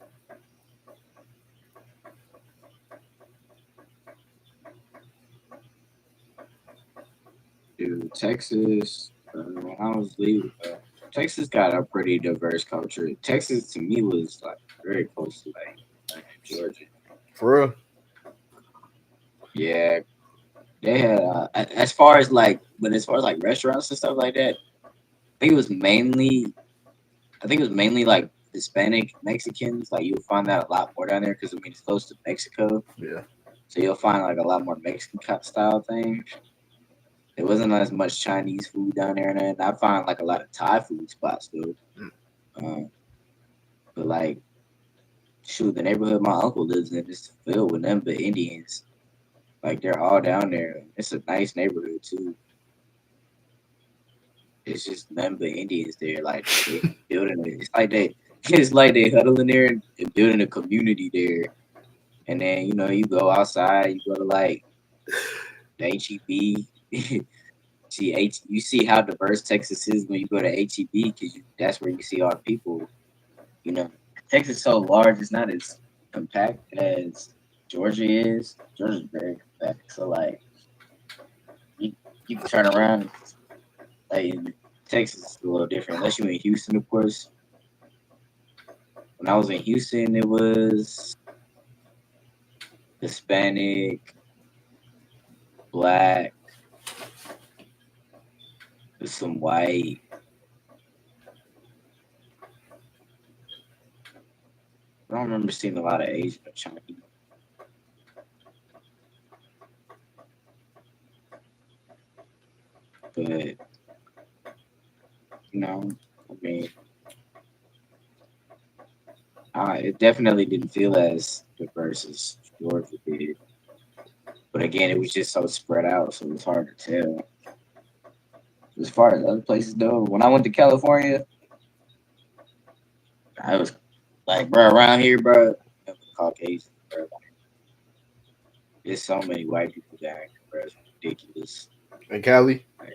Dude, Texas. When I was leaving, Texas got a pretty diverse culture. Texas to me was like very close to like Georgia. For real. Yeah, they had as far as like, but as far as like restaurants and stuff like that, think it was mainly, I think it was mainly like Hispanic Mexicans. Like you'll find that a lot more down there because I mean it's close to Mexico, Yeah. so you'll find like a lot more Mexican style things. There wasn't as much Chinese food down there, and then I find like a lot of Thai food spots though. Mm. Um, but like, shoot, the neighborhood my uncle lives in is filled with them, but Indians. Like they're all down there. It's a nice neighborhood too. It's just nothing but Indians there. Like they building it. It's like they it's like they huddling there and building a community there. And then you go outside, you go to like the HEB. You see how diverse Texas is when you go to HEB because that's where you see all the people. You know, Texas is so large, it's not as compact as Georgia is. Georgia's very compact, so like you you can turn around. Like in Texas is a little different, unless you're in Houston, of course. When I was in Houston, it was Hispanic, black, some white. I don't remember seeing a lot of Asian or Chinese, but I mean, it definitely didn't feel as diverse as Georgia did. But again, it was just so spread out, so it's hard to tell. As far as other places though, when I went to California, I was like, bro, around here, bro, Caucasian, bro. Like, there's so many white people down here, bro. It's ridiculous. In Cali. Like,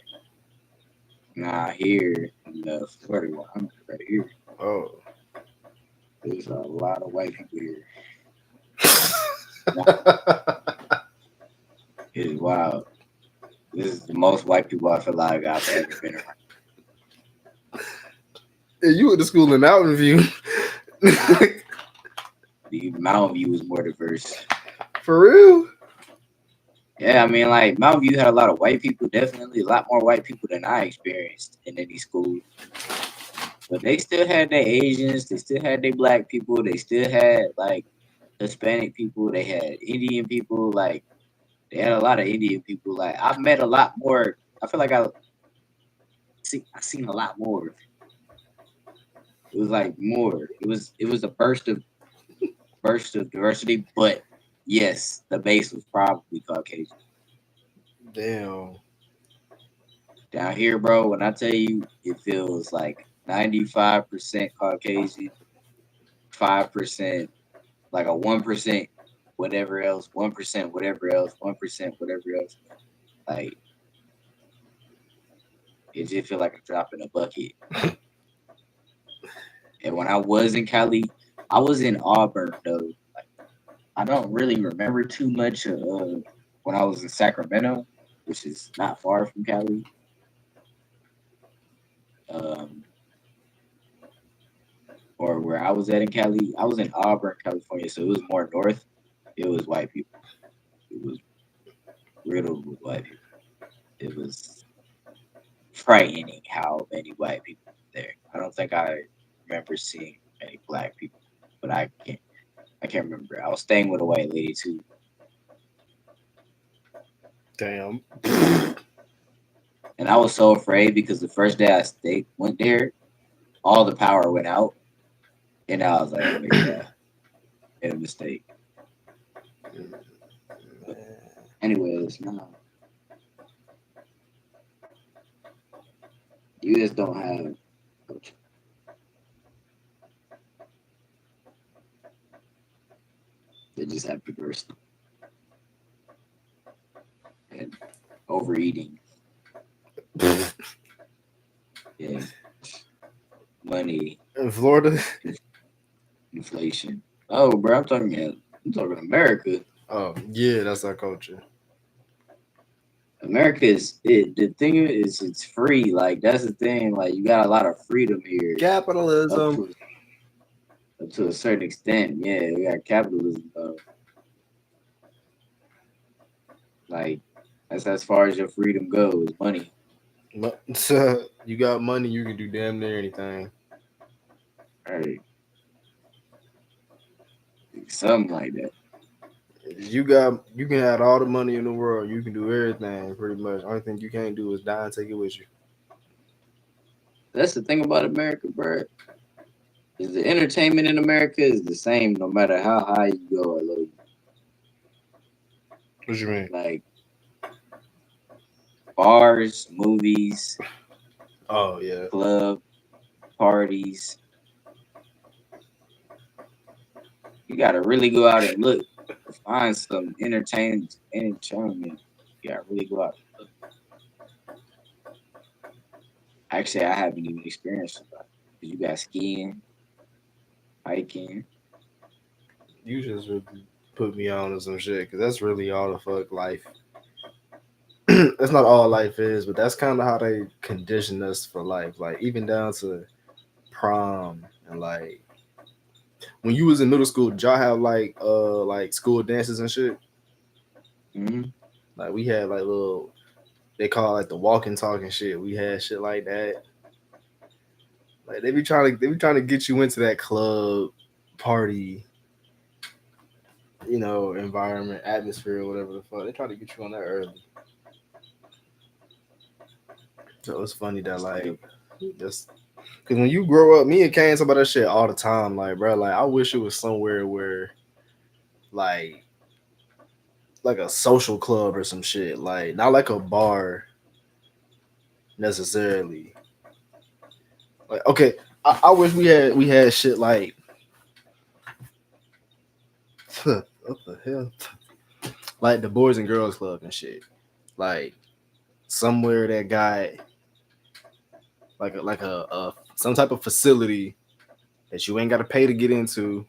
nah, here in Florida, where I'm at right here, Oh. there's a lot of white people here. It's wild. This is the most white people I feel like I've ever been around. Hey, you went to school in Mountain View. The Mountain View was more diverse. For real? Yeah, I mean, like Mountain View had a lot of white people, definitely a lot more white people than I experienced in any school. But they still had their Asians, they still had their black people, they still had like Hispanic people, they had Indian people, like they had a lot of Indian people. Like I've met a lot more. I feel like I seen a lot more It was like more. It was a burst of diversity, but yes, the base was probably Caucasian. Damn. Down here, bro, when I tell you, it feels like 95% Caucasian, 5%, like a 1% whatever else, 1% whatever else, 1% whatever else. Like it just feel like a drop in a bucket. And when I was in Cali, I was in Auburn though. I don't really remember too much when I was in Sacramento, which is not far from Cali. Um, or where I was at in Cali, I was in Auburn, California, so it was more north. It was white people. It was riddled with white people. It was frightening how many white people were there. I don't think I remember seeing many black people, but I can't remember. I was staying with a white lady too, Damn. and I was so afraid because the first day I stayed went there, all the power went out, and I was like, oh my god, made a mistake. But anyways, no, you just don't have culture. They just have diversity and overeating. Yeah, money, In Florida. inflation. Oh, bro, I'm talking America. Oh yeah, that's our culture. America is it. The thing is, it's free. Like that's the thing. Like you got a lot of freedom here, up Capitalism. to up to a certain extent. Yeah, we got capitalism. Like that's as far as your freedom goes. Money, You got money, you can do damn near anything. right? Something like that. You can have all the money in the world. You can do everything pretty much. Only thing you can't do is die and take it with you. That's the thing about America, bro. Is the entertainment in America is the same no matter how high you go or low you. What you mean? Like bars, movies, Oh yeah. club parties. You gotta really go out and look to find some entertainment. You gotta really go out and look. Actually, I haven't even experienced it. You got skiing, hiking. You just really put me on to some shit because that's really all the fuck life. That's not all life is, but that's kind of how they condition us for life. Like even down to prom and like when you was in middle school, did y'all have like school dances and shit? Hmm. Like we had like little they call it, like the walking talking shit. We had shit like that. Like they be trying to get you into that club party, environment, atmosphere, whatever the fuck. They try to get you on that early. So it's funny that like just because when you grow up, me and Kane talk about that shit all the time. Like, bro, like I wish it was somewhere where like like a social club or some shit. Like not like a bar necessarily. Like okay, I wish we had shit like what the hell? Like the Boys and Girls Club and shit. Like somewhere that got like a some type of facility that you ain't got to pay to get into.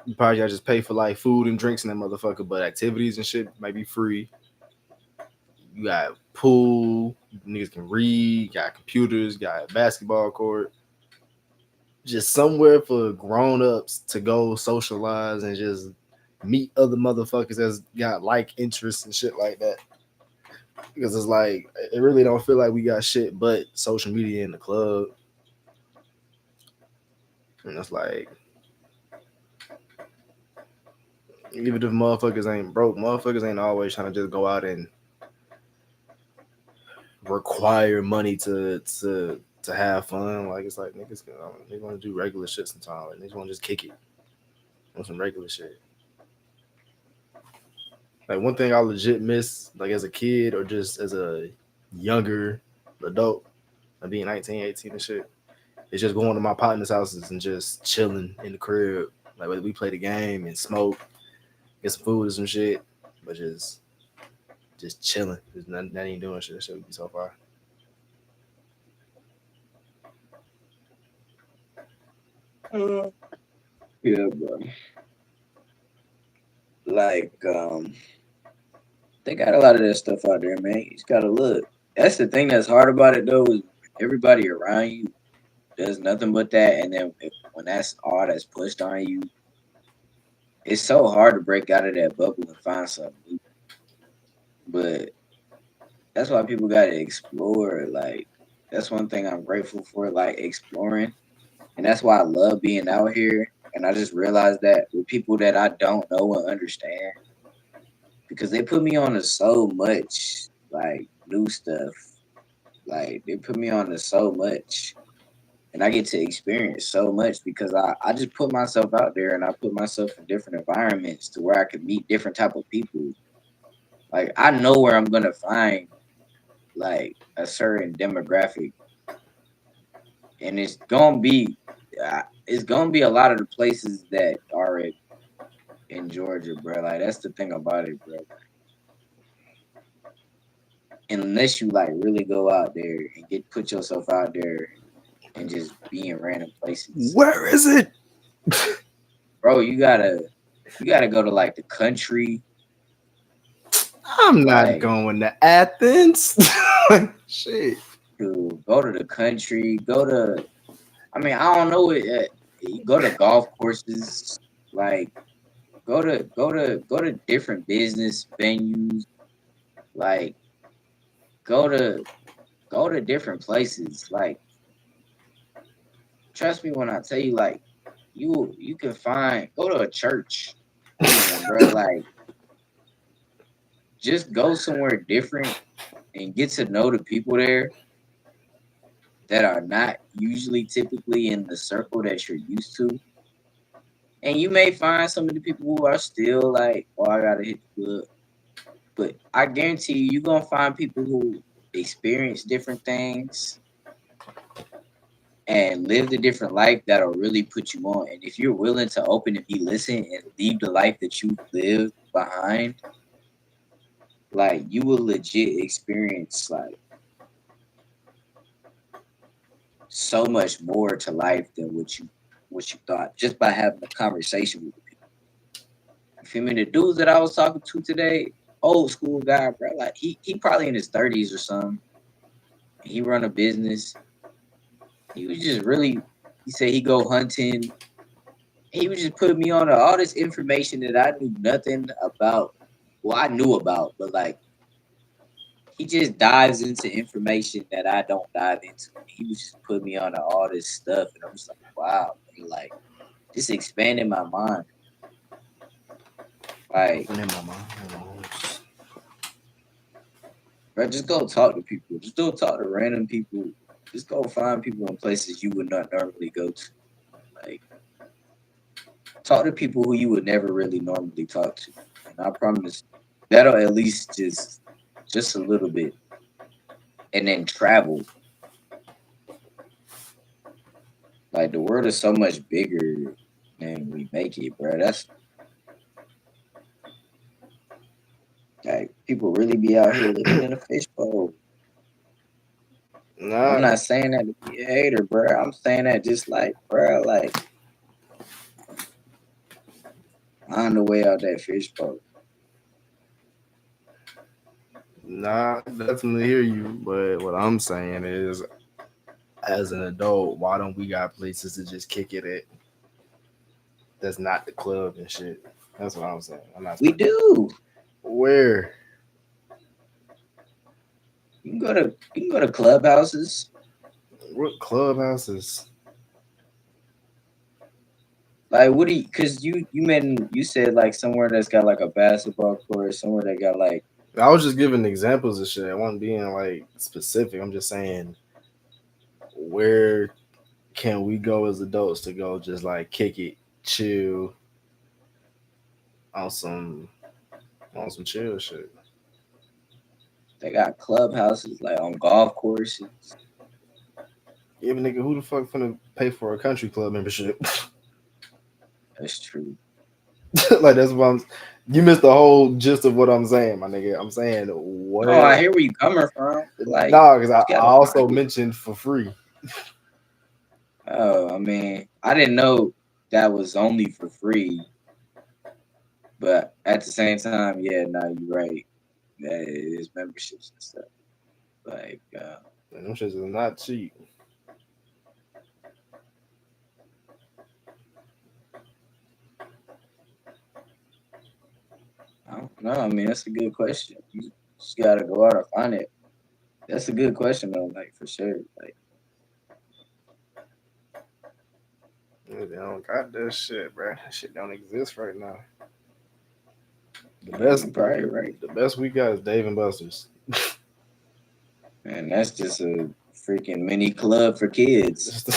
You probably gotta just pay for like food and drinks and that motherfucker, but activities and shit might be free. You got pool, niggas can read, got computers, got basketball court. Just somewhere for grown ups to go socialize and just meet other motherfuckers that's got like interests and shit like that. Because it's like it really don't feel like we got shit but social media in the club. And it's like even if motherfuckers ain't broke, motherfuckers ain't always trying to just go out and require money to to have fun. Like it's like they want to do regular shit sometimes. Like niggas want to just kick it on some regular shit. Like one thing I legit miss, like as a kid or just as a younger adult, like being 19, 18 and shit, is just going to my partner's houses and just chilling in the crib. Like whether we play the game and smoke, get some food or some shit, but just chilling. Just not even doing shit. That shit would be so far. Uh, yeah, bro. Like, they got a lot of that stuff out there, man. You just gotta look. That's the thing that's hard about it though, is everybody around you does nothing but that, and then when that's all that's pushed on you, it's so hard to break out of that bubble and find something new. But that's why people gotta explore. Like, that's one thing I'm grateful for, like exploring, and that's why I love being out here. And I just realized that with people that I don't know and understand, because they put me on to so much like new stuff. Like they put me on to so much, and I get to experience so much because I just put myself out there and I put myself in different environments to where I can meet different type of people. Like I know where I'm gonna find like a certain demographic, and it's gonna be a lot of the places that are in Georgia, bro. Like that's the thing about it, bro. Unless you like really go out there and get put yourself out there and just be in random places, Where is it? bro. You gotta go to like the country, I'm not like going to Athens. Shit. to go to the country. Go to, I mean, I don't know it. You go to golf courses, like go to different business venues, like go to go to different places. Like trust me when I tell you, like you can find go to a church, even, bro. Like just go somewhere different and get to know the people there that are not usually typically in the circle that you're used to. And you may find some of the people who are still like, oh, I gotta hit the club. But I guarantee you, you're gonna find people who experience different things and live the different life that'll really put you on. And if you're willing to open and be listen and leave the life that you live behind, like you will legit experience like so much more to life than what you thought just by having a conversation with people. You feel me? The dudes that I was talking to today, old school guy, bro. Like he probably in his 30s or something. He run a business. He was just really. He said he go hunting. He was just putting me on to all this information that I knew nothing about. Well, I knew about, but like he just dives into information that I don't dive into. He was just putting me on to all this stuff, and I'm just like, wow, man, like just expanding my mind. Like, Opening my mind. bro, just go talk to people. Just go talk to random people. Just go find people in places you would not normally go to. Like, talk to people who you would never really normally talk to. And I promise that'll at least just a little bit. And then travel. Like the world is so much bigger than we make it, bro. That's like people really be out here living in a fishbowl. I'm Nah, not saying that to be a hater, bro. I'm saying that just like, bro, like on the way out that fishbowl. nah, I definitely hear you. But what I'm saying is, as an adult, why don't we got places to just kick it at? That's not the club and shit. That's what I'm saying. I'm not We saying do. where. You can go to clubhouses. What clubhouses? Like what do you cause you said like somewhere that's got like a basketball court, somewhere that got like I was just giving examples of shit. I wasn't being like specific. I'm just saying where can we go as adults to go just like kick it, chill on some chill shit? They got clubhouses like on golf courses. Yeah, but nigga, who the fuck finna pay for a country club membership? That's true. Like that's what I'm. You missed the whole gist of what I'm saying, my nigga. I'm saying No, I where. hear where you coming from. Like Nah, because I, you I gotta also find it. mentioned for free. Oh, I mean, I didn't know that was only for free, but at the same time, yeah, no, you're right. That is memberships and stuff. Like, And them shits is not cheap. I don't know. I mean, that's a good question. You just gotta go out and find it. That's a good question though, like for sure. Like, Yeah, they don't got that shit, bro. That shit don't exist right now. The you best, the, probably the, right. the best we got is Dave and Buster's. And that's just a freaking mini club for kids, Just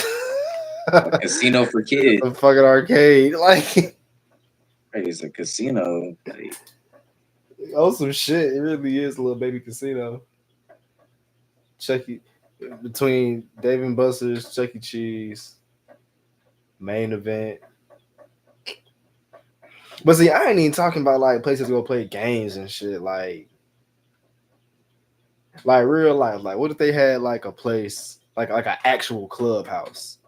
a casino for kids. a fucking arcade, like Right, it's a casino. Like, oh some shit. It really is a little baby casino. Chuck E. Between Dave and Buster's, Chuck E. Cheese, main event. But see, I ain't even talking about like places to go play games and shit. Like real life. Like what if they had like a place, like an actual clubhouse,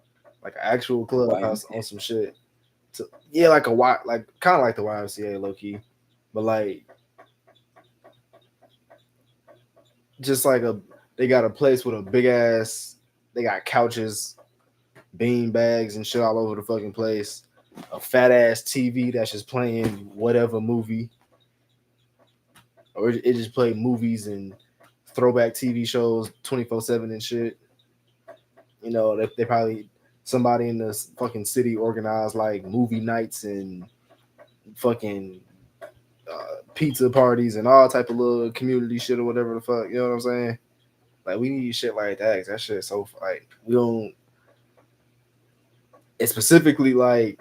like an actual a clubhouse YMCA. on some shit. Yeah, like a Y, like kind of like the YMCA, low key, but like just like a they got a place with a big ass. They got couches, bean bags, and shit all over the fucking place. A fat ass TV that's just playing whatever movie, or it just play movies and throwback TV shows 24/7 and shit. You know, they probably somebody in the fucking city organized like movie nights and fucking pizza parties and all type of little community shit or whatever the fuck. You know what I'm saying? Like we need shit like that. 'Cause that shit so like we don't. It's specifically like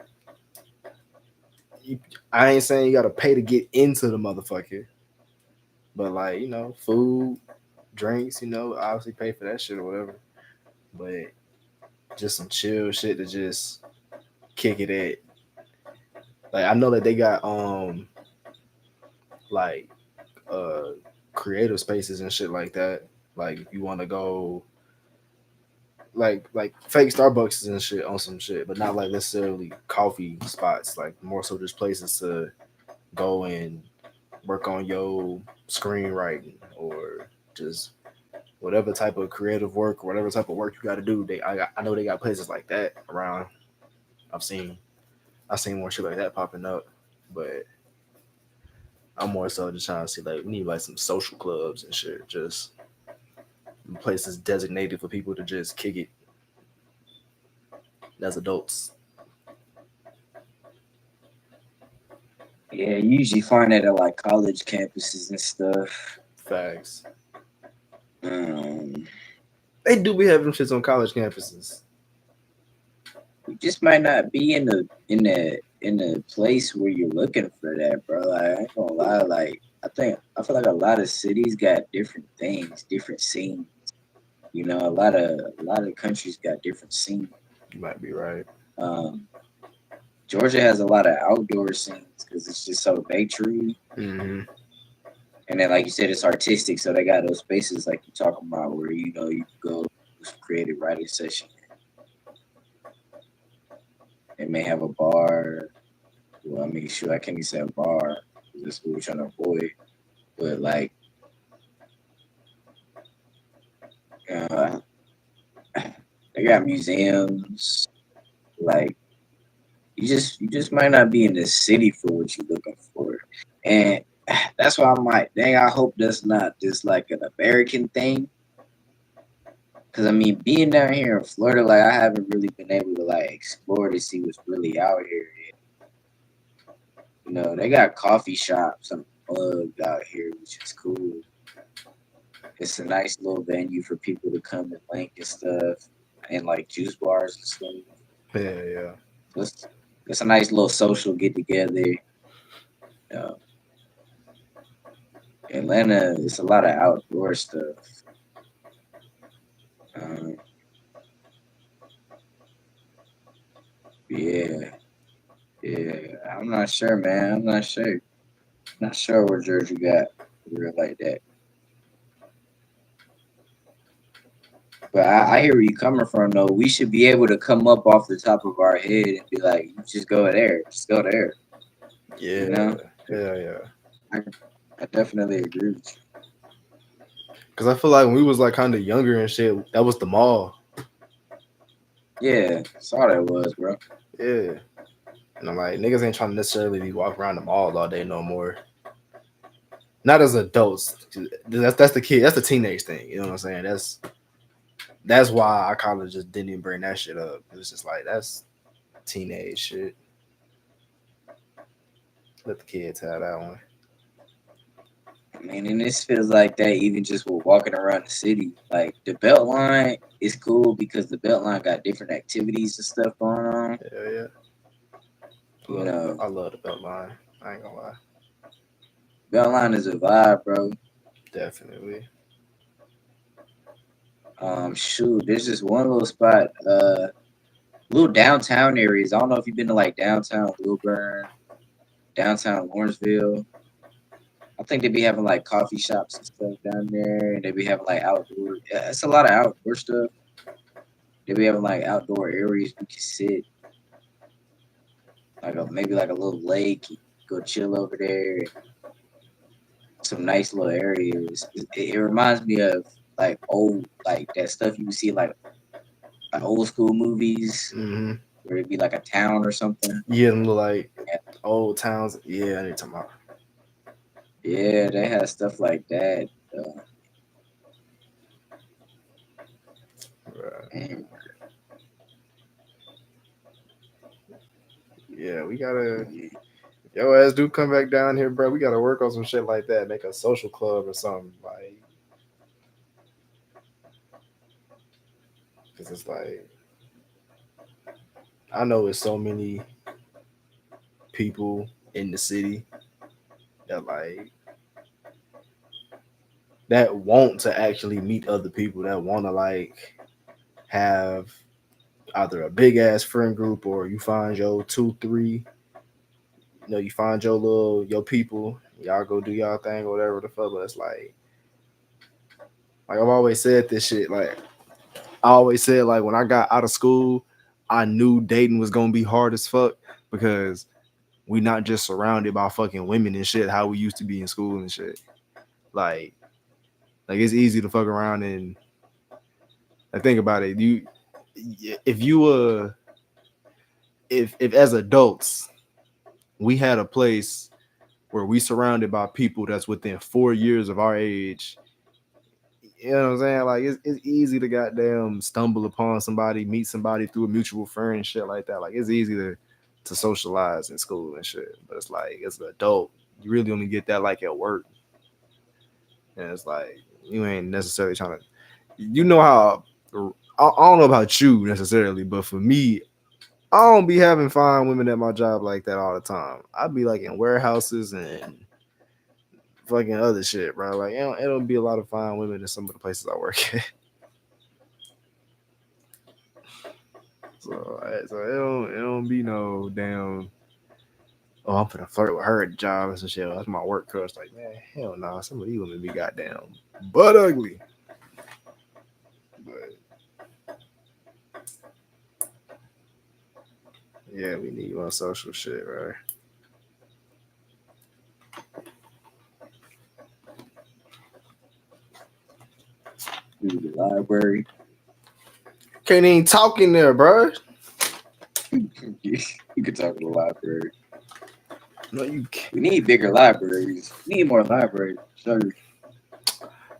you, I ain't saying you got to pay to get into the motherfucker, but like you know, food, drinks, you know, obviously pay for that shit or whatever. But just some chill shit to just kick it at. Like I know that they got like uh creative spaces and shit like that. Like if you want to go like fake Starbucks and shit on some shit, but not like necessarily coffee spots. Like more so just places to go and work on your screenwriting or just whatever type of creative work or whatever type of work you got to do. I know they got places like that around. I've seen I've seen more shit like that popping up, but I'm more so just trying to see like we need like some social clubs and shit, just places designated for people to just kick it as adults. Yeah, you usually find that at like college campuses and stuff. Facts. Um, They do be having shits on college campuses. you just might not be in the place where you're looking for that, bro. Like, I ain't gonna lie. Like, I feel like a lot of cities got different things, different scenes. You know, a lot of countries got different scenes. You might be right. Um, Georgia has a lot of outdoor scenes because it's just so naturey. Mm-hmm. And then, like you said, it's artistic. So they got those spaces like you talking about where you know you can go to some creative writing session. They may have a bar. Well, I mean, sure, I can't even say a bar. That's what we're trying to avoid. But like, uh, they got museums. Like, you just might not be in the city for what you're looking for, and that's why I'm like, dang, I hope that's not just like an American thing. Cause I mean, being down here in Florida, like I haven't really been able to like explore to see what's really out here. You know, they got coffee shops and clubs out here, which is cool. It's a nice little venue for people to come and link and stuff. and like juice bars and stuff. Yeah. It's, it's a nice little social get together. Uh, Atlanta, it's a lot of outdoor stuff. Um, yeah, yeah. I'm not sure, man. I'm not sure. Not sure where Jersey got real like that. But I hear where you coming from though. We should be able to come up off the top of our head and be like, you just go there. Just go there. You know? Yeah. I, I definitely agree with Cause I feel like when we was like kind of younger and shit, that was the mall. you. Yeah, that's all that was, bro. Yeah. And I'm like, niggas ain't trying to necessarily be walking around the mall all day no more. Not as adults. That's the kid. That's the teenage thing. You know what I'm saying? That's why I kind of just didn't even bring that shit up. It was just like that's teenage shit. Let the kids have that one. I mean, and this feels like that even just with walking around the city. Like the Beltline is cool because the Beltline got different activities and stuff going on. Yeah. You know, I love the belt line. I ain't gonna lie. Beltline is a vibe, bro. Definitely. Shoot, there's just one little spot, little downtown areas. I don't know if you've been to like downtown Wilburn, downtown Lawrenceville. I think they be having like coffee shops and stuff down there, and they be having like outdoor. Yeah, it's a lot of outdoor stuff. They be having like outdoor areas we can sit, like maybe like a little lake. Go chill over there. Some nice little areas. It reminds me of like old like that stuff you would see like old school movies Mm-hmm. where it'd be like a town or something. Yeah, them look like Yeah, old towns. Yeah, I need to talk about. yeah, they had stuff like that. Uh, Right. and, Yeah, we gotta. Yo, ass do come back down here, bro. We gotta work on some shit like that. Make a social club or something, like. Cause it's like I know it's so many people in the city that like that want to actually meet other people that want to like have either a big ass friend group or you find your two, three, you find your people, y'all go do y'all thing or whatever the fuck. But it's like I've always said this shit. Like I always said, like when I got out of school, I knew dating was gonna be hard as fuck because we not just surrounded by fucking women and shit how we used to be in school and shit. Like it's easy to fuck around and think about it. If you if as adults we had a place where we surrounded by people that's within 4 years of our age, you know what I'm saying? Like it's easy to goddamn stumble upon somebody, meet somebody through a mutual friend and shit like that. Like it's easy to socialize in school and shit. But it's like as an adult, you really only get that like at work. And it's like you ain't necessarily trying to how I don't know about you necessarily, but for me, I don't be having fine women at my job like that all the time. I'd be like in warehouses and fucking other shit, bro. Like it don't be a lot of fine women in some of the places I work at. So it don't be no damn. Oh, I'm gonna flirt with her at the job and some shit. That's my work crush. Like man, hell no. Nah, some of these women be goddamn butt ugly. But yeah, we need more social shit, right? to the library. Can't even talk in there, bro. You could talk to the library. No, you can't. We need bigger libraries. We need more libraries. Sure.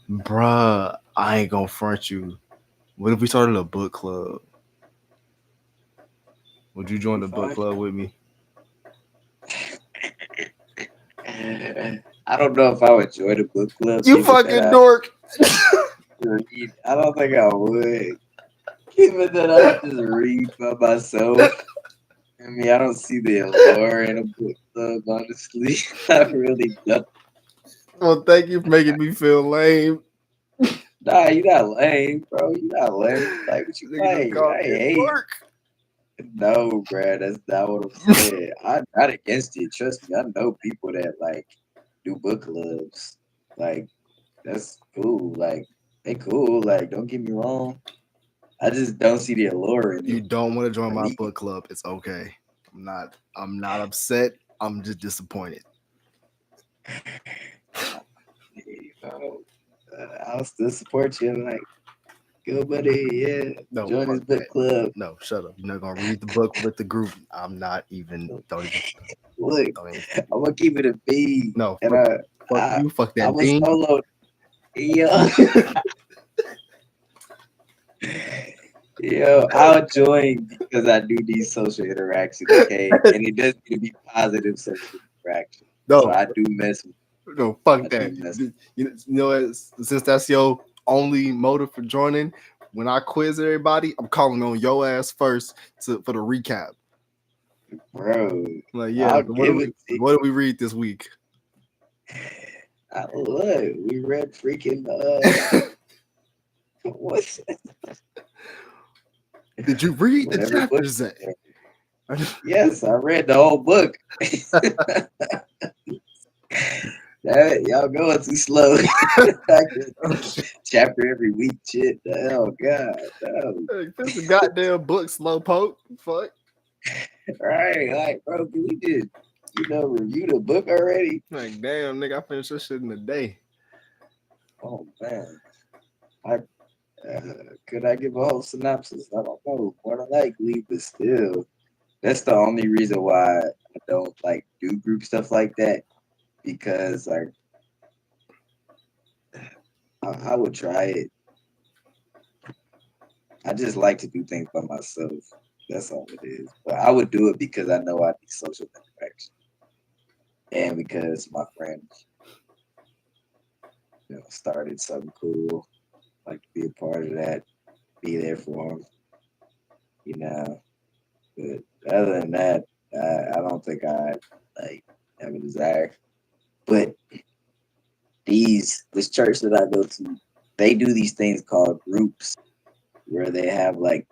Bruh, I ain't gonna front you. What if we started a book club? Would you join the book club with me? I don't know if I would join a book club. You fucking dork. I don't think I would. Even that I just read by myself. I mean, I don't see the allure in a book club, honestly. I really don't. Well, thank you for making me feel lame. Nah, you not lame, bro. You not lame. Like, what you Nigga just like? called I me ain't at hate. work. No, bruh, that's not what I'm saying. I'm not against it. Trust me, I know people that like do book clubs. Like, that's cool. Like, they cool. Like, don't get me wrong. I just don't see the allure If in you it don't want to join for my me. book club, it's okay. I'm not upset. I'm just disappointed. You know, I'll still support you. Like, go, buddy. Yeah, No, join this fuck book that. club. No, shut up. You're not gonna read the book with the group. I'm not even. Don't even. Look, Don't even. I'm gonna keep it a B, No, and fuck I, you. Fuck that I'm a bean. solo. Yeah. Yo, I'll join because I do need social interaction, okay? And it does need to be positive social interaction. So No, I do mess with no, fuck I do that. mess Since that's your only motive for joining, when I quiz everybody, I'm calling on your ass first for the recap. with bro. Like, yeah, I'll give it to what did we read this week? you. Look, we read freaking what's Did you read the whatever book. chapters? Zach? Yes, I read the whole book. That, y'all going too slow. I get chapter every week. Shit. Oh God. No. Hey, finish the goddamn book, slowpoke. Fuck. Right, like, bro, can we just, review the book already? Like, damn, nigga, I finished this shit in a day. Oh man, I could I give a whole synopsis? I don't know, more than likely, but still, that's the only reason why I don't like do group stuff like that because I would try it. I just like to do things by myself. That's all it is. But I would do it because I know I need social interaction and because my friends, started something cool. Like to be a part of that, be there for them, you know. But other than that, I don't think I like have a desire. But this church that I go to, they do these things called groups where they have like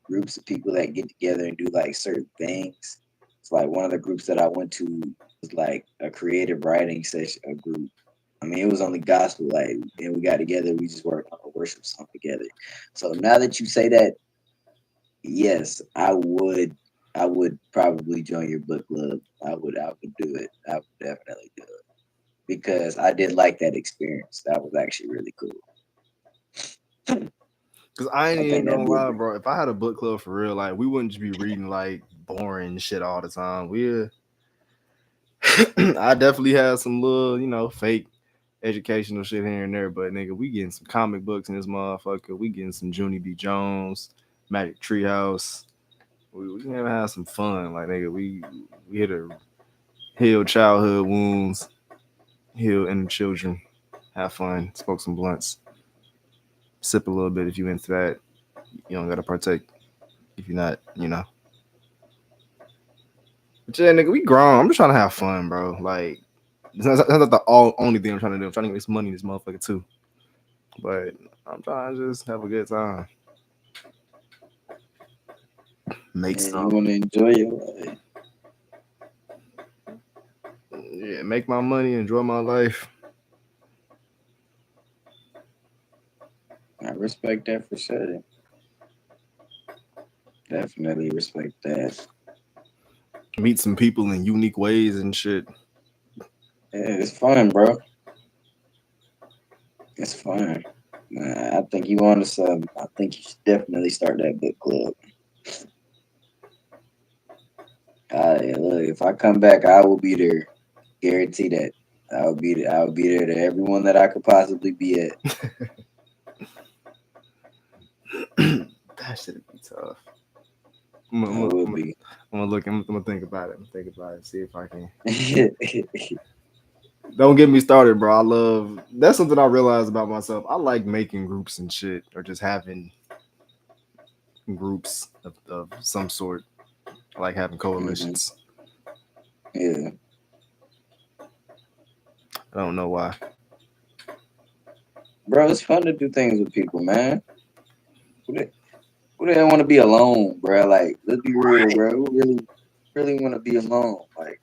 groups of people that get together and do like certain things. It's like one of the groups that I went to was like a creative writing session, a group. I mean, it was only gospel, like, and we got together. We just worked on a worship song together. So now that you say that, yes, I would. I would probably join your book club. I would do it. I would definitely do it because I did like that experience. That was actually really cool. Cause I ain't I even think gonna that'd be a lie, great. bro. If I had a book club for real, like we wouldn't just be reading like boring shit all the time. I definitely had some little, fake educational shit here and there, but nigga, we getting some comic books in this motherfucker. We getting some Junie B. Jones, Magic Treehouse. We gonna have some fun, like nigga. We hit to heal childhood wounds, heal inner children, have fun, smoke some blunts, sip a little bit if you into that. You don't gotta partake if you're not, But yeah, nigga, we grown. I'm just trying to have fun, bro. Like, it's not the only thing I'm trying to do. I'm trying to get some money in this motherfucker too. But I'm trying to just have a good time. Make And you some, want to enjoy your life. yeah, make my money, enjoy my life. I respect that for sure. Definitely respect that. Meet some people in unique ways and shit. Yeah, it's fun, bro. It's fun. I think you on to something. I think you should definitely start that book club. Yeah, look, if I come back, I will be there. Guarantee that. I will be there. I will be there to everyone that I could possibly be at. That should be tough. I'm, I gonna- I'm, will gonna- be. I'm gonna look. I'm gonna think about it. I'm gonna think about it. See if I can. Don't get me started, bro. I love. That's something I realized about myself. I like making groups and shit, or just having groups of some sort. I like having Mm-hmm. coalitions. Yeah, I don't know why. bro, it's fun to do things with people, man. Who they, who they want to be alone, bro? Like, let's be real, bro. Who really want to be alone? Like,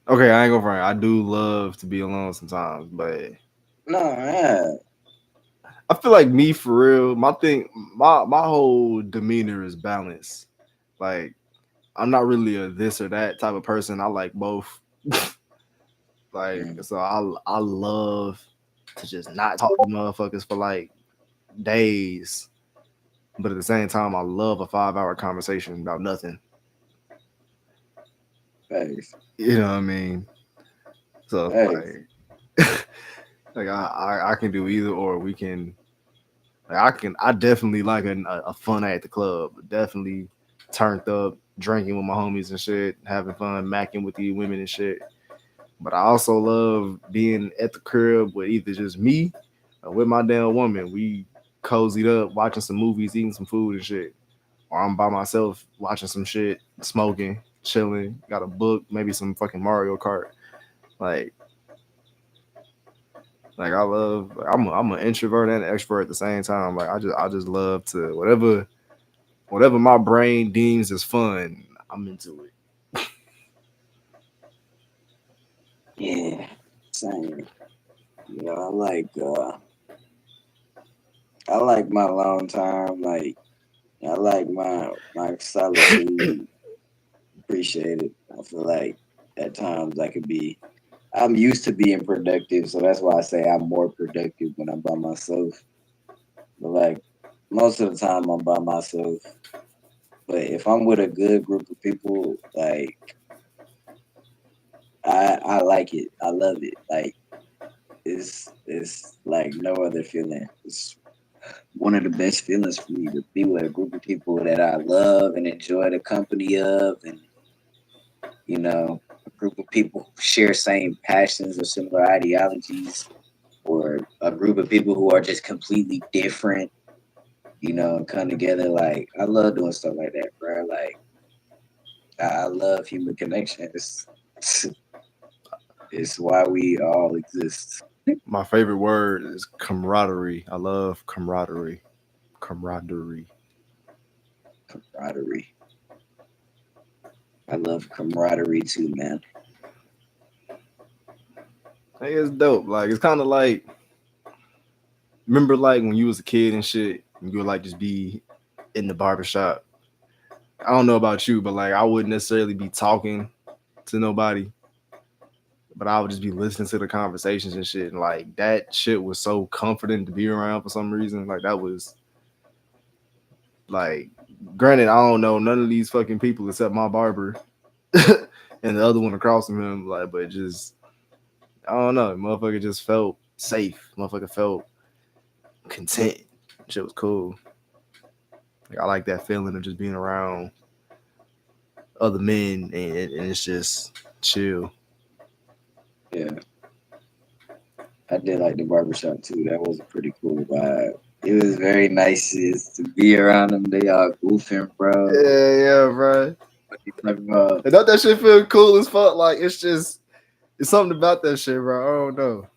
Okay, I ain't gonna front. I do love to be alone sometimes, but no, man. I feel like me for real. My whole demeanor is balanced. Like I'm not really a this or that type of person. I like both. Like Mm, so, I love to just not talk to motherfuckers for like days, but at the same time, I love a 5 hour conversation about nothing. thanks, You know what I mean? So it's thanks. like, like I can do either, or we can. Like I definitely like a fun night at the club. Definitely turned up, drinking with my homies and shit, having fun, macking with the women and shit. But I also love being at the crib with either just me or with my damn woman. We cozied up, watching some movies, eating some food and shit. Or I'm by myself watching some shit, smoking, chilling, got a book, maybe some fucking Mario Kart. Like like I love I'm an introvert and an extrovert at the same time. Like I just love to whatever my brain deems as fun, I'm into it. Yeah, same. You know, I like my alone time. Like, I like my solitude. Appreciate it. I feel like at times I could be. I'm used to being productive, so that's why I say I'm more productive when I'm by myself. But like most of the time, I'm by myself. But if I'm with a good group of people, like I like it. I love it. Like it's like no other feeling. It's one of the best feelings for me to be with a group of people that I love and enjoy the company of, and a group of people who share same passions or similar ideologies, or a group of people who are just completely different, and come together. Like I love doing stuff like that, bro. Like I love human connection. It's why we all exist. My favorite word is camaraderie. I love camaraderie. Camaraderie. Camaraderie. I love camaraderie too, man. Hey, it's dope. Like it's kind of like remember like when you was a kid and shit, and you would like just be in the barbershop. I don't know about you, but like I wouldn't necessarily be talking to nobody, but I would just be listening to the conversations and shit. And like that shit was so comforting to be around for some reason. Like that was like, granted, I don't know none of these fucking people except my barber and the other one across from him. Like, but just I don't know, motherfucker just felt safe. Motherfucker felt content. Shit was cool. Like I like that feeling of just being around other men and it's just chill. Yeah, I did like the barbershop too. That was a pretty cool vibe. It was very nice just to be around them. They all goofing, bro. Yeah, yeah, bro. What you talking about? And don't that shit feel cool as fuck? Like it's just it's something about that shit, bro. I don't know.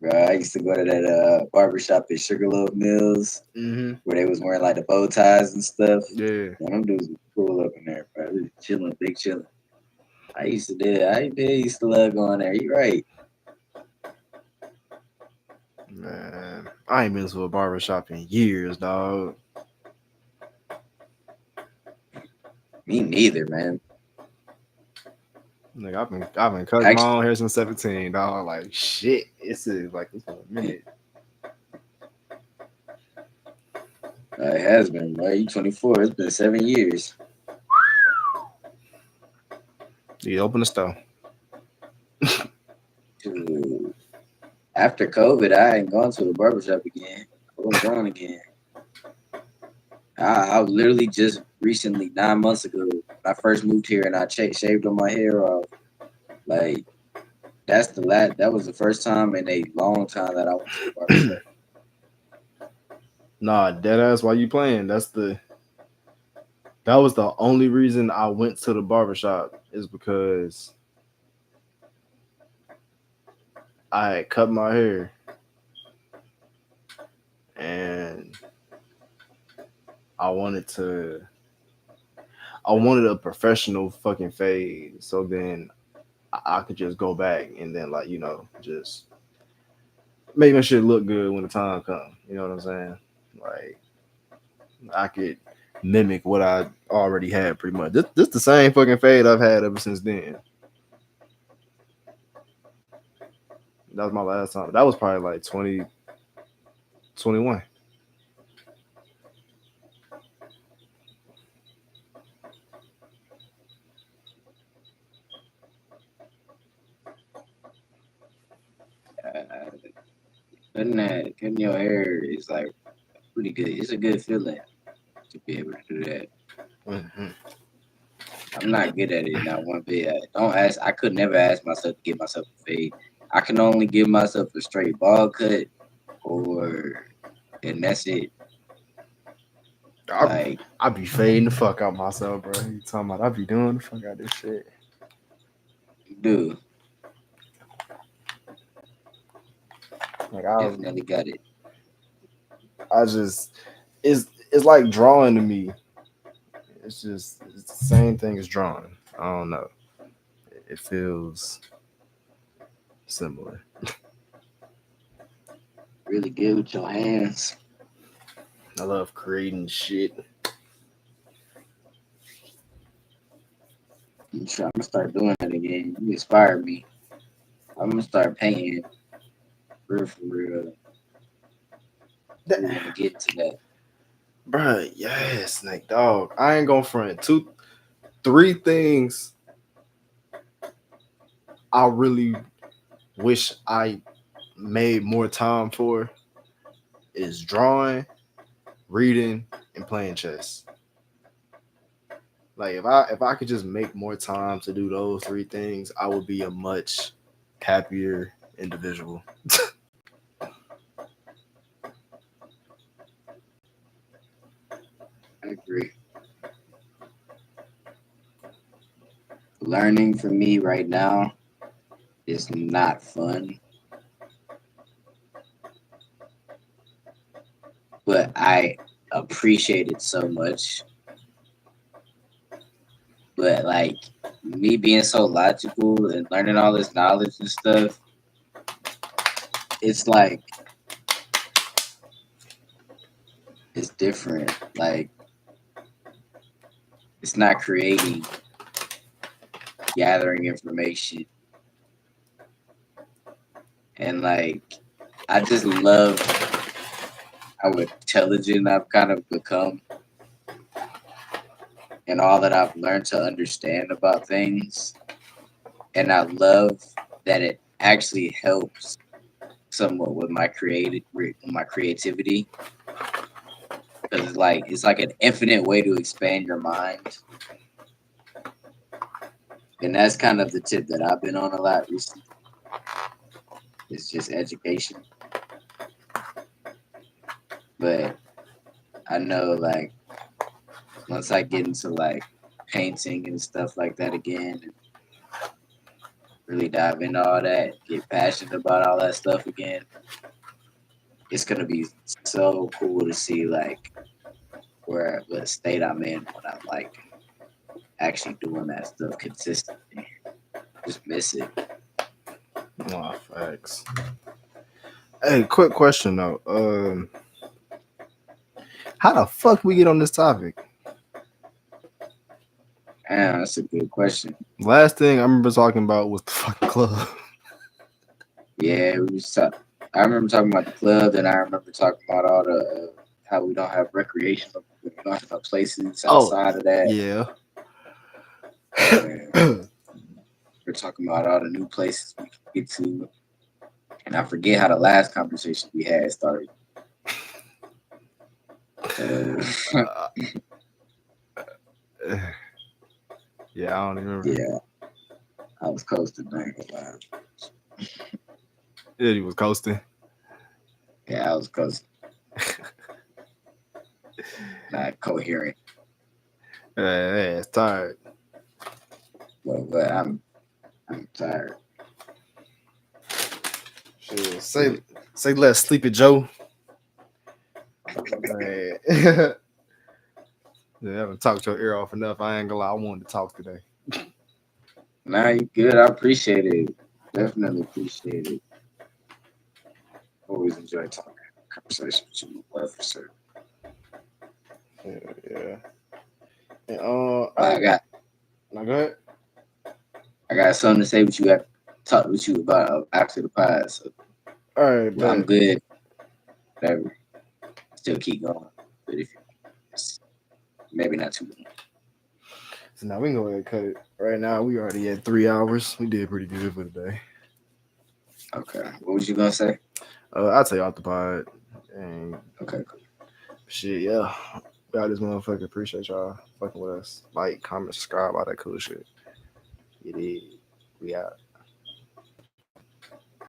Bro, I used to go to that barbershop at Sugarloaf Mills Mm-hmm. where they was wearing like the bow ties and stuff. Yeah. Man, them dudes was cool up in there, bro. They was chilling, big chilling. I used to do. I did used to love going there. You right. Man, I ain't been to a barbershop in years, dog. Me neither, man. Like I've been cutting my Actually, own hair since 17, dog. Like shit. It's been a minute. it has been, bro. You 24. It's been 7 years. You open the store. Dude. After COVID, I ain't gone to a barbershop again. I wasn't going again. I literally just recently, 9 months ago, when I first moved here and I shaved all my hair off. Like, that was the first time in a long time that I went to a barbershop. Nah, dead ass. Why you playing? That was the only reason I went to the barbershop is because I had cut my hair and I wanted to I wanted a professional fucking fade. So then I could just go back and then like, just make my shit look good when the time comes. You know what I'm saying? Like I could mimic what I already had pretty much. This the same fucking fade I've had ever since then. That was my last time. That was probably like 2021. Uh, cutting your hair is like pretty good. It's a good feeling to be able to do that. Mm-hmm. I'm not good at it, not one bit. Don't ask. I could never ask myself to give myself a fade. I can only give myself a straight ball cut, or and that's it. I Like, I be fading the fuck out myself, bro. You talking about I be doing the fuck out this shit. dude, Like definitely got it. I just it's like drawing to me. It's the same thing as drawing. I don't know. It feels similar. Really good with your hands. I love creating shit. I'm gonna start doing it again. You inspired me. I'm gonna start painting real for real. That, We want to get into that. bruh, yes, Snake Dog. I ain't gonna front. Three things I really wish I made more time for is drawing, reading, and playing chess. Like if I could just make more time to do those three things, I would be a much happier individual. I agree. Learning for me right now is not fun, but I appreciate it so much. But like me being so logical and learning all this knowledge and stuff, it's like it's different. Like it's not creating, gathering information, and like I just love how intelligent I've kind of become and all that I've learned to understand about things. And I love that it actually helps somewhat with my creativity, because it's like an infinite way to expand your mind. And that's kind of the tip that I've been on a lot recently. It's just education. But I know like once I get into like painting and stuff like that again, and really dive into all that, get passionate about all that stuff again, it's gonna be so cool to see like where what state I'm in when I'm like actually doing that stuff consistently. Just miss it. Oh, facts. Hey, quick question though. How the fuck we get on this topic? Yeah, that's a good question. Last thing I remember talking about was the fucking club. Yeah, I remember talking about the club, and I remember talking about all the how we don't have recreational, we don't have no places Oh, outside of that. yeah. And we're talking about all the new places we can get to, and I forget how the last conversation we had started. Uh, Yeah, I don't even remember. yeah, I was coasting. I ain't gonna lie. Yeah, he was coasting. Yeah, I was coasting. not coherent. Yeah, it's tired. But I'm tired. Shit, say less, Sleepy Joe. Man. Yeah, I haven't talked your ear off enough. I ain't gonna lie, I wanted to talk today. Nah, you good. I appreciate it. Definitely appreciate it. Always enjoy talking conversation with you, officer. Yeah. And, I got now go ahead. I got something to say with you. Talk with you about after the pod. So All right, well, I'm but good. Whatever. Still keep going. But if it's maybe not too long. so now we can go ahead and cut it. Right now, we already at 3 hours. We did pretty good for today. Okay. What was you gonna say? I'll tell you off the pod. And Okay, cool. shit, yeah. Y'all this motherfucker. Appreciate y'all fucking with us. Like, comment, subscribe, all that cool shit. It is. We out.